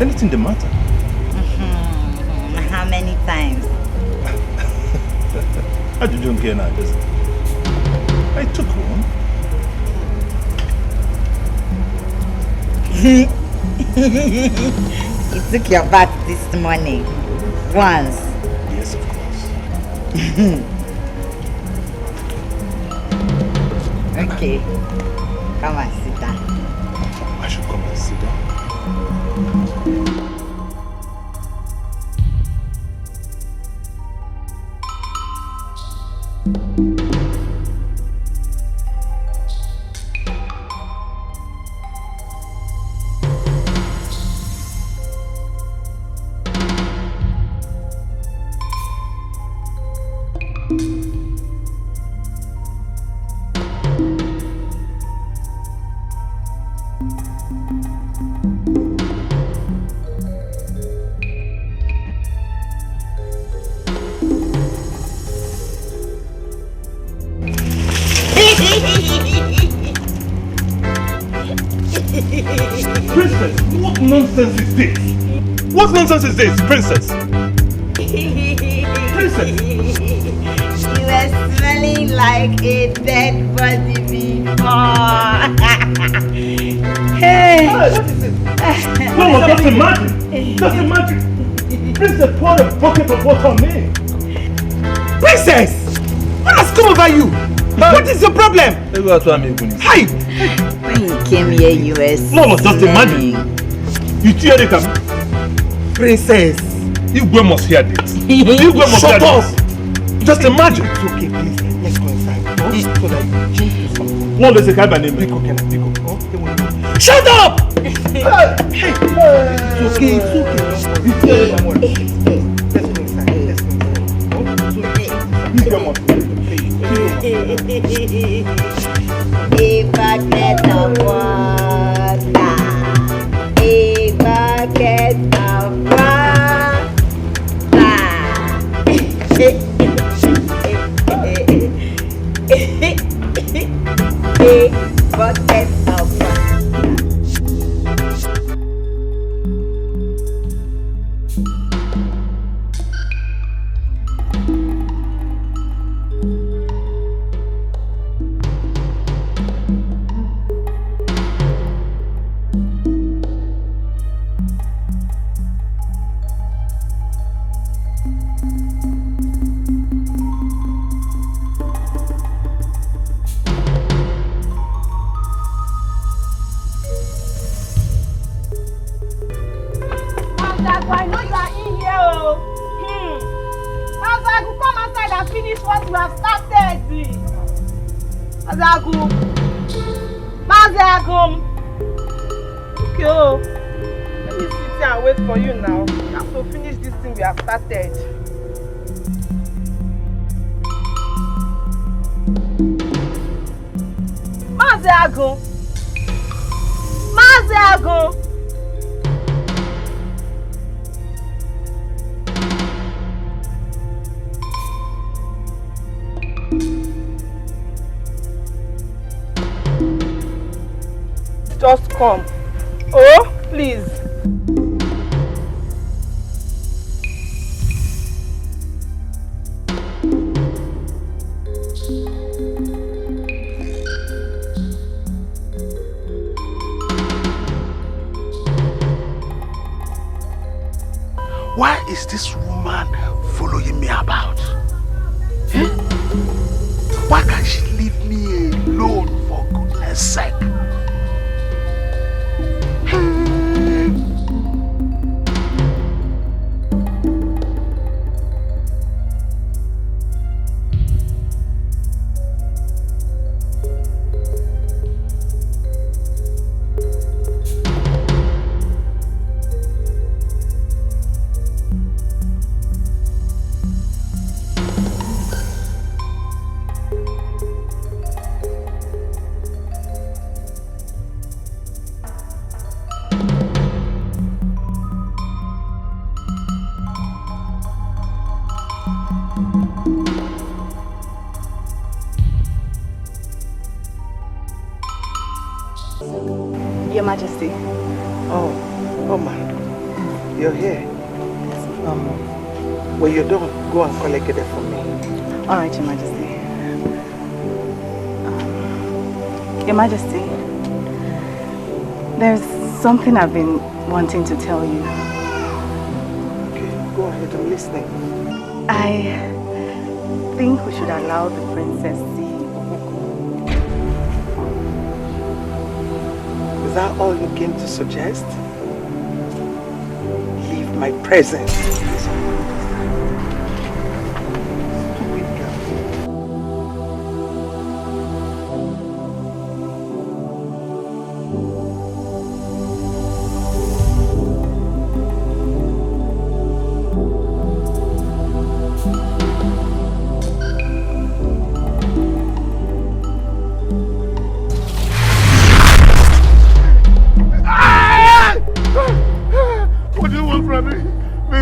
Anything the matter? How many times? How did you get now? I took one. You took your bath this morning. Once. Yes, of course. Okay. Come and sit down. I should come and sit down. Princess, what nonsense is this? What nonsense is this, Princess? Princess! You were smelling like a dead body before. Hey! What is it? No, just imagine! Just imagine! Princess poured a bucket of water on me! Princess! What has come over you? What is your problem? Hi! When you came here, you were No, just imagine! You hear it, Princess! Igwe must hear this! Igwe must hear this! Just imagine! It's okay, please. Let's go inside. So that you change to something. No, let's say, name. Shut up! It's okay, it's okay. Don't worry. Let's go inside. Let's go inside. A bucket of water. A bucket of water. A bucket of water. I know you are in here, oh. Mazagu, come outside and finish what you have started. Mazagu. Okay, oh. Let me sit here and wait for you now. You have to finish this thing we have started. Mazagu. Just come. Oh, please. is this woman following me about? Eh? Why can't she leave me alone, for goodness sake? Your Majesty. Oh man, you're here. When you're done, go and collect it for me. All right, Your Majesty. Your Majesty, there's something I've been wanting to tell you. Okay, go ahead, I'm listening. I think we should allow the princess see. Is that all you came to suggest? Leave my presence.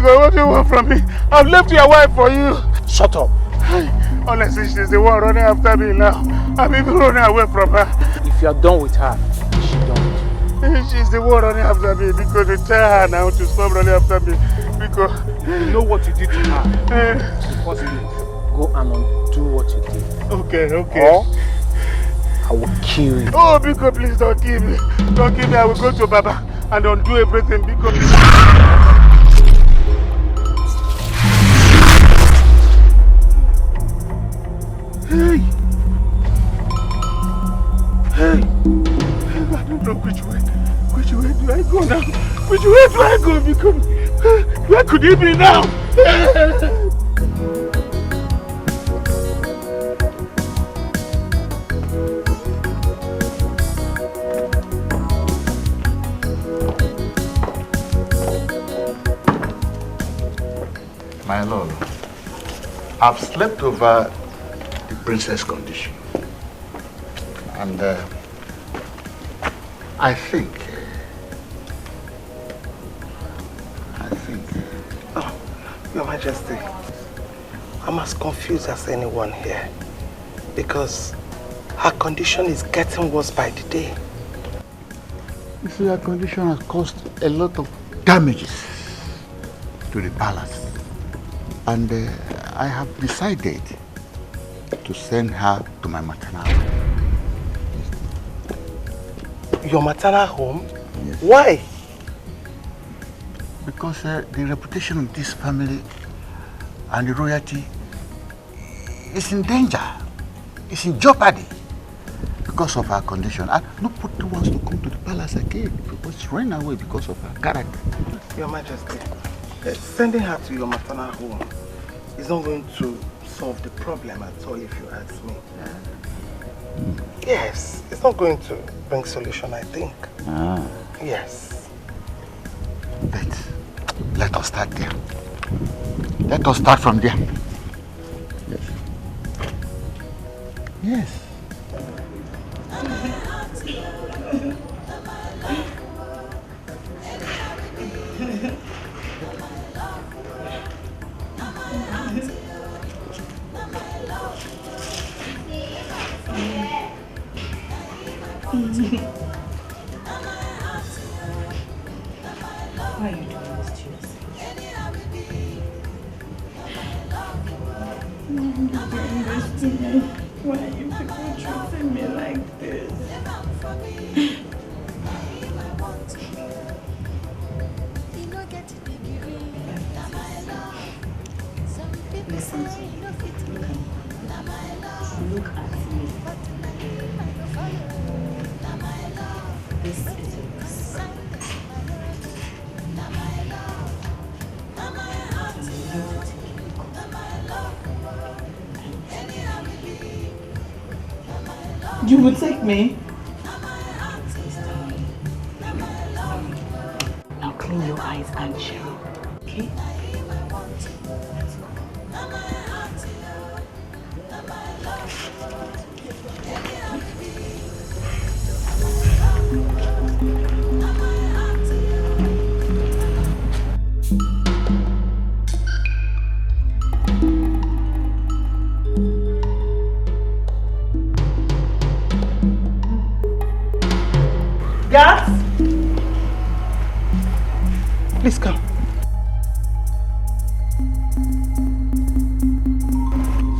What do you want from me? I've left your wife for you. Shut up. Honestly, she's the one running after me now. I'm even running away from her. If you are done with her, she don't. She's the one running after me because you tell her now to stop running after me. Because you know what you did to her. First go and undo what you did. Okay. Or I will kill you. Oh, because please don't kill me. Don't kill me. I will go to Baba and undo everything because. Hey! I don't know which way do I go now? Which way do I go? Because where could he be now? My lord, I've slept over the princess condition. And I think. Oh, Your Majesty, I'm as confused as anyone here because her condition is getting worse by the day. You see, her condition has caused a lot of damages to the palace. And I have decided to send her to my maternal home. Your maternal home? Yes. Why? Because the reputation of this family and the royalty is in danger. It's in jeopardy because of her condition. And nobody wants to come to the palace again because she's running away because of her character. Your Majesty, sending her to your maternal home is not going to solve the problem at all, if you ask me. Yes, it's not going to bring solution, I think. Yes. But let us start there. Let us start from there. Yes. Yes. Why are you doing this to yourself? Why are you people treating me like this? Listen to me. Look at me. This is a risk. You would take me? Now clean your eyes and chill, okay? Guards? Please come.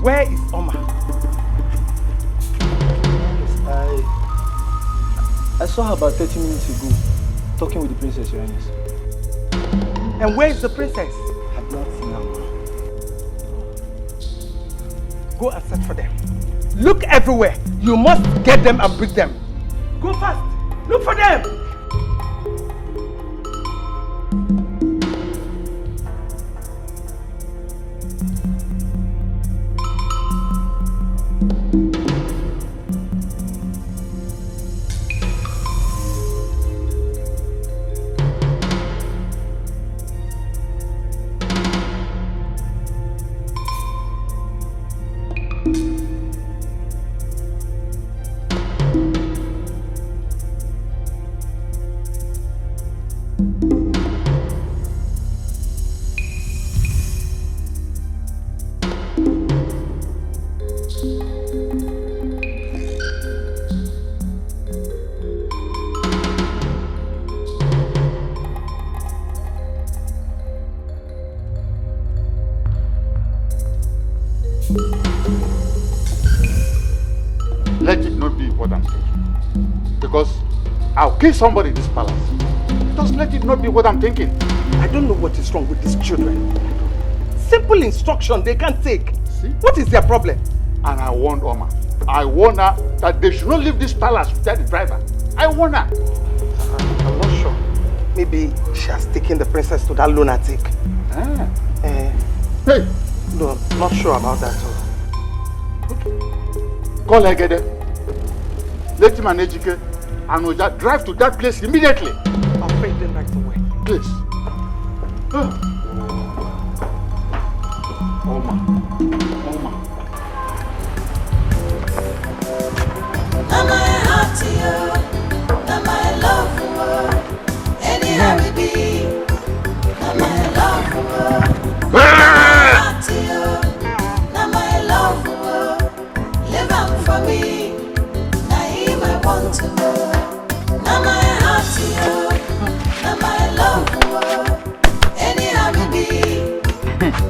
Where is Oma? I saw her about 30 minutes ago, talking with the princess, Your Highness. And where is the princess? I've not seen her. Go and search for them. Look everywhere. You must get them and bring them. Go fast. Look for them. Let it not be what I'm thinking. Because I'll kill somebody in this palace. Just let it not be what I'm thinking. I don't know what is wrong with these children. Simple instruction they can't take. See? What is their problem? And I warned Oma. I warned her that they should not leave this palace without the driver. I warned her. I'm not sure. Maybe she has taken the princess to that lunatic. Hey! No, I'm not sure about that. Call Egede. Let him and Ejike and Oja drive to that place immediately. I'll bring them right away. Please. Oma. Now my heart to you, now my love for you. Anyhow we be, now my love for you. Now my heart to you, now my love for you. Live on for me, now him I want to know. Now my heart to you, now my love for you. Anyhow we be,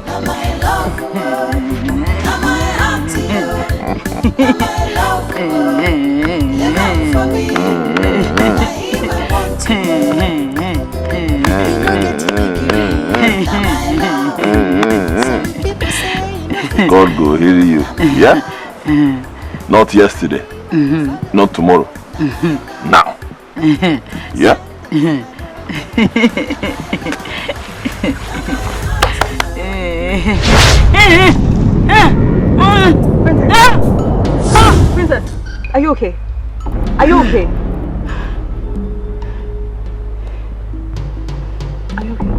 now my love for you. Now my heart to you, now my love for you. Live on for me, now him I want to know. God go heal you. Yeah? Not yesterday. Not tomorrow. Now. Yeah? Princess, are you okay? Are you okay? Are you okay?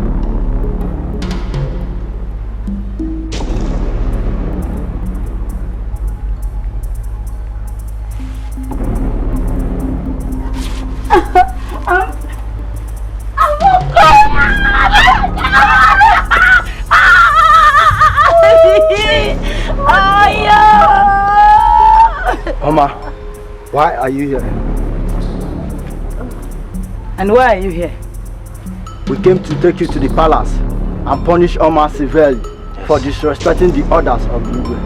Oma, why are you here? And why are you here? We came to take you to the palace and punish Oma severely for disrespecting the orders of the Igwe.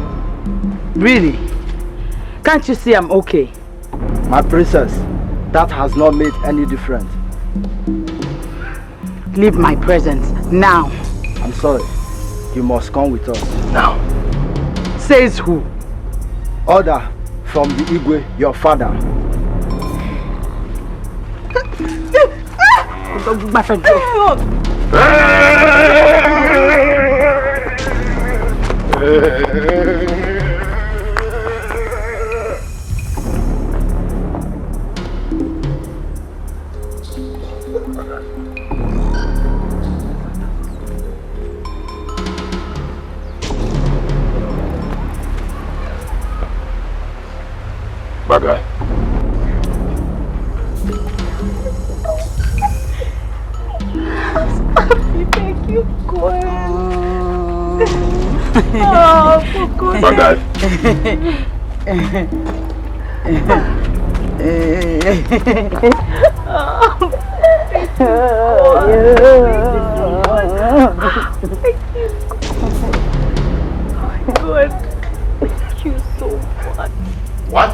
Really? Can't you see I'm okay? My princess, that has not made any difference. Leave my presence now. I'm sorry. You must come with us. Now. Says who? Order from the Igwe, your father. My friend. Bad guy. Thank you, God. Oh, for God. Bad guy. God. Thank you so much. What?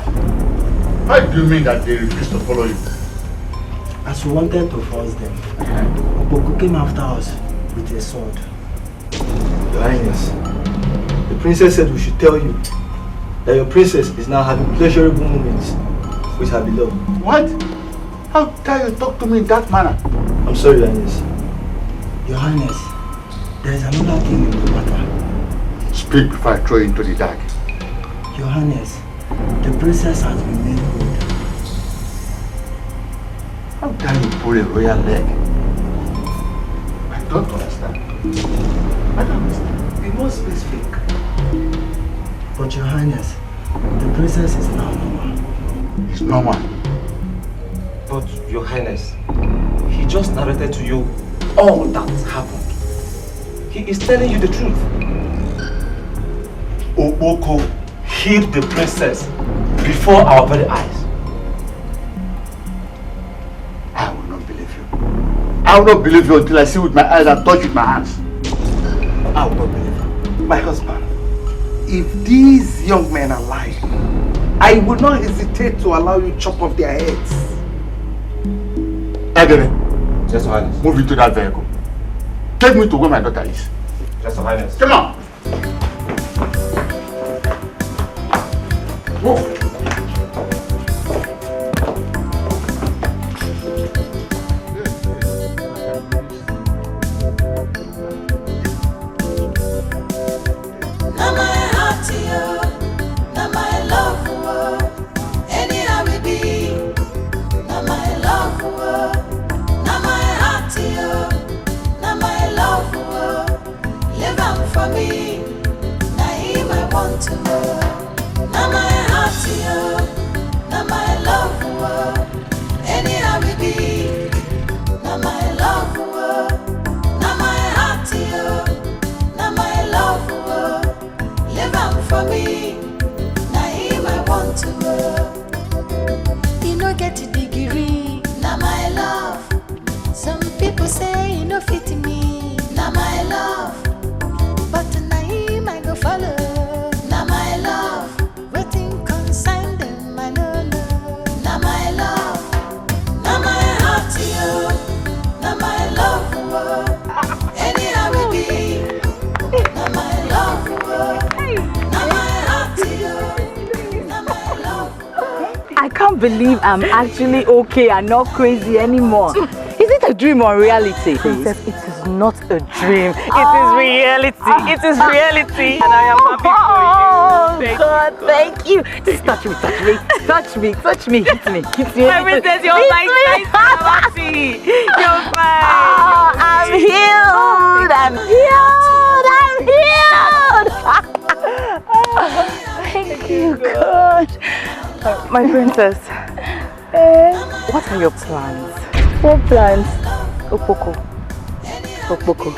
How do you mean that they refused to follow you? As we wanted to force them, Boko came after us with a sword. Your Highness, the princess said we should tell you that your princess is now having pleasurable moments with her beloved. What? How dare you talk to me in that manner? I'm sorry, Your Highness. Your Highness, there is another thing in the matter. Speak before I throw you into the dark. Your Highness, the princess has been made good. How dare you pull a royal leg? I don't understand. I don't understand. Be more specific. But Your Highness, the princess is now normal. It's normal. But Your Highness, he just narrated to you all that happened. He is telling you the truth. Oboko hid the princess before our very eyes. I will not believe you. I will not believe you until I see with my eyes and touch with my hands. I will not believe you. My husband, if these young men are lying, I will not hesitate to allow you to chop off their heads. Egere, Yes, Your Highness. move into that vehicle. Take me to where my daughter is. Yes, Your Highness. Come on. Move. Now my heart, yo, now my love, anyhow we be. Now my love, now my heart, yo, now my love, live on for me. Now him I want to know. Now my heart, yo, now my love, anyhow we be. Now my love, now my heart, yo, now my love, live on for me. Now him I want to know. You no get a degree. Now my love. Some people say you no fit me. Now my love. But now him I go follow. Now my love. Waiting consign them I know no. Now my love. Now my heart yo. Now my love. Anyhow we be. Now my love. Now my heart yo. Now my love. I can't believe I'm actually okay and not crazy anymore. Is it a dream or reality? Princess, it is not a dream. It is reality. It is reality. And I am happy for you. God, thank you. Just touch me, touch me, touch me, touch me, hit me, hit me. Princess, you're like nice. You're fine. Oh, I'm healed. I'm healed. I'm healed. Thank you, God. My princess, what are your plans? What plans? Opoko. Opoko.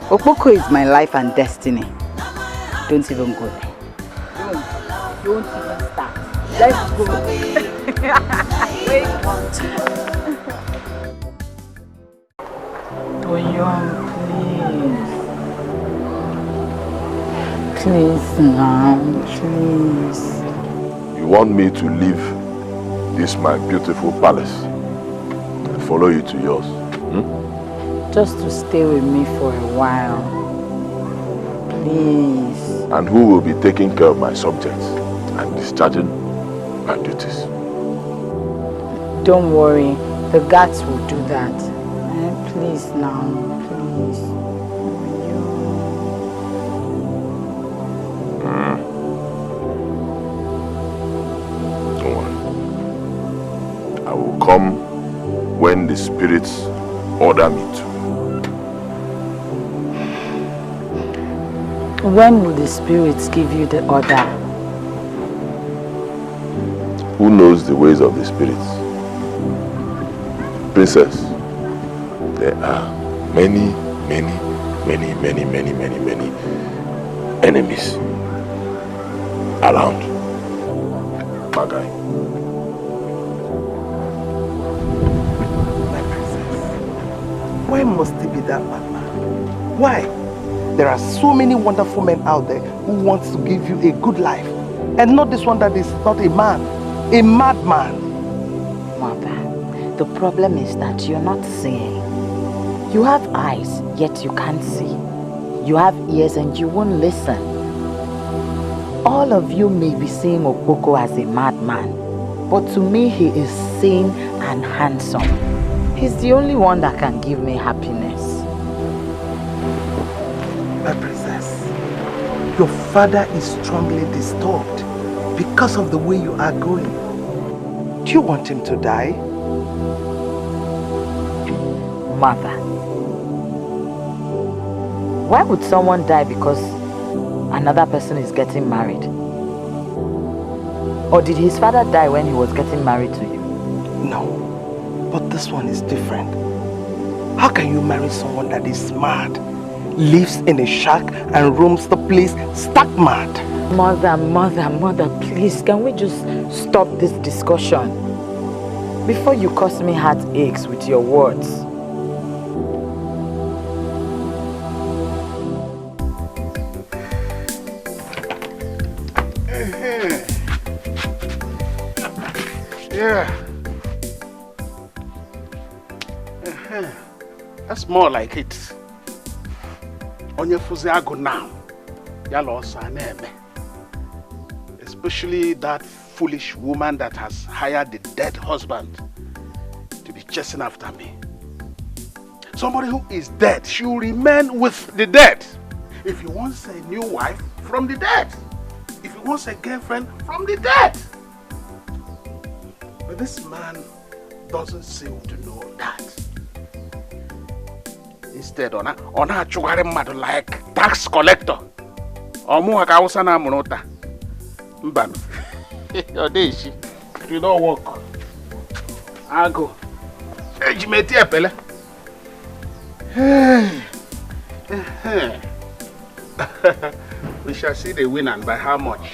Opoko is my life and destiny. Don't even go there. Don't even start. Let's go. Wait. Doyon, please. Please now, please. You want me to leave this my beautiful palace and follow you to yours? Just to stay with me for a while. please. And who will be taking care of my subjects and discharging my duties? Don't worry, the guards will do that. Please now, please. Don't worry. I will come when the spirits order me to. When will the spirits give you the order? Who knows the ways of the spirits? Princess, there are many enemies around. My guy. My princess, why must it be that madman? Why? There are so many wonderful men out there who want to give you a good life. And not this one that is not a man, a madman. Mother, the problem is that you're not seeing. You have eyes, yet you can't see. You have ears and you won't listen. All of you may be seeing Okpoko as a madman, but to me he is sane and handsome. He's the only one that can give me happiness. My princess, your father is strongly disturbed because of the way you are going. Do you want him to die? Mother, why would someone die because another person is getting married? Or did his father die when he was getting married to you? No, but this one is different. How can you marry someone that is mad, lives in a shack and roams the place stark mad? Mother, please, can we just stop this discussion? Before you cause me heartaches with your words. Yeah. That's more like it. Onye fuzi agu now. Yala also aneme. Especially that foolish woman that has hired the dead husband to be chasing after me. Somebody who is dead, she will remain with the dead. If he wants a new wife, from the dead. If he wants a girlfriend, from the dead. But this man doesn't seem to know that. Instead, on a chugare mad like tax collector. Omu haka na munota. Mbano. Your day, you don't work. I go. Ejimeti epele. We shall see the winner and by how much.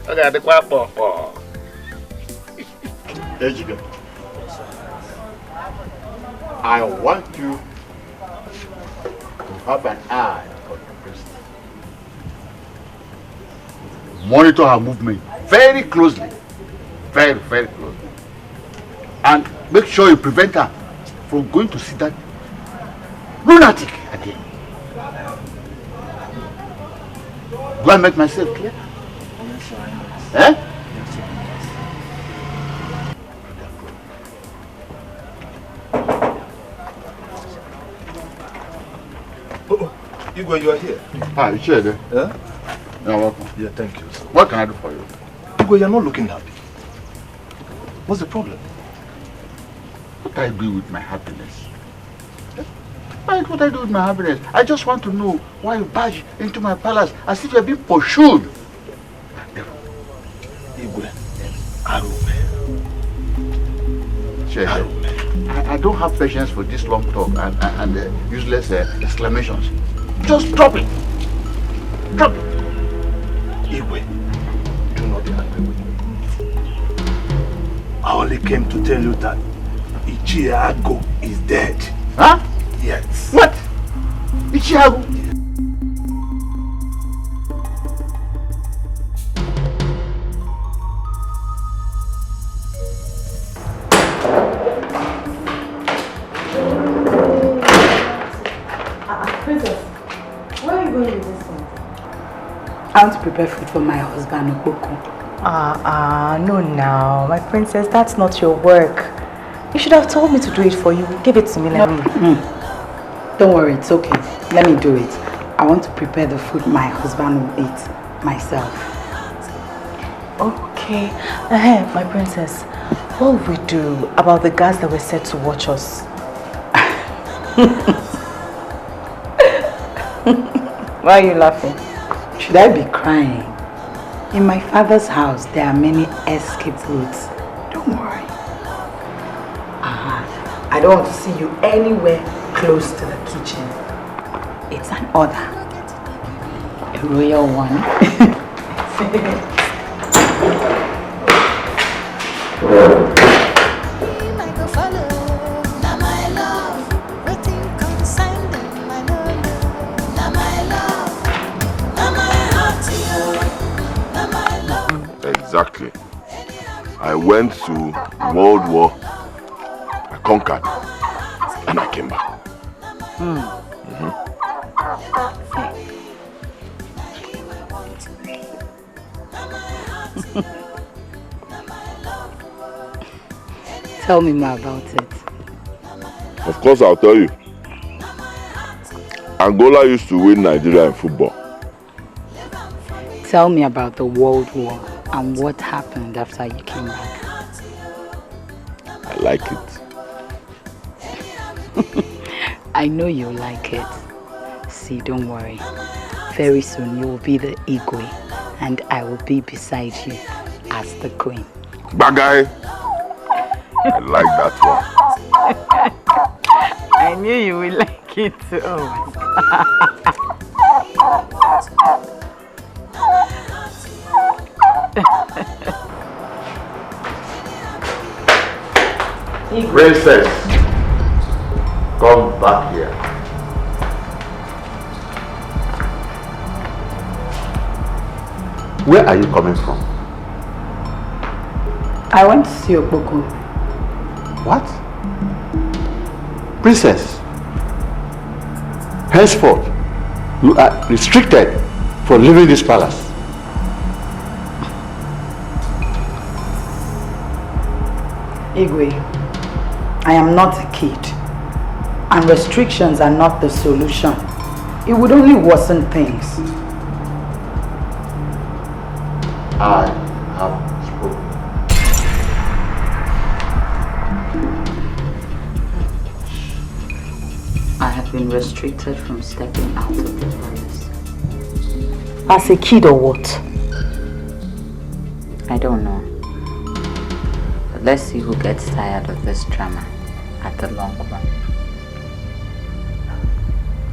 Okay, the quapo. Ejiga, I want you to have an eye on the priest. Monitor her movement very closely. Very, very closely. And make sure you prevent her from going to see that lunatic again. Do I make myself clear? Yes, sir. Eh? Igwe, you are here. Ah, you sure there? Yeah? You're welcome. Yeah, thank you, sir. What can I do for you? Igwe, you're not looking happy. What's the problem? What I do with my happiness? What I do with my happiness? I just want to know why you barge into my palace as if you're being pursued. Igwe, Arume. I don't have patience for this long talk and useless exclamations. Just drop it. Drop it. Igwe, do not be angry with me. I only came to tell you that Ichiago is dead. Huh? Yes. What? Ichiago? you going with this one? I want to prepare food for my husband, Okoko. No now. My princess, that's not your work. You should have told me to do it for you. Give it to me, let me. Don't worry, it's okay. Let me do it. I want to prepare the food my husband will eat myself. Okay. My princess, what will we do about the guards that were set to watch us? Why are you laughing? Should I be crying? In my father's house, there are many escape routes. Don't worry. I don't want to see you anywhere close to the kitchen. It's an order. A royal one. Exactly. I went to World War, I conquered, and I came back. Tell me more about it. Of course, I'll tell you. Angola used to win Nigeria in football. Tell me about the World War and what happened after you came back. I like it. I know you like it. See, don't worry. Very soon you will be the Igwe and I will be beside you as the queen. Bagay! I like that one. I knew you would like it too. Oh Princess, come back here. Where are you coming from? I went to see Okoko. What? Princess, henceforth, you are restricted from leaving this palace. Igwe, I am not a kid, and restrictions are not the solution. It would only worsen things. I have spoken. I have been restricted from stepping out of the palace. As a kid or what? I don't know. But let's see who gets tired of this drama at the long run.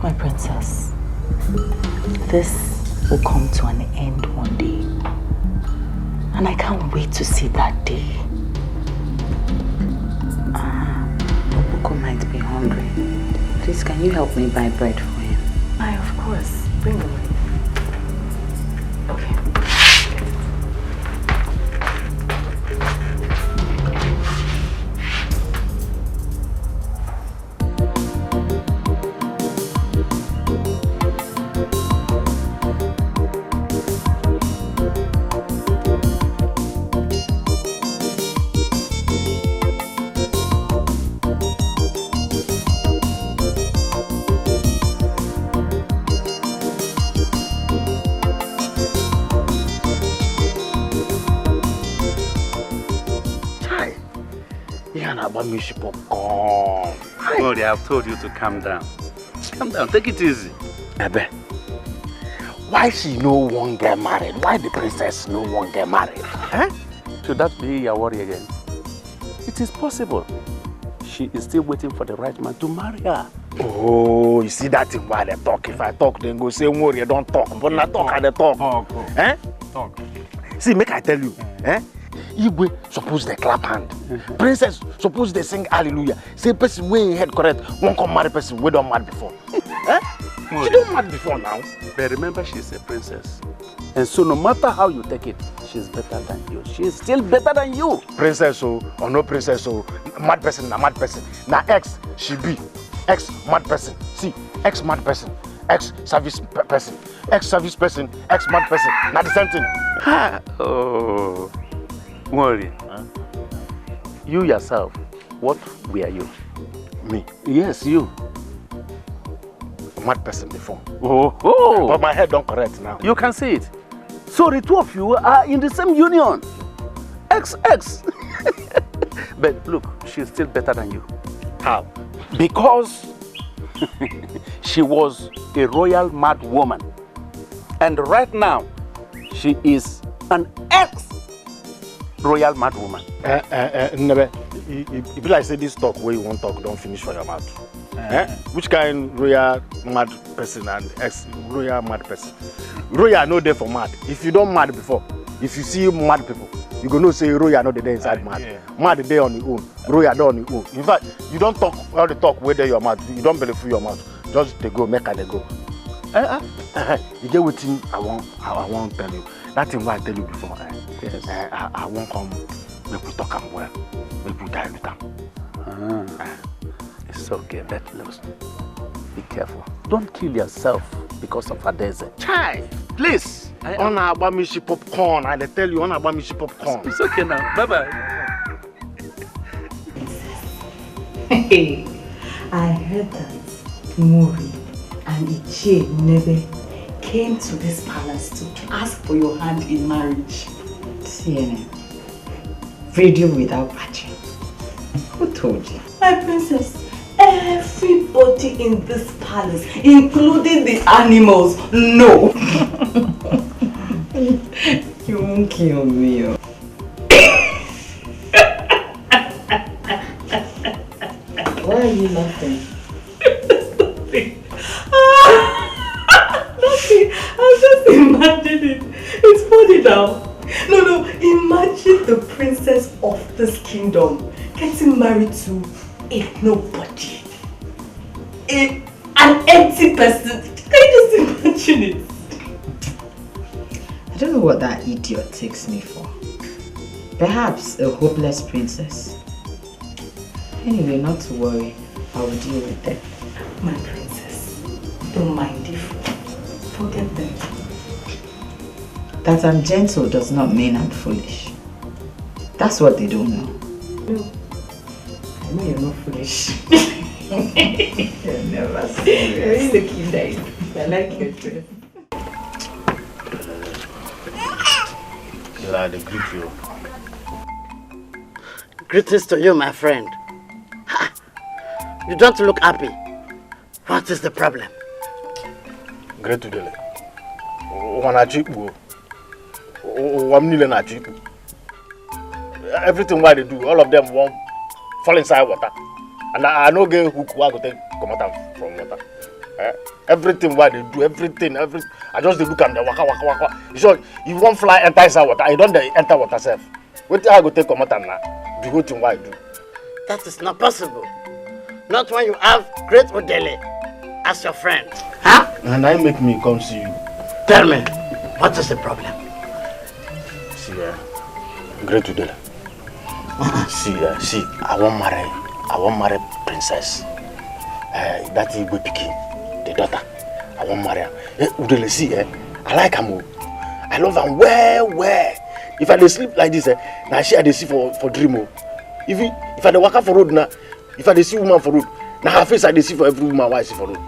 My princess, this will come to an end one day. And I can't wait to see that day. Okoko might be hungry. Please, can you help me buy bread for him? Aye, of course. Bring the bread. Okay. Sorry, I've told you to calm down. Calm down, take it easy. Ebe, why she no one get married? Why the princess no one get married? Eh? Should that be your worry again? It is possible. She is still waiting for the right man to marry her. Oh, you see that thing while they talk. If I talk, then go say, worry, don't talk. But not talk, I talk. Eh? Talk. See, make I tell you. Eh? Igwe suppose they clap hand. Princess suppose they sing hallelujah. Say person way head correct, won't come marry person we don't mad before. Eh? She don't mad before now. But remember, she's a princess. And so no matter how you take it, she's better than you. She's still better than you. Princess or no princess or mad person, na mad person. Now ex, she be. Ex mad person. See, ex mad person. ex-service person, ex-service person, ex-mad person. Not the same thing. Oh, worry. Huh? You yourself, what were you? Me? Yes, you. A mad person before. Oh. But my head don't correct now. You can see it. So the two of you are in the same union. Ex. But look, she's still better than you. How? Because she was a royal mad woman. And right now, she is an ex-royal mad woman. Never. If you like say this talk where you want talk, don't finish for your mouth. Which kind royal mad person and ex-royal mad person? Royal no there for mad. If you don't mad before, if you see mad people, you gonna say royal not there inside mad. Yeah. Mad there on your own. Royal there on your own. In fact, you don't talk all the talk where there your mouth. You don't believe through your mouth. Just they go, make her they go. You get what thing I want tell you. That thing what I tell you before. Yes. I won't come. Make we talk am well. Make we die with them. It's okay, but be careful. Don't kill yourself because of a desert. Chai, please. On about me she popcorn. I tell you on about me she popcorn. It's okay now. Bye-bye. Hey, I heard that Mori and Ichie never came to this palace to ask for your hand in marriage. CNN. Video without patching. Who told you? My princess, everybody in this palace, including the animals, know. You won't kill me. Why are you laughing? Nothing. I'm just imagining. It's funny now. No. Imagine the princess of this kingdom getting married to a nobody. An empty person. Can you just imagine it? I don't know what that idiot takes me for. Perhaps a hopeless princess. Anyway, not to worry. I will deal with them. My princess, don't mind if forget them. That I'm gentle does not mean I'm foolish. That's what they don't know. No. I know you're not foolish. You're never serious. You're looking nice. I like your dress. They greet you. Greetings to you, my friend. You don't look happy. What is the problem? Great to Dele. Everything what they do, all of them won't fall inside water. And I know get hook who go take come out from water. Everything what they do, everything. I just look at them waka. So you won't fly enter inside water. I don't enter water self. What I go take come out now? The whole thing what I do. That is not possible. Not when you have Great Odele as your friend. Huh? And I make me come see you. Tell me, what is the problem? See, Great Odele. See, I won't marry princess. That is Igwe Pikin, the daughter. I won't marry her. Udele, see, I like her. I love her well. If I dey sleep like this, now she I dey see for dream. If I dey walk for road now, if I dey see woman for road, now her face I dey see for every woman why I see for road.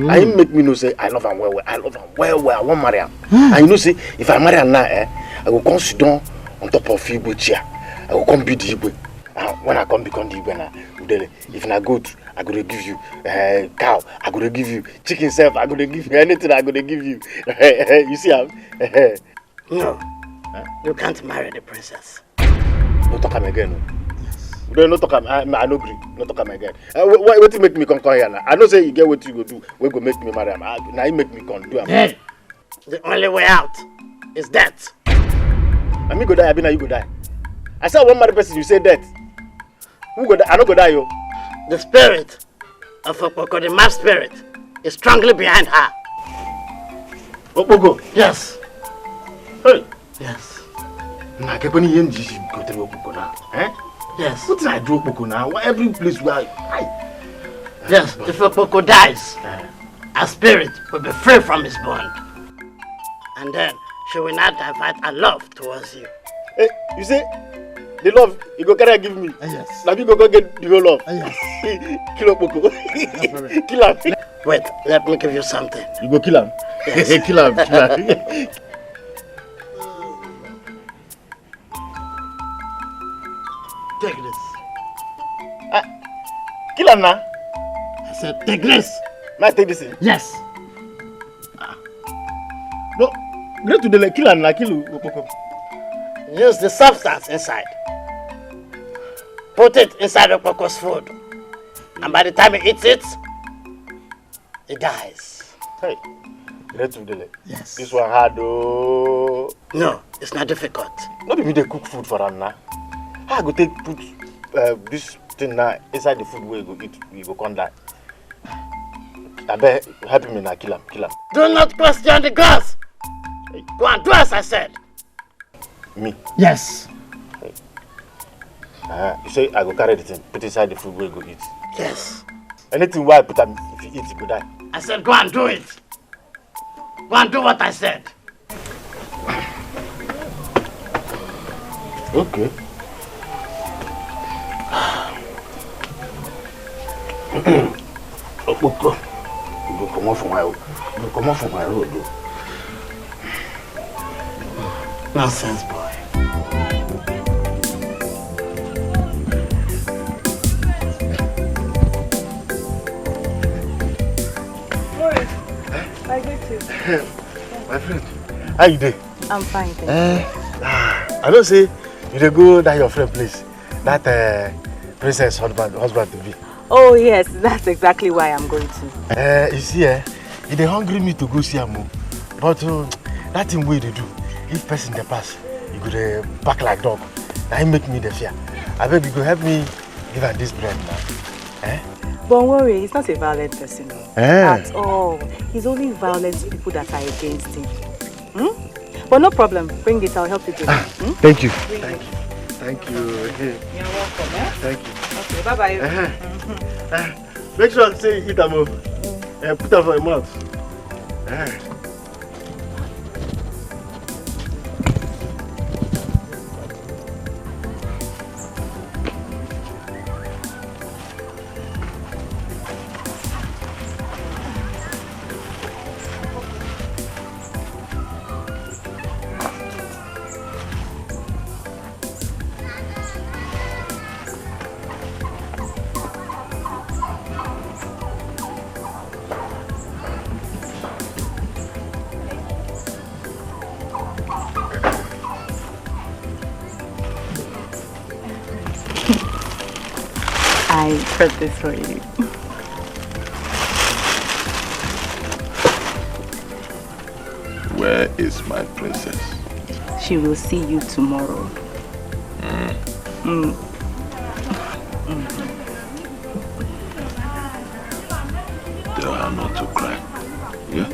I make me know say I love her well. I love her well. I won't marry her. And you know say if I marry her now, I will come sit down on top of Igwe chair. I will come be the Igwe. When I come become the Igwe now, Udele, if I go to, I go to give you cow. I go to give you chicken self. I go to give you anything. I go to give you. You see how? No, you can't marry the princess. No talk am again. No. No talk am. I no agree. No talk am again. What you make me come here now? I know say you get what you go do. We go make me marry am. Now you make me come do am. Hey, the only way out is death. I me go die. I be now you go die. I said one married person. You say death. Who go die? I no go die yo. The spirit of Okpoko, the mad spirit, is strongly behind her. Okpoko? Yes. Hey. Yes. Nah, get any NG go to Okpoko now. Yes. What did I do Okpoko now? Every place where I yes, if Okpoko dies, her spirit will be free from his bond. And then she will not divert her love towards you. Hey, you see, the love you go carry give me. Yes. Now you go get the whole love. Yes. Kill Boko. Kill him. Wait, let me give you something. You go kill him. Yes. Kill him. Take this. Kill him now. I said, take this. May I take this? Yes. No, great to the kill him now. Kill Boko. Use the substance inside. Put it inside the Poco's food. And by the time he eats it, he dies. Hey, great to the Yes. This one hard though. No, it's not difficult. Not if they cook food for him now. How I go take put this thing now inside the food where you go eat, you go come die. I bet help me now, kill him. Do not question the gods. Hey. Go and do as I said. Me? Yes. Hey. You say I go carry the thing, put inside the food where you go eat. Yes. Anything where I put them, if you eat, you go die. I said go and do it. Go and do what I said. Okay. Okpoko, you go come off from my road. Nonsense, boy. I get you. My friend, how you doing? I'm fine, thank you. I don't say you dey go that your friend place, that princess husband to be. Oh yes, that's exactly why I'm going to. You see, he dey hungry me to go see him, but that thing wey they do, if person dey pass, you go dey back like dog. Now he make me the fear. I beg you go help me give her this bread now. Don't worry, he's not a violent person at all. He's only violent to people that are against him. But no problem, bring it, I'll help you do it. Thank you. Thank you. You're welcome, eh? Thank you. Okay, bye-bye. Make sure say you eat them, put them for your mouth. I prepped this for you. Where is my princess? She will see you tomorrow. Tell her not to cry. Yeah?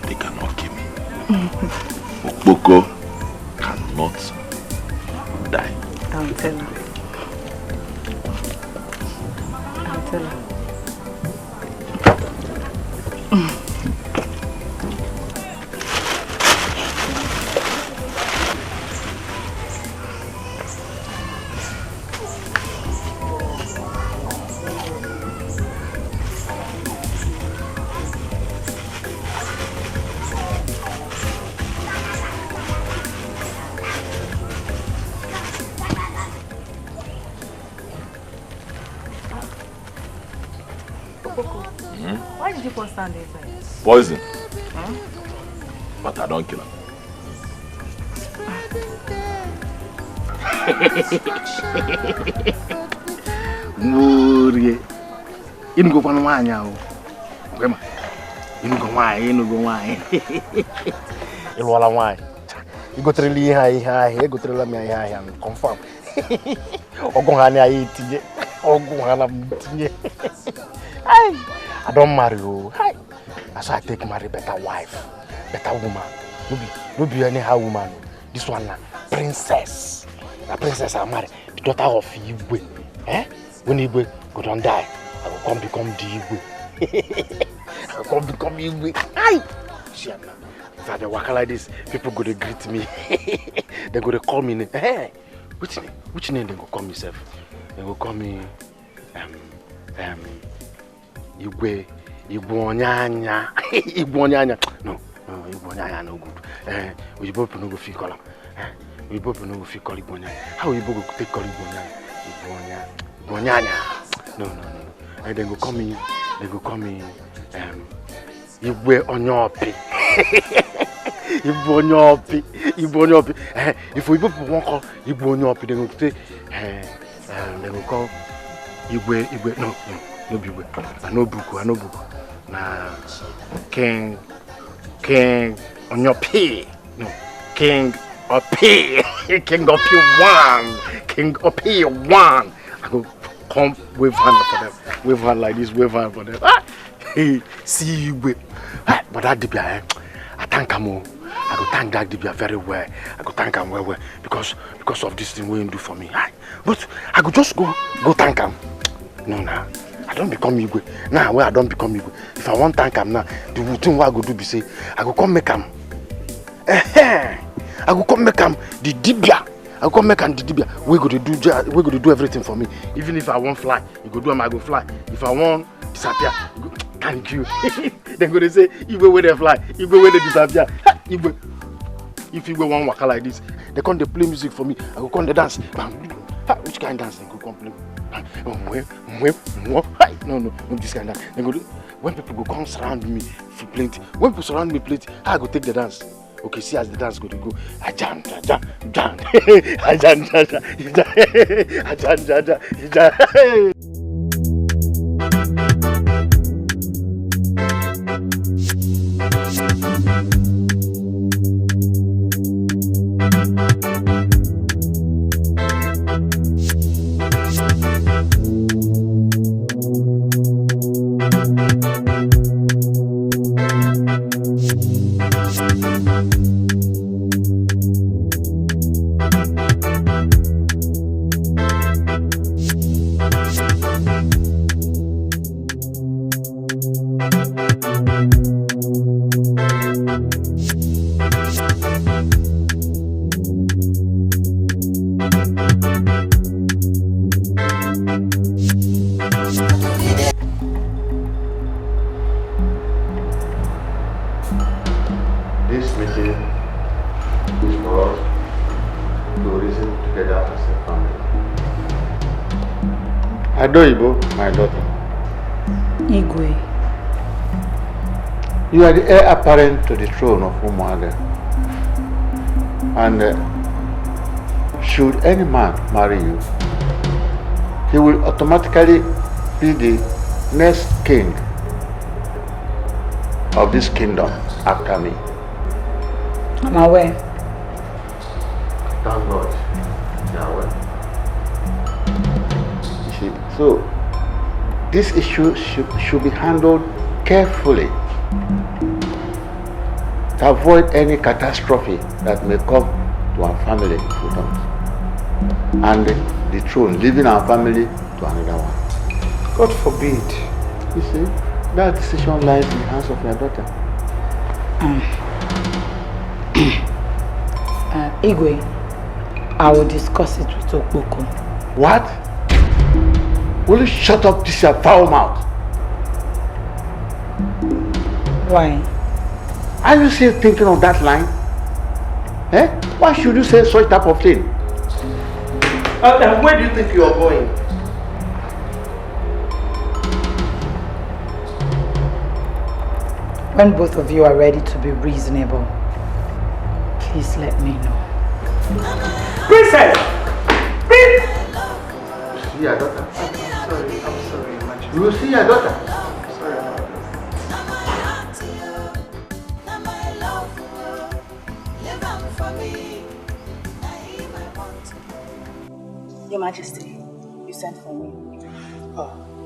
They cannot kill me. Okpoko cannot die. I'll tell her. I'll tell her. Why did you put sand inside? Poison. But I don't kill her. Murie. Inugo kwa nwanya o. Gwema. Inugo nwanya. Ilwala nwanyị. Igoterela ihe ahịa, egoterela m ihe ahịa, confirm. Ọgwụ ha na anyị tinye. Ọgwụ ha na m tinye. I don't marry you. That's why I take marry better wife, better woman. No be anyhow woman. This one na princess. The princess I marry, the daughter of Igwe. When Igwe go don die, I will come become the Igwe. come become Igwe. Aye! Shit, now. If I walk like this, people go to greet me. They go to call me. Hey, which name they go call me, self? They go call me Igwe Onyanya. Igwe Onyanya. No, Igwe Onyanya no good. We both no go fit call him. We both no go fit call Igwe Onyanya. How we both go take call Igwe Onyanya? Igwe Onyanya. No. And they go call me Igwe Onyopi. Igwe Onyopi. If we both won't call Igwe Onyopi, they go say they go call Igwe. No Igwe. I know Buku. Na King Onyopi. No, King Opi. King Opi 1. I go come wave hand for them. Wave hand like this, wave hand for them. See you with. But that Dibia, I thank him. I go thank that Dibia very well. I go thank him well because of this thing we do for me. But I go just go thank him. No. I don't become Igwe. Now where I don't become Igwe. If I want thank him now, the thing what I go do be say, I go come make him. I go come make him the Dibia. I come make and Dibia. We go to do everything for me. Even if I want fly, you go do them. I go fly. If I want disappear, you go, thank you. They go to say, Igwe where they fly, Igwe where they disappear. Igwe. If Igwe want waka like this, they come they play music for me. I go come they dance. Which kind of dance they go come play? No, this kind of dance. They go do, when people go come surround me for plenty. When people surround me plenty, I go take the dance. Okay, see as the dance go to go. Ajan. Adoibo, my daughter. Igwe. You are the heir apparent to the throne of Umuade. And should any man marry you, he will automatically be the next king of this kingdom after me. I'm aware. Thank God. You are aware. So, this issue should be handled carefully to avoid any catastrophe that may come to our family if we don't. And the throne, leaving our family to another one. God forbid. You see, that decision lies in the hands of your daughter. Igwe, I will discuss it with Okboko. What? Will you shut up this your foul mouth? Why? Are you still thinking of that line? Eh? Why should you say such type of thing? And where do you think you are going? When both of you are ready to be reasonable, please let me know. Princess! See your daughter. I'm sorry, Majesty. You will see your daughter. Sorry about this. Your Majesty, you sent for me.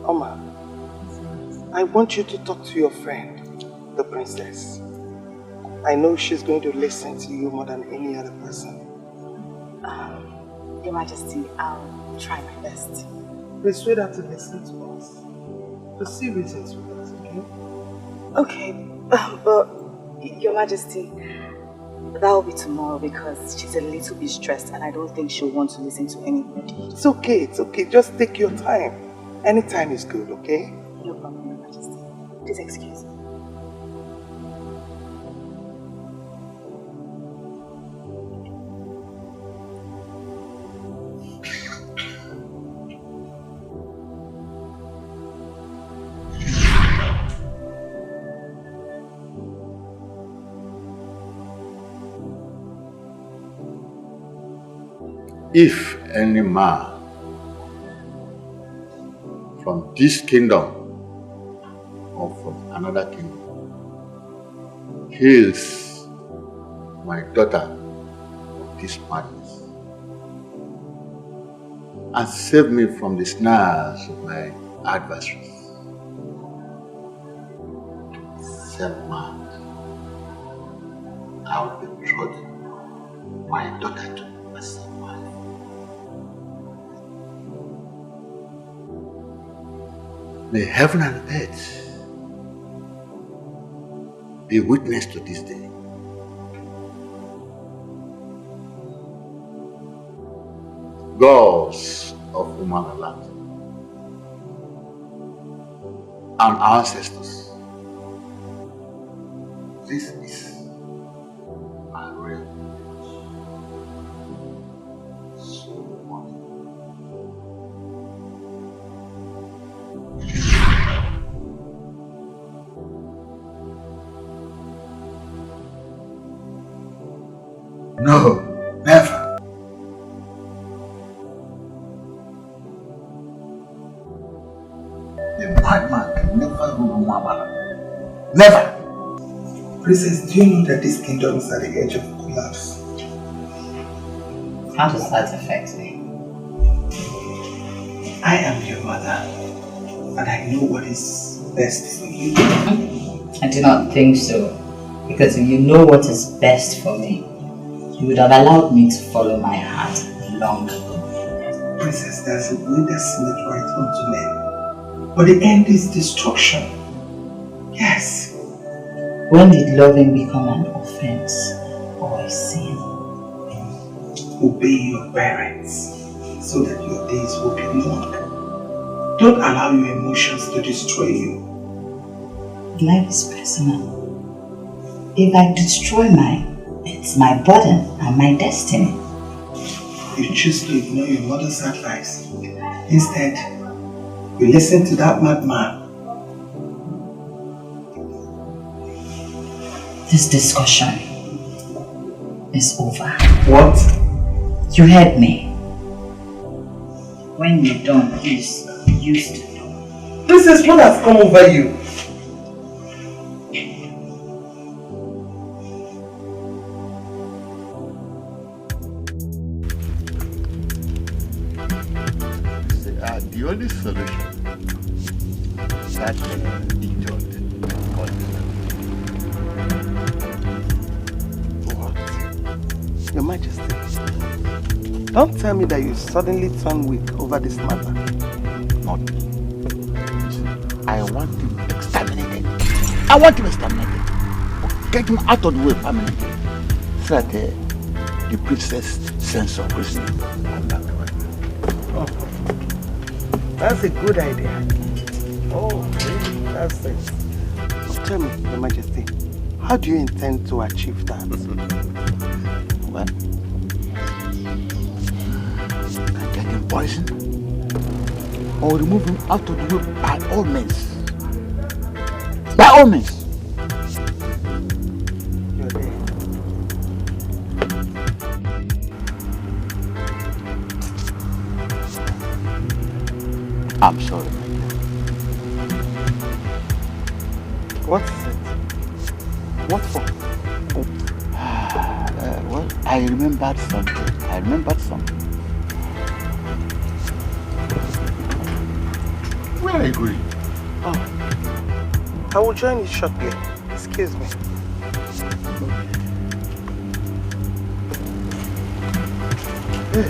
Oma, I want you to talk to your friend, the princess. I know she's going to listen to you more than any other person. Your Majesty, I'll try my best. Persuade her to listen to us. To see reasons with us, okay? Okay, but Your Majesty, that will be tomorrow because she's a little bit stressed and I don't think she'll want to listen to anybody. It's okay. Just take your time. Any time is good, okay? No problem, Your Majesty. Please excuse me. If any man from this kingdom or from another kingdom kills my daughter of this madness and save me from the snares of my adversaries, same man, I will betroth my daughter to my son. May heaven and earth be witness to this day. Gods of human land and ancestors, this is my real No, never. A madman can never rule Mabala. Never. Princess, do you know that this kingdom is at the edge of collapse? How does that affect me? I am your mother, and I know what is best for you. I do not think so, because if you know what is best for me, you would have allowed me to follow my heart long ago. Princess, there's a way that seemeth right unto men, but the end is destruction. Yes. When did loving become an offense or a sin? Obey your parents so that your days will be long. Don't allow your emotions to destroy you. Life is personal. If I destroy mine, it's my burden and my destiny. You choose to ignore your mother's advice. Instead, you listen to that madman. This discussion is over. What? You heard me. When you're done, please use the door. This is what has come over you. The only solution that enjoyed What? Your Majesty, don't tell me that you suddenly turn weak over this matter. Not me. I want him exterminated. I want him exterminated. Get him out of the way permanently. So that the princess' sense of reason come back to her. Oh. That's a good idea. Oh, really? That's it. Tell me, Your Majesty, how do you intend to achieve that? Well, I get him poisoned or remove him out of the way by all means. By all means. You're dead. I'm sorry. What is it? What for? Well, I remembered something. Where are you going? Oh. I will join you shortly. Excuse me. Hey.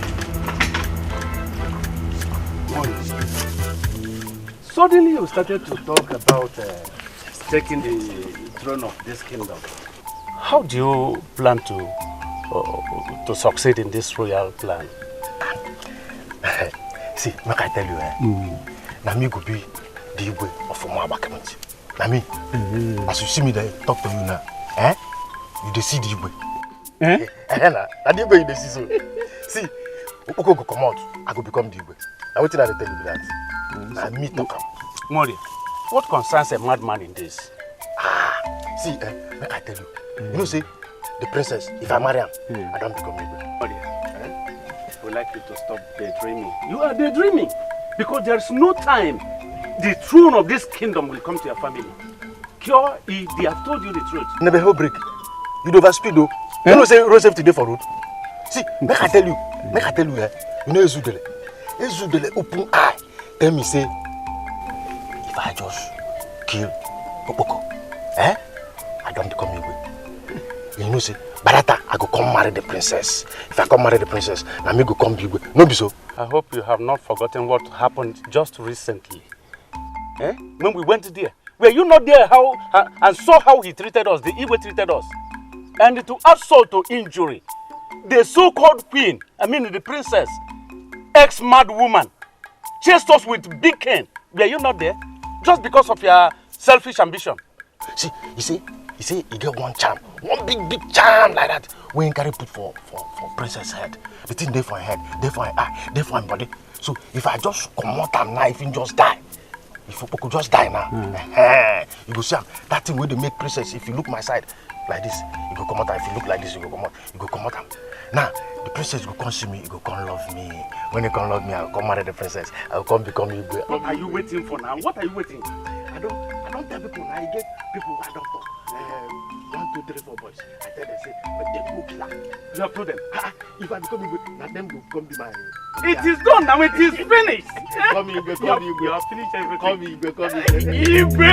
Suddenly you started to talk about taking the throne of this kingdom, how do you plan to succeed in this royal plan? See, make I tell you, now me go be the Igwe of Umaba community. Now me, as you see me there, talk to you now, you dey see the Igwe. Now the Igwe you dey see so. See, Oko go come out, I go become the Igwe. Now what did I tell you that? Now me talk am. Mori, what concerns a madman in this? See, make I tell you. You know, say, the princess, if I marry her, I don't become Igwe. Mori, I would like you to stop daydreaming. You are daydreaming because there is no time the throne of this kingdom will come to your family. Cure, if they have told you the truth. Never hold break. You don't overspeed though. You know, say road safety day for road. See, make I tell you, you know Ezudele open eye. Tell me, say, if I just kill Opoko, I don't become Igwe. You know, say, Barata, I go come marry the princess. If I come marry the princess, now me go come be Igwe. No be so. I hope you have not forgotten what happened just recently. When we went there, were you not there and saw how he treated us, the Igwe treated us? And to assault to injury, the so-called queen, the princess, ex-mad woman, chased us with big cane. Were you not there? Just because of your selfish ambition. See, you see, you get one charm, one big charm like that. We ain't carry put for princess head. The thing there for her head, there for her eye, there for her body. So if I just come out and knife and just die, if you could just die now, you go see that thing where they make princess. If you look my side like this, you go come out. If you look like this, you go come out. Now the princess will come see me, you go come love me. When you come love me, I'll come marry the princess. I'll come become you. What are you waiting for now? What are you waiting? I don't tell people now. I get people who I don't talk. 1, 2, 3, 4 boys. I tell them, say, but they go killer. You have told them, if I become Igwe, now them will come be my. It is done now. It is finished. Come Igwe. You have finished everything. Come Igwe. Igwe.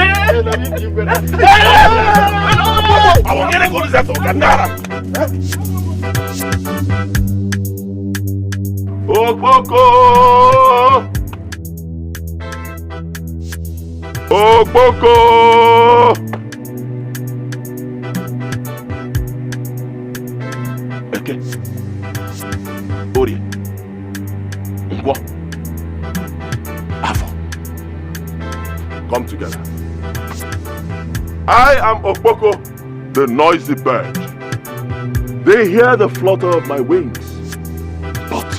I will get a good result of Gandara. Okpoko. Eke. Orie. Ngwo. Afo. Come together. I am Okpoko, the noisy bird. They hear the flutter of my wings, but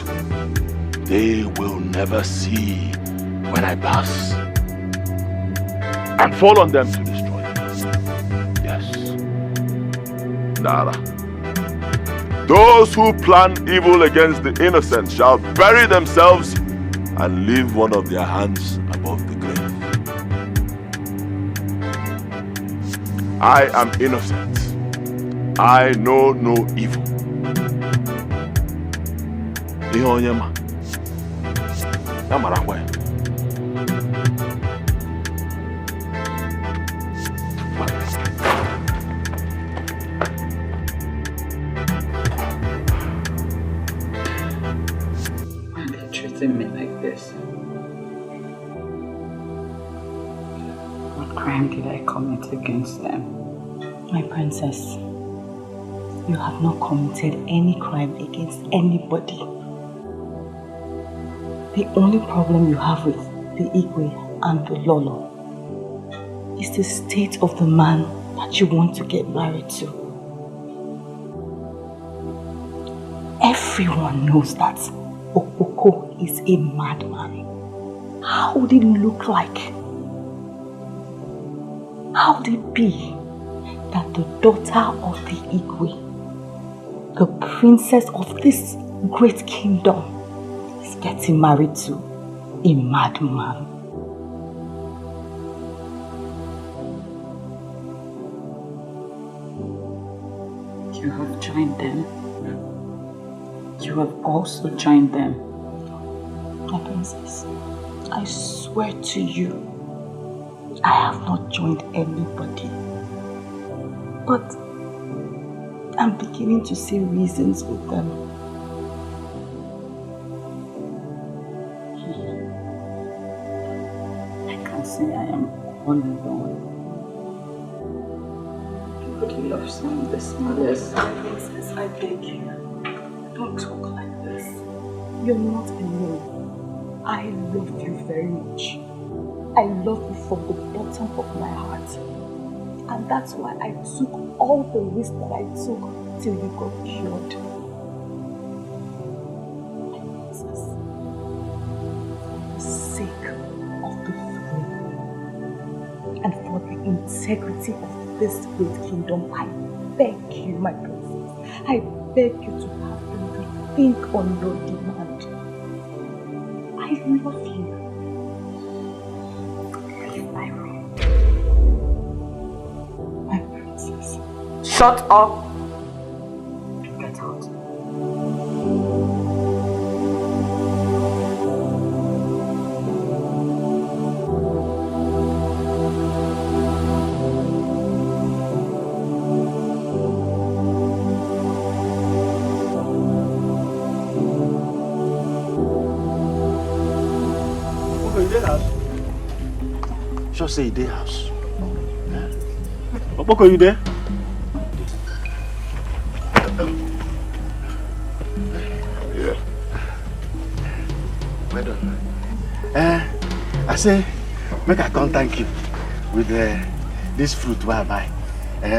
they will never see when I pass and fall on them to destroy them. Yes. Nara. Those who plan evil against the innocent shall bury themselves and leave one of their hands above the grave. I am innocent. I know no evil. Ihe onye ma. Ya mara ngwa ya. They're treating me like this. What crime did I commit against them? My princess, you have not committed any crime against anybody. The only problem you have with the Igwe and the Lolo is the state of the man that you want to get married to. Everyone knows that Okpoko is a madman. How would it look like? How would it be that the daughter of the Igwe, the princess of this great kingdom, is getting married to a madman? You have joined them. You have also joined them. My princess, I swear to you, I have not joined anybody. But I'm beginning to see reasons with them. I can say I am all alone. love some this man. Yes. Princess, I beg you. Don't talk like this. You're not alone. I love you very much. I love you from the bottom of my heart. And that's why I took all the risks that I took till you got cured. Princess, for the sake of the throne and for the integrity of this great kingdom, I beg you, my princess, I beg you to have everything on your demand. I love you. Leave my room. My princess. Shut up! Get out. Sure say the house. Oboko, you there? Yeah. Well done. I say, make I come thank you with this fruit where I buy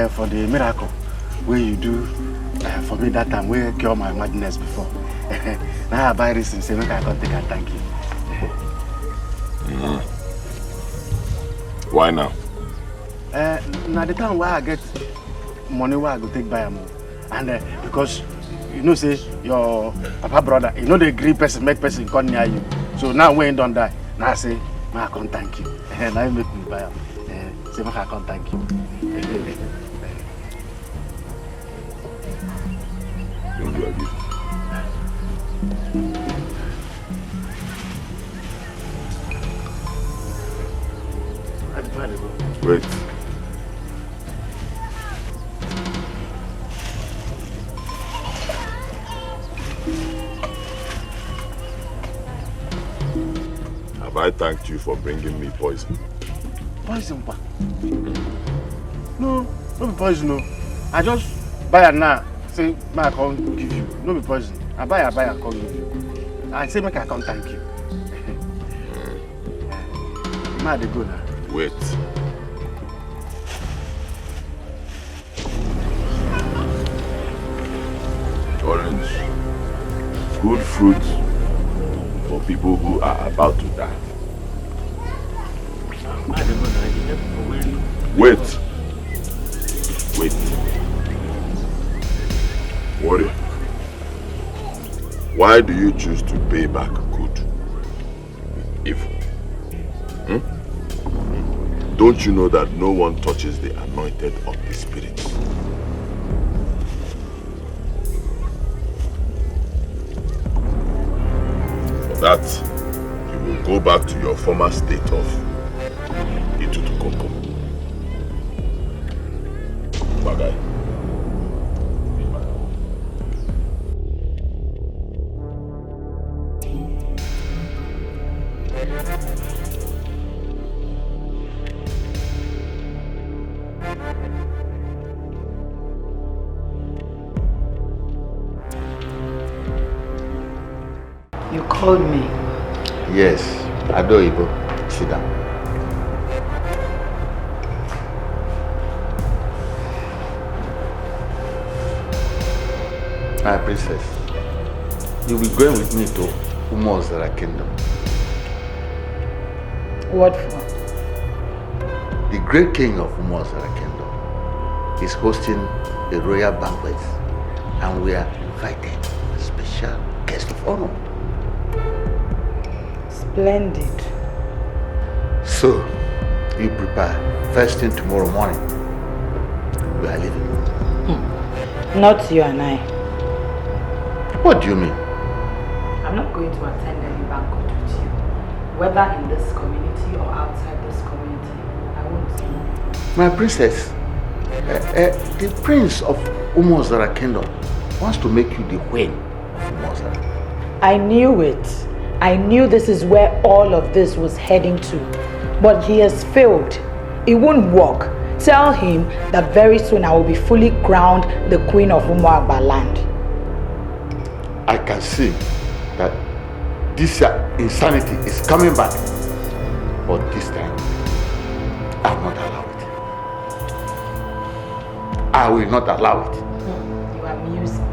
for the miracle where you do for me that time where you cure my madness before. Now I buy this and say, make I come take and thank you. Why now? Now the time where I get money where I go take buy them. And because you know say your papa brother, you know the agree person make person come near you. So now when you don't die, now I say, I can't thank you. Now you make me buy them. Say I can't thank you. Don't do again. Wait. Have I thanked you for bringing me poison? Poison, pa? No, no be poison, no. I just buy it now. Say, I can't give you. No be poison. I buy, I can't give you. I say, make I can't thank you. Mad they go now. Wait. Orange. Good fruit for people who are about to die. Wait. Wait. Worry. Why do you choose to pay back good? Evil. Don't you know that no one touches the anointed of the Spirit? For that, you will go back to your former state of Itutukoko. Bagay. You called me. Yes, Adoibo. Sit down. My princess, you'll be going with me to Umozara Kingdom. What for? The great king of Umozara Kingdom is hosting a royal banquet, and we are invited as special guest of honor. Splendid. So, you prepare. First thing tomorrow morning, we are leaving. Not you and I. What do you mean? I'm not going to attend any banquet with you. Whether in this community or outside this community, I won't. My princess, the prince of Umozara Kingdom wants to make you the queen of Umozara. I knew it. I knew this is where all of this was heading to. But he has failed. It won't work. Tell him that very soon I will be fully crowned the Queen of Umuagba land. I can see that this insanity is coming back. But this time, I will not allow it. I will not allow it. You amuse me.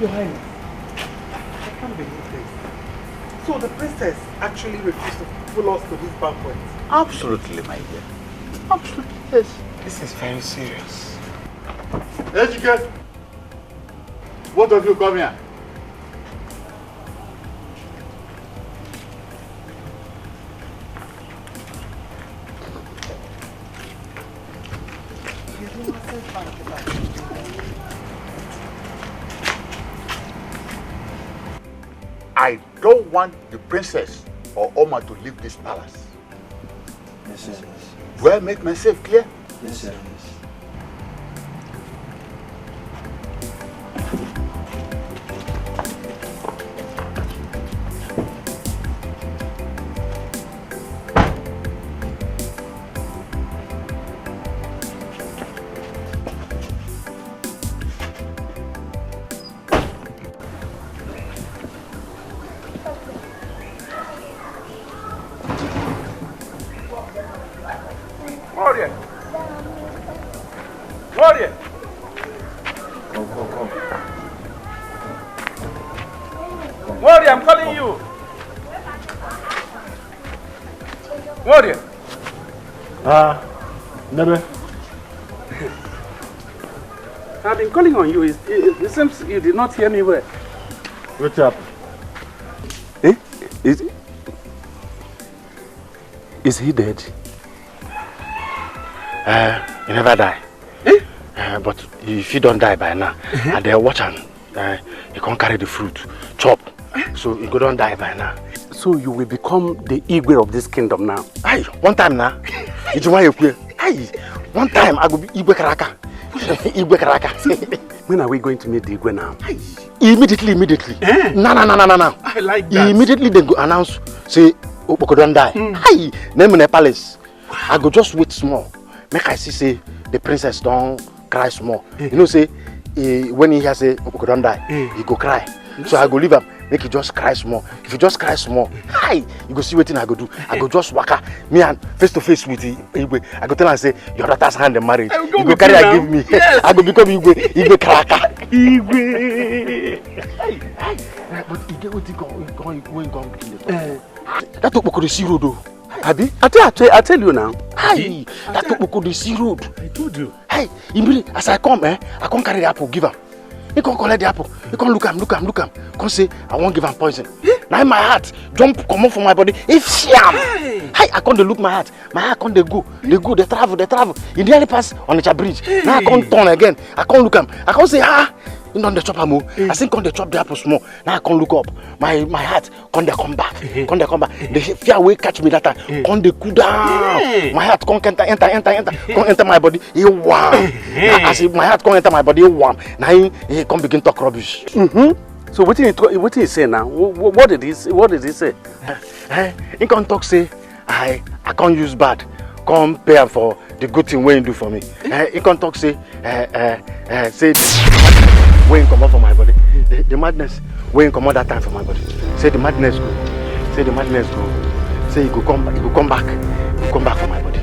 Your Highness, I can't believe this. So the princess actually refused to follow us to this banquet? Absolutely, my dear. Absolutely, yes. This is very serious. Ejike, both of you come here. I don't want the princess or Oma to leave this palace. Yes, sir. Do I make myself clear? Yes, sir. Warrior! Come. Warrior, I'm calling you! Warrior! Never. I've been calling on you. It seems you did not hear me well. What's up? Eh? Is he dead? He never die. But if he don't die by now, and they watch him, he can't carry the fruit, chop. So he go don't die by now. So you will become the Igwe of this kingdom now? Aye, one time now. It's why you queer. Aye, one time I go be Igwe Karaka. Igwe Karaka. When are we going to meet the Igwe now? Aye. Immediately. No. I like that. Immediately they go announce, say, Opoko don't die. Aye, name in the palace. I go just wait small. Make I see, say, the princess don't cry small. You know, say, when he hear say, Opoko don't die, he go cry. So I go leave him, make you just cry small. If you just cry small, hi, you go see what thing I go do. I go just waka, me and face to face with Igwe. I go tell her, say, your daughter's hand in marriage. You go carry her give me. Yes. I go become Igwe Kraka. Igwe. But you get what you go kill that Opoko the sea road though. Abi? I tell you now. Hi, that Opoko the sea road. I told you. Hi, immediately as I come, I can't carry the apple, give him. He can't collect the apple. He can't look him. Can't say, I won't give him poison. Now in my heart, jump come out from my body. If sham. Hi, I can't look my heart. My heart can't they go. They travel. In the early pass on the bridge. Now I can't turn again. I can't look him. I can't say, you know the chop amo. I think can't they chop the apple small. Now I can't look up. My heart can't they come back. The fear will catch me that time. Can't they cool down. My heart can't enter. Can't enter my body. He warm. As if my heart can't enter my body, he warm. Now he can't begin to talk rubbish. So what did he say now? What did he say? He can't talk say, I can't use bad. Come pay him for the good thing when you do for me. He can't talk say, say when come out from my body. The madness when come out that time from my body. Say the madness go. Say he go come back. He go come back from my body.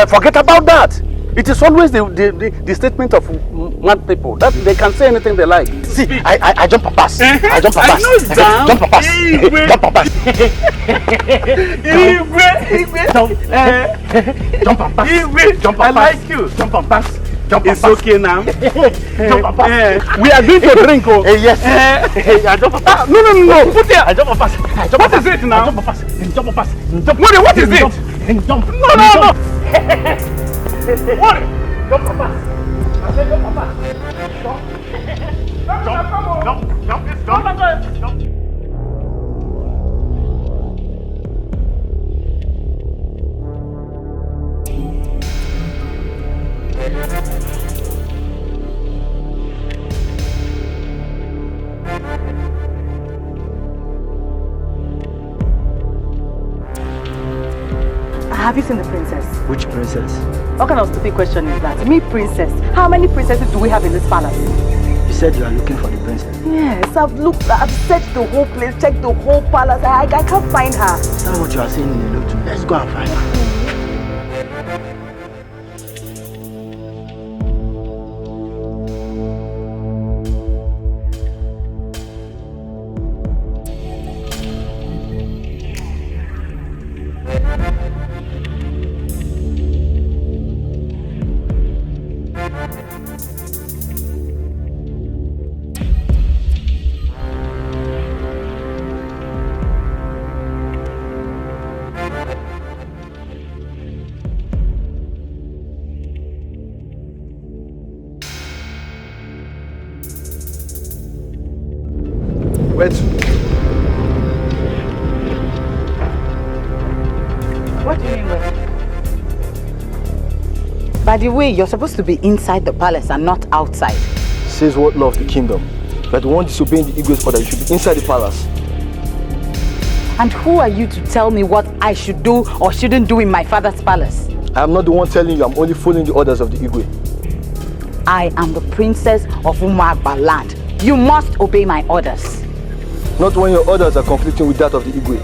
Forget about that. It is always the statement of mad people that they can say anything they like. See, I jump and pass. I know that. Jump and pass. Jump and pass. Jump and pass. I like you. Jump and pass. It's okay now. Jump and pass. We are going to drink. Yes. I jump and pass. No. Put there. I jump and pass. What is it now? Jump and pass. What is it? Jump. No. What? Jump from us. I said jump from us. Jump. Have you seen the princess? Which princess? What kind of stupid question is that? Me, princess. How many princesses do we have in this palace? You said you are looking for the princess. Yes, I've searched the whole place, checked the whole palace. I can't find her. Is that what you are saying in the note? Let's go and find her. Where to? What do you mean where? By the way, you're supposed to be inside the palace and not outside. Says what law of the kingdom? That the one disobeying the Igwe's order, you should be inside the palace. And who are you to tell me what I should do or shouldn't do in my father's palace? I am not the one telling you, I'm only following the orders of the Igwe. I am the princess of Umagba land. You must obey my orders. Not when your orders are conflicting with that of the Igwe.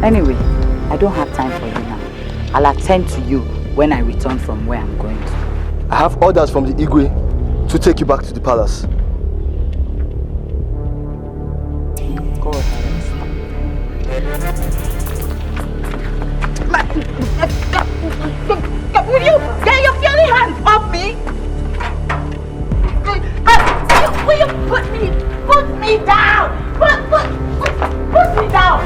Anyway, I don't have time for you now. I'll attend to you when I return from where I'm going to. I have orders from the Igwe to take you back to the palace. Go ahead. Will you get your filthy hands off me? Will you put me down? Put me down.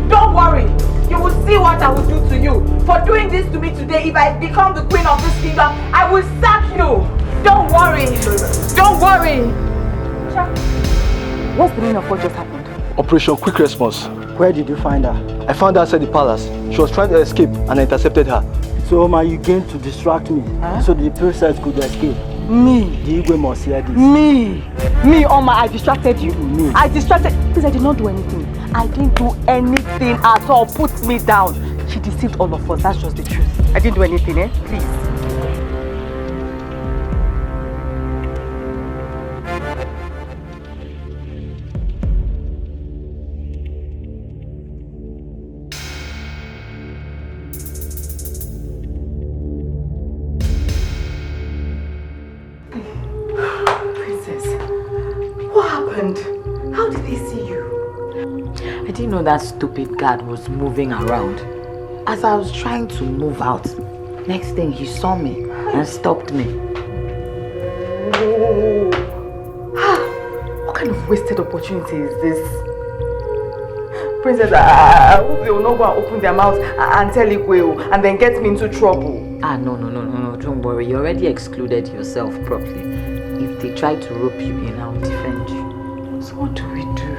Don't worry. You will see what I will do to you. For doing this to me today, if I become the queen of this kingdom, I will sack you. Don't worry. Don't worry. What's the meaning of what just happened? Operation Quick Response. Where did you find her? I found her outside the palace. She was trying to escape and I intercepted her. So Oma, you came to distract me so the princess could escape. Me? The Igwe must hear this. Me, Oma, I distracted you. Me. I distracted. Please, I did not do anything. I didn't do anything at all. Put me down. She deceived all of us. That's just the truth. I didn't do anything, eh? Please. I didn't know that stupid guard was moving around. As I was trying to move out, next thing he saw me and stopped me. What kind of wasted opportunity is this? Princess, I hope they will not go and open their mouths and tell Igwe and then get me into trouble. No, don't worry. You already excluded yourself properly. If they try to rope you in, I'll defend you. So what do we do?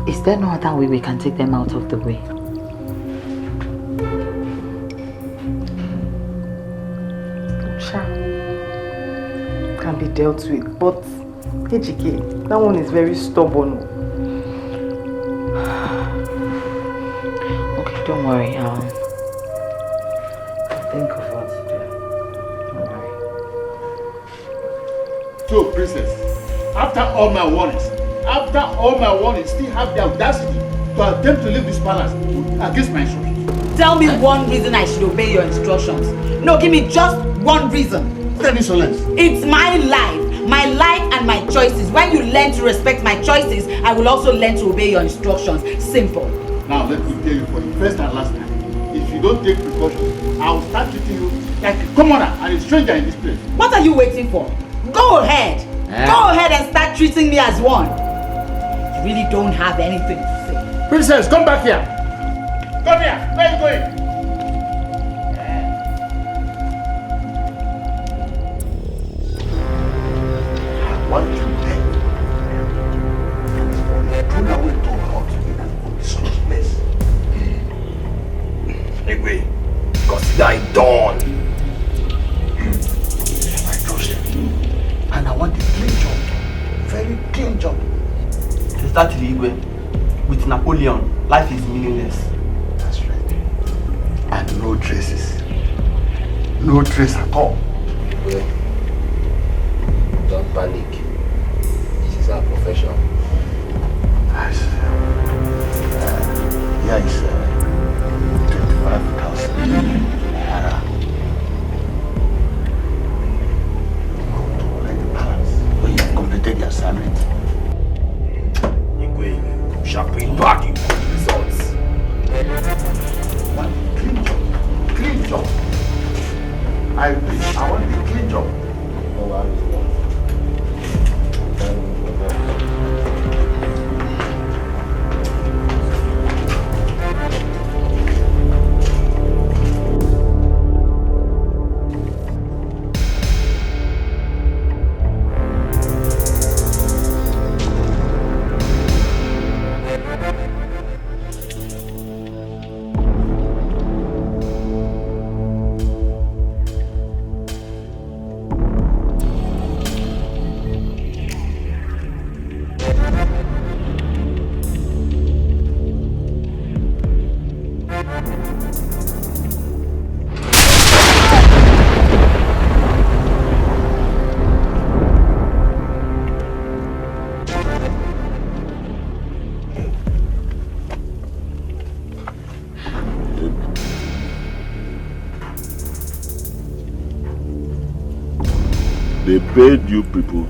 Is there no other way we can take them out of the way? Can be dealt with, but Ejike, that one is very stubborn. Okay, don't worry. I'll think of what to do. Don't worry. So, princess, after all my warnings, still have the audacity to attempt to leave this palace against my instructions. Tell me one reason I should obey your instructions. No, give me just one reason. What insolence? It's my life and my choices. When you learn to respect my choices, I will also learn to obey your instructions. Simple. Now let me tell you for the first and last time, if you don't take precautions, I will start treating you like a commoner and a stranger in this place. What are you waiting for? Go ahead. Go ahead and start treating me as one. You really don't have anything to say. Princess, come back here. Come here. Where are you going? I want you dead. Thrown away to hot in an unsweet place. Anyway, consider it done. I trust you. And I want a clean job. Very clean job. Sister Igwe, with Napoleon, life is meaningless. That's right. And no traces. No trace at all. Well, don't panic. This is our profession. Yes. Here is 25,000 naira. Go to the palace when you have completed your assignment. Igwe, shall bring back you good results. One clean job. Clean job. I want a clean job. They paid you people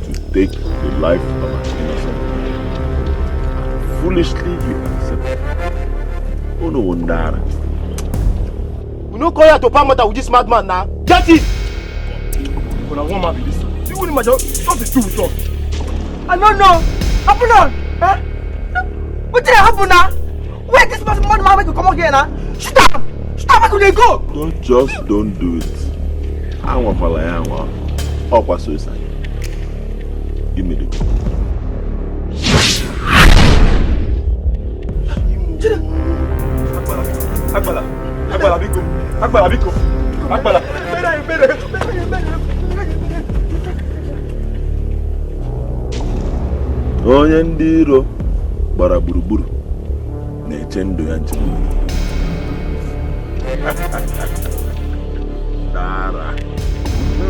to take the life of an innocent man. Foolishly you accept. Oh no wonder. We no call here to palm water with this madman now. Get it! When I want man be this. See what him just do with us. I don't know. Happen on. Huh? What did happen now? Where this man make you come out here now? Stop! Stop! I couldn't go. Don't do it. I want for like up was suicide. Give me the gun. Agbala. Onye ndị iro gbara gburugburu na-eche ndụ ya nche.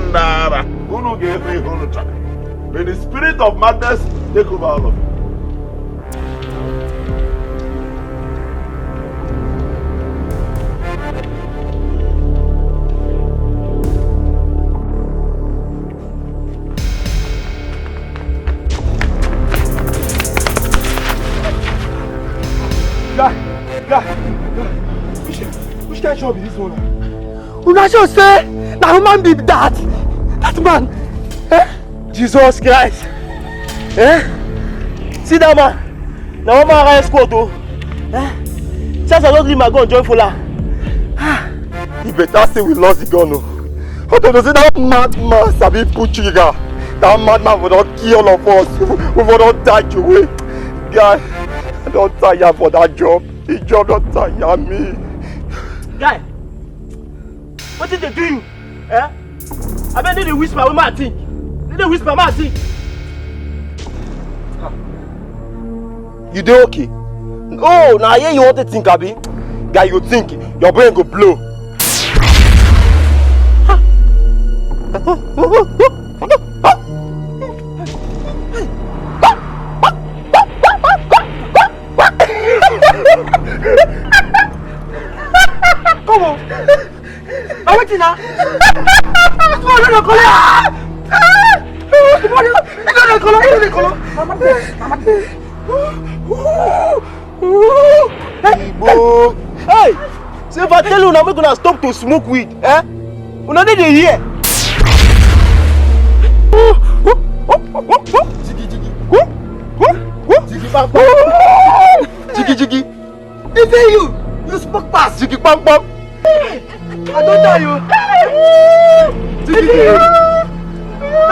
Ndara, unu ga-efe ihe unu chọrọ. May the spirit of madness take over all of you. Which kind of job is this one? Una sure say na human be that man. Jesus Christ. See that man. Now one man I squad though. Since I don't leave my gun join Fola. You better say we lost the gun. What do you say that madman sabi put trigger? That madman will not kill all of us. We will not die away. Guy, I don't tire for that job. The job don't tire me. Guy, what did they do you? I bet they whisper with my thing. They whisper my thing. You dey okay? Oh, now here you want to think, Abi? Guy, you think your brain go blow. Come on. Now wait now. Come on, no color. Hey, say if I tell you now we're gonna stop to smoke weed, you know they hear. Jiggy jiggy. Jiggy bang bang. Jiggy jiggy. Is it you? You spoke fast. Jiggy bang bang. I don't know you. Jiggy jiggy.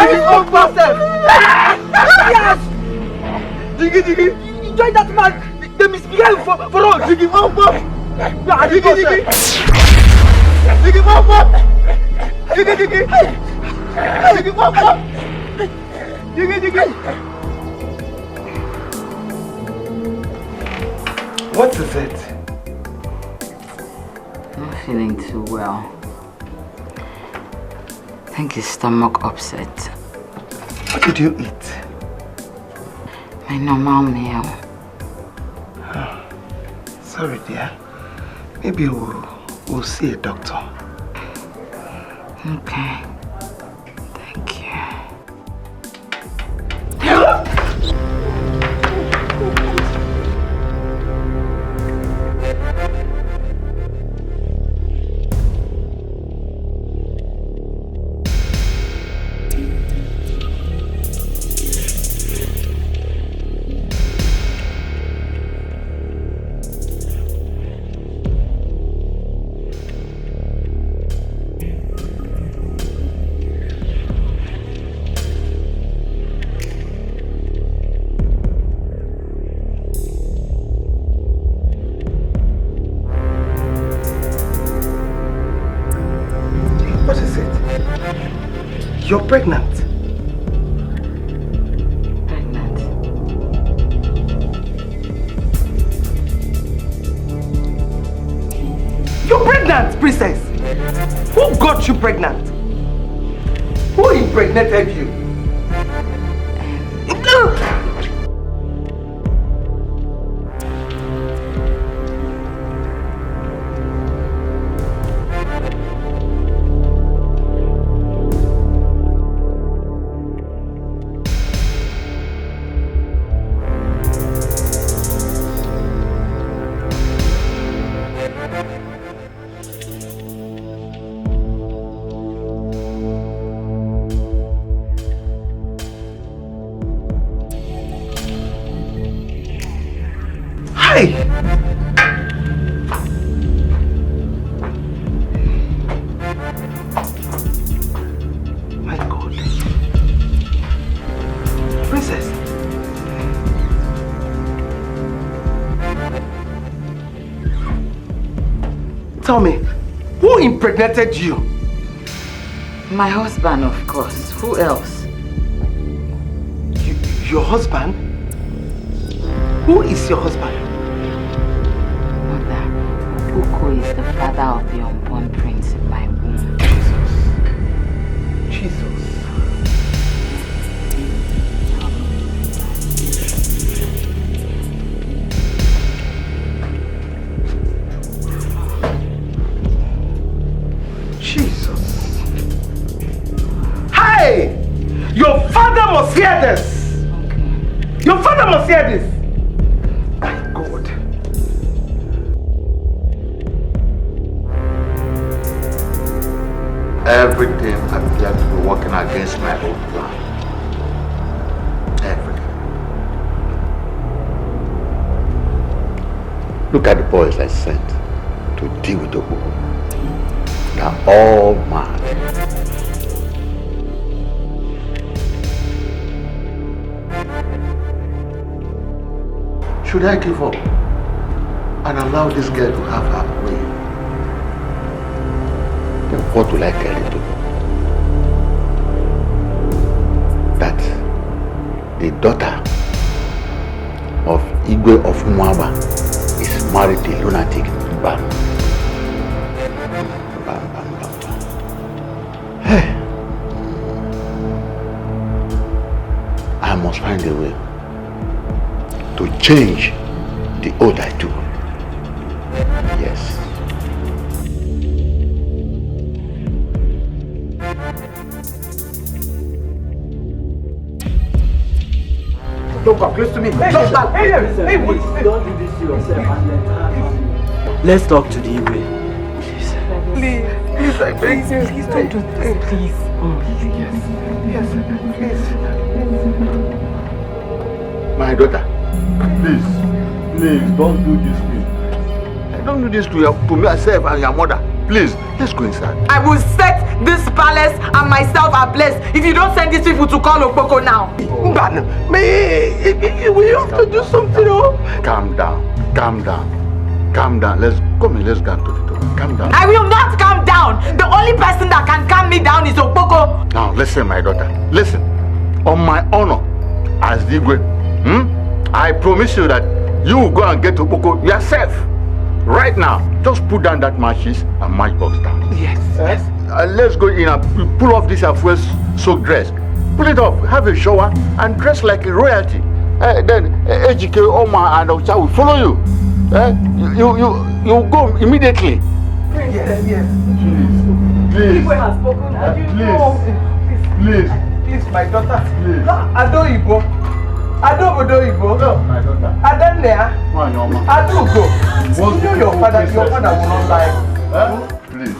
You spoke fast. Yes. Jiggy jiggy. You join that man. They misbehave for all. Jiggy bang bang. Jiggy jiggy. Jiggy bang bang. Jiggy jiggy. Jiggy bang bang. Jiggy jiggy. What is it? Not feeling too well. I think his stomach upset. What did you eat? My normal meal. Oh, sorry, dear. Maybe we'll see a doctor. Okay. Thank you. You're pregnant. You're pregnant, princess. Who got you pregnant? Who impregnated you? My God. Princess. Tell me, who impregnated you? My husband, of course. Who else? Your husband? Who is your husband? Mother, Uko is the father of the unborn prince in my womb. Jesus. Jesus. Hey! Your father must hear this! Okay. Your father must hear this! My God. Everything appeared to be working against my own plan. Everything. Look at the boys I sent to deal with the woman. They are all mad. Should I give up and allow this girl to have her way? Then what will I carry to do? That the daughter of Igwe of Mwaba is married to a lunatic. Bam. Bam, bam, bam, bam. Hey. I must find a way to change the oath I took. Yes. Don't come close to me. Hey, don't do this to yourself. Let's talk to the Igwe. Please, I beg you. Please don't do this, please. Yes, please. My daughter, please, don't do this to me. Don't do this to myself and your mother. Please, let's go inside. I will set this palace and myself ablaze if you don't send these people to call Okpoko now. Mbana, we have to do something. Calm down. Let's go into the door. Calm down. I will not calm down. The only person that can calm me down is Okpoko. Now listen, my daughter. Listen. On my honor as the Igwe, I promise you that you will go and get Okpoko yourself. Right now, just put down that matches and matchbox down. Yes. Let's go in and pull off this first soaked dress. Pull it off, have a shower, and dress like a royalty. Then Ejike, Oma, and Ocha will follow you. You go immediately. Yes. Please. Igwe has spoken. Please, my daughter. Please. Ado Igbo. Ado Igbo. No, my daughter. Adanea. Ado Igbo. You know your father will not lie. Please.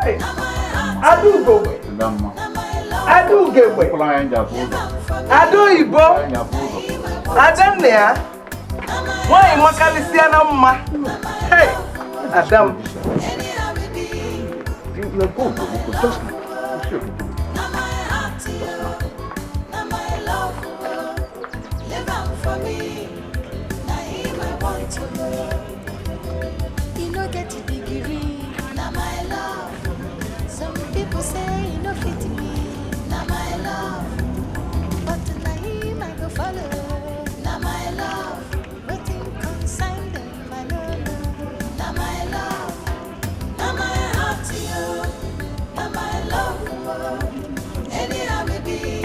Hey. Ado Igbo. Ado Igbo. Ado Igbo. Adanea. Why makalisia na mma? Hey. Adam. For me, now him I want to love. You know get a degree, now my love. Some people say you know fit me, now my love. But now him I go follow, now my love. Waiting consign them, my love, now my love. Now my heart to you, now my love. Anyhow we be,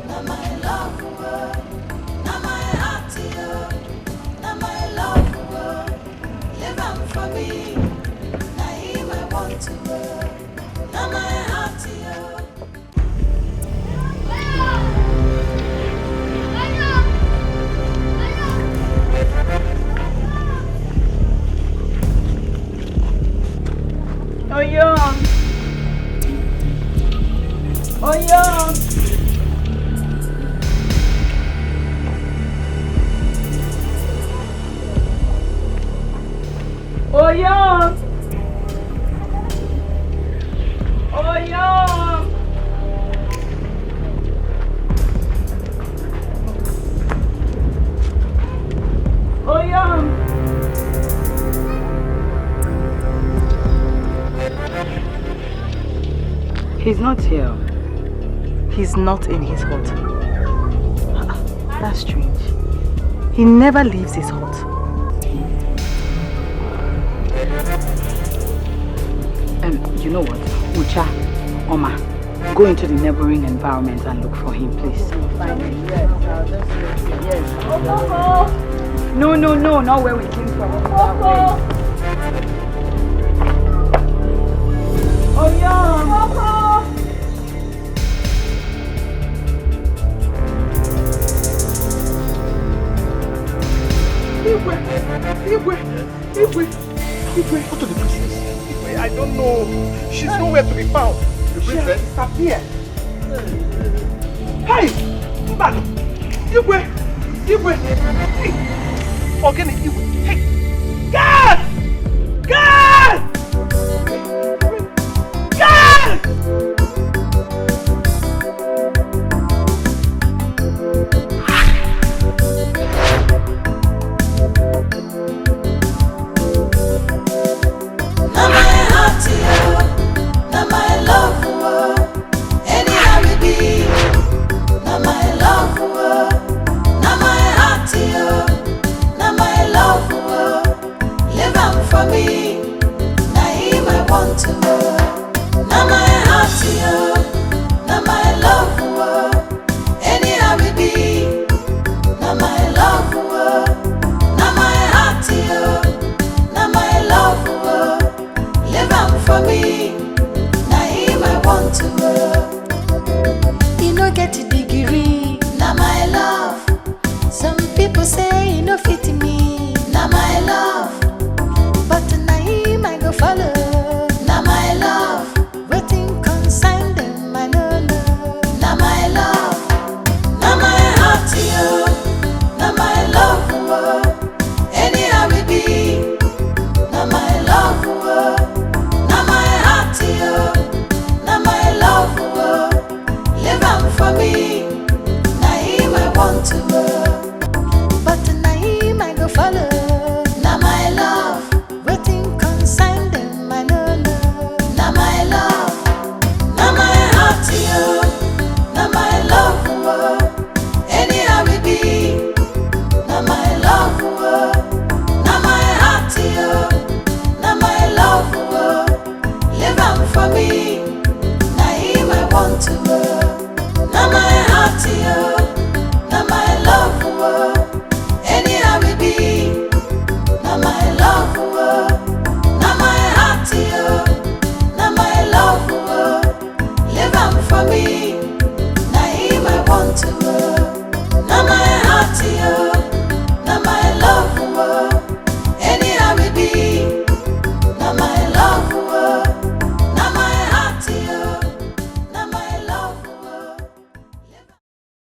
now my love. For me, now him I want to love. Now my heart to you. He's not here. He's not in his hut. That's strange. He never leaves his hut. You know what? Ucha, Oma, go into the neighboring environment and look for him, please. No, not where we came from. Igwe, go to the princess. Igwe, I don't know. She's nowhere to be found. The princess disappeared. Hey, Mbano. Igwe. Hey, organic Igwe. Hey, God!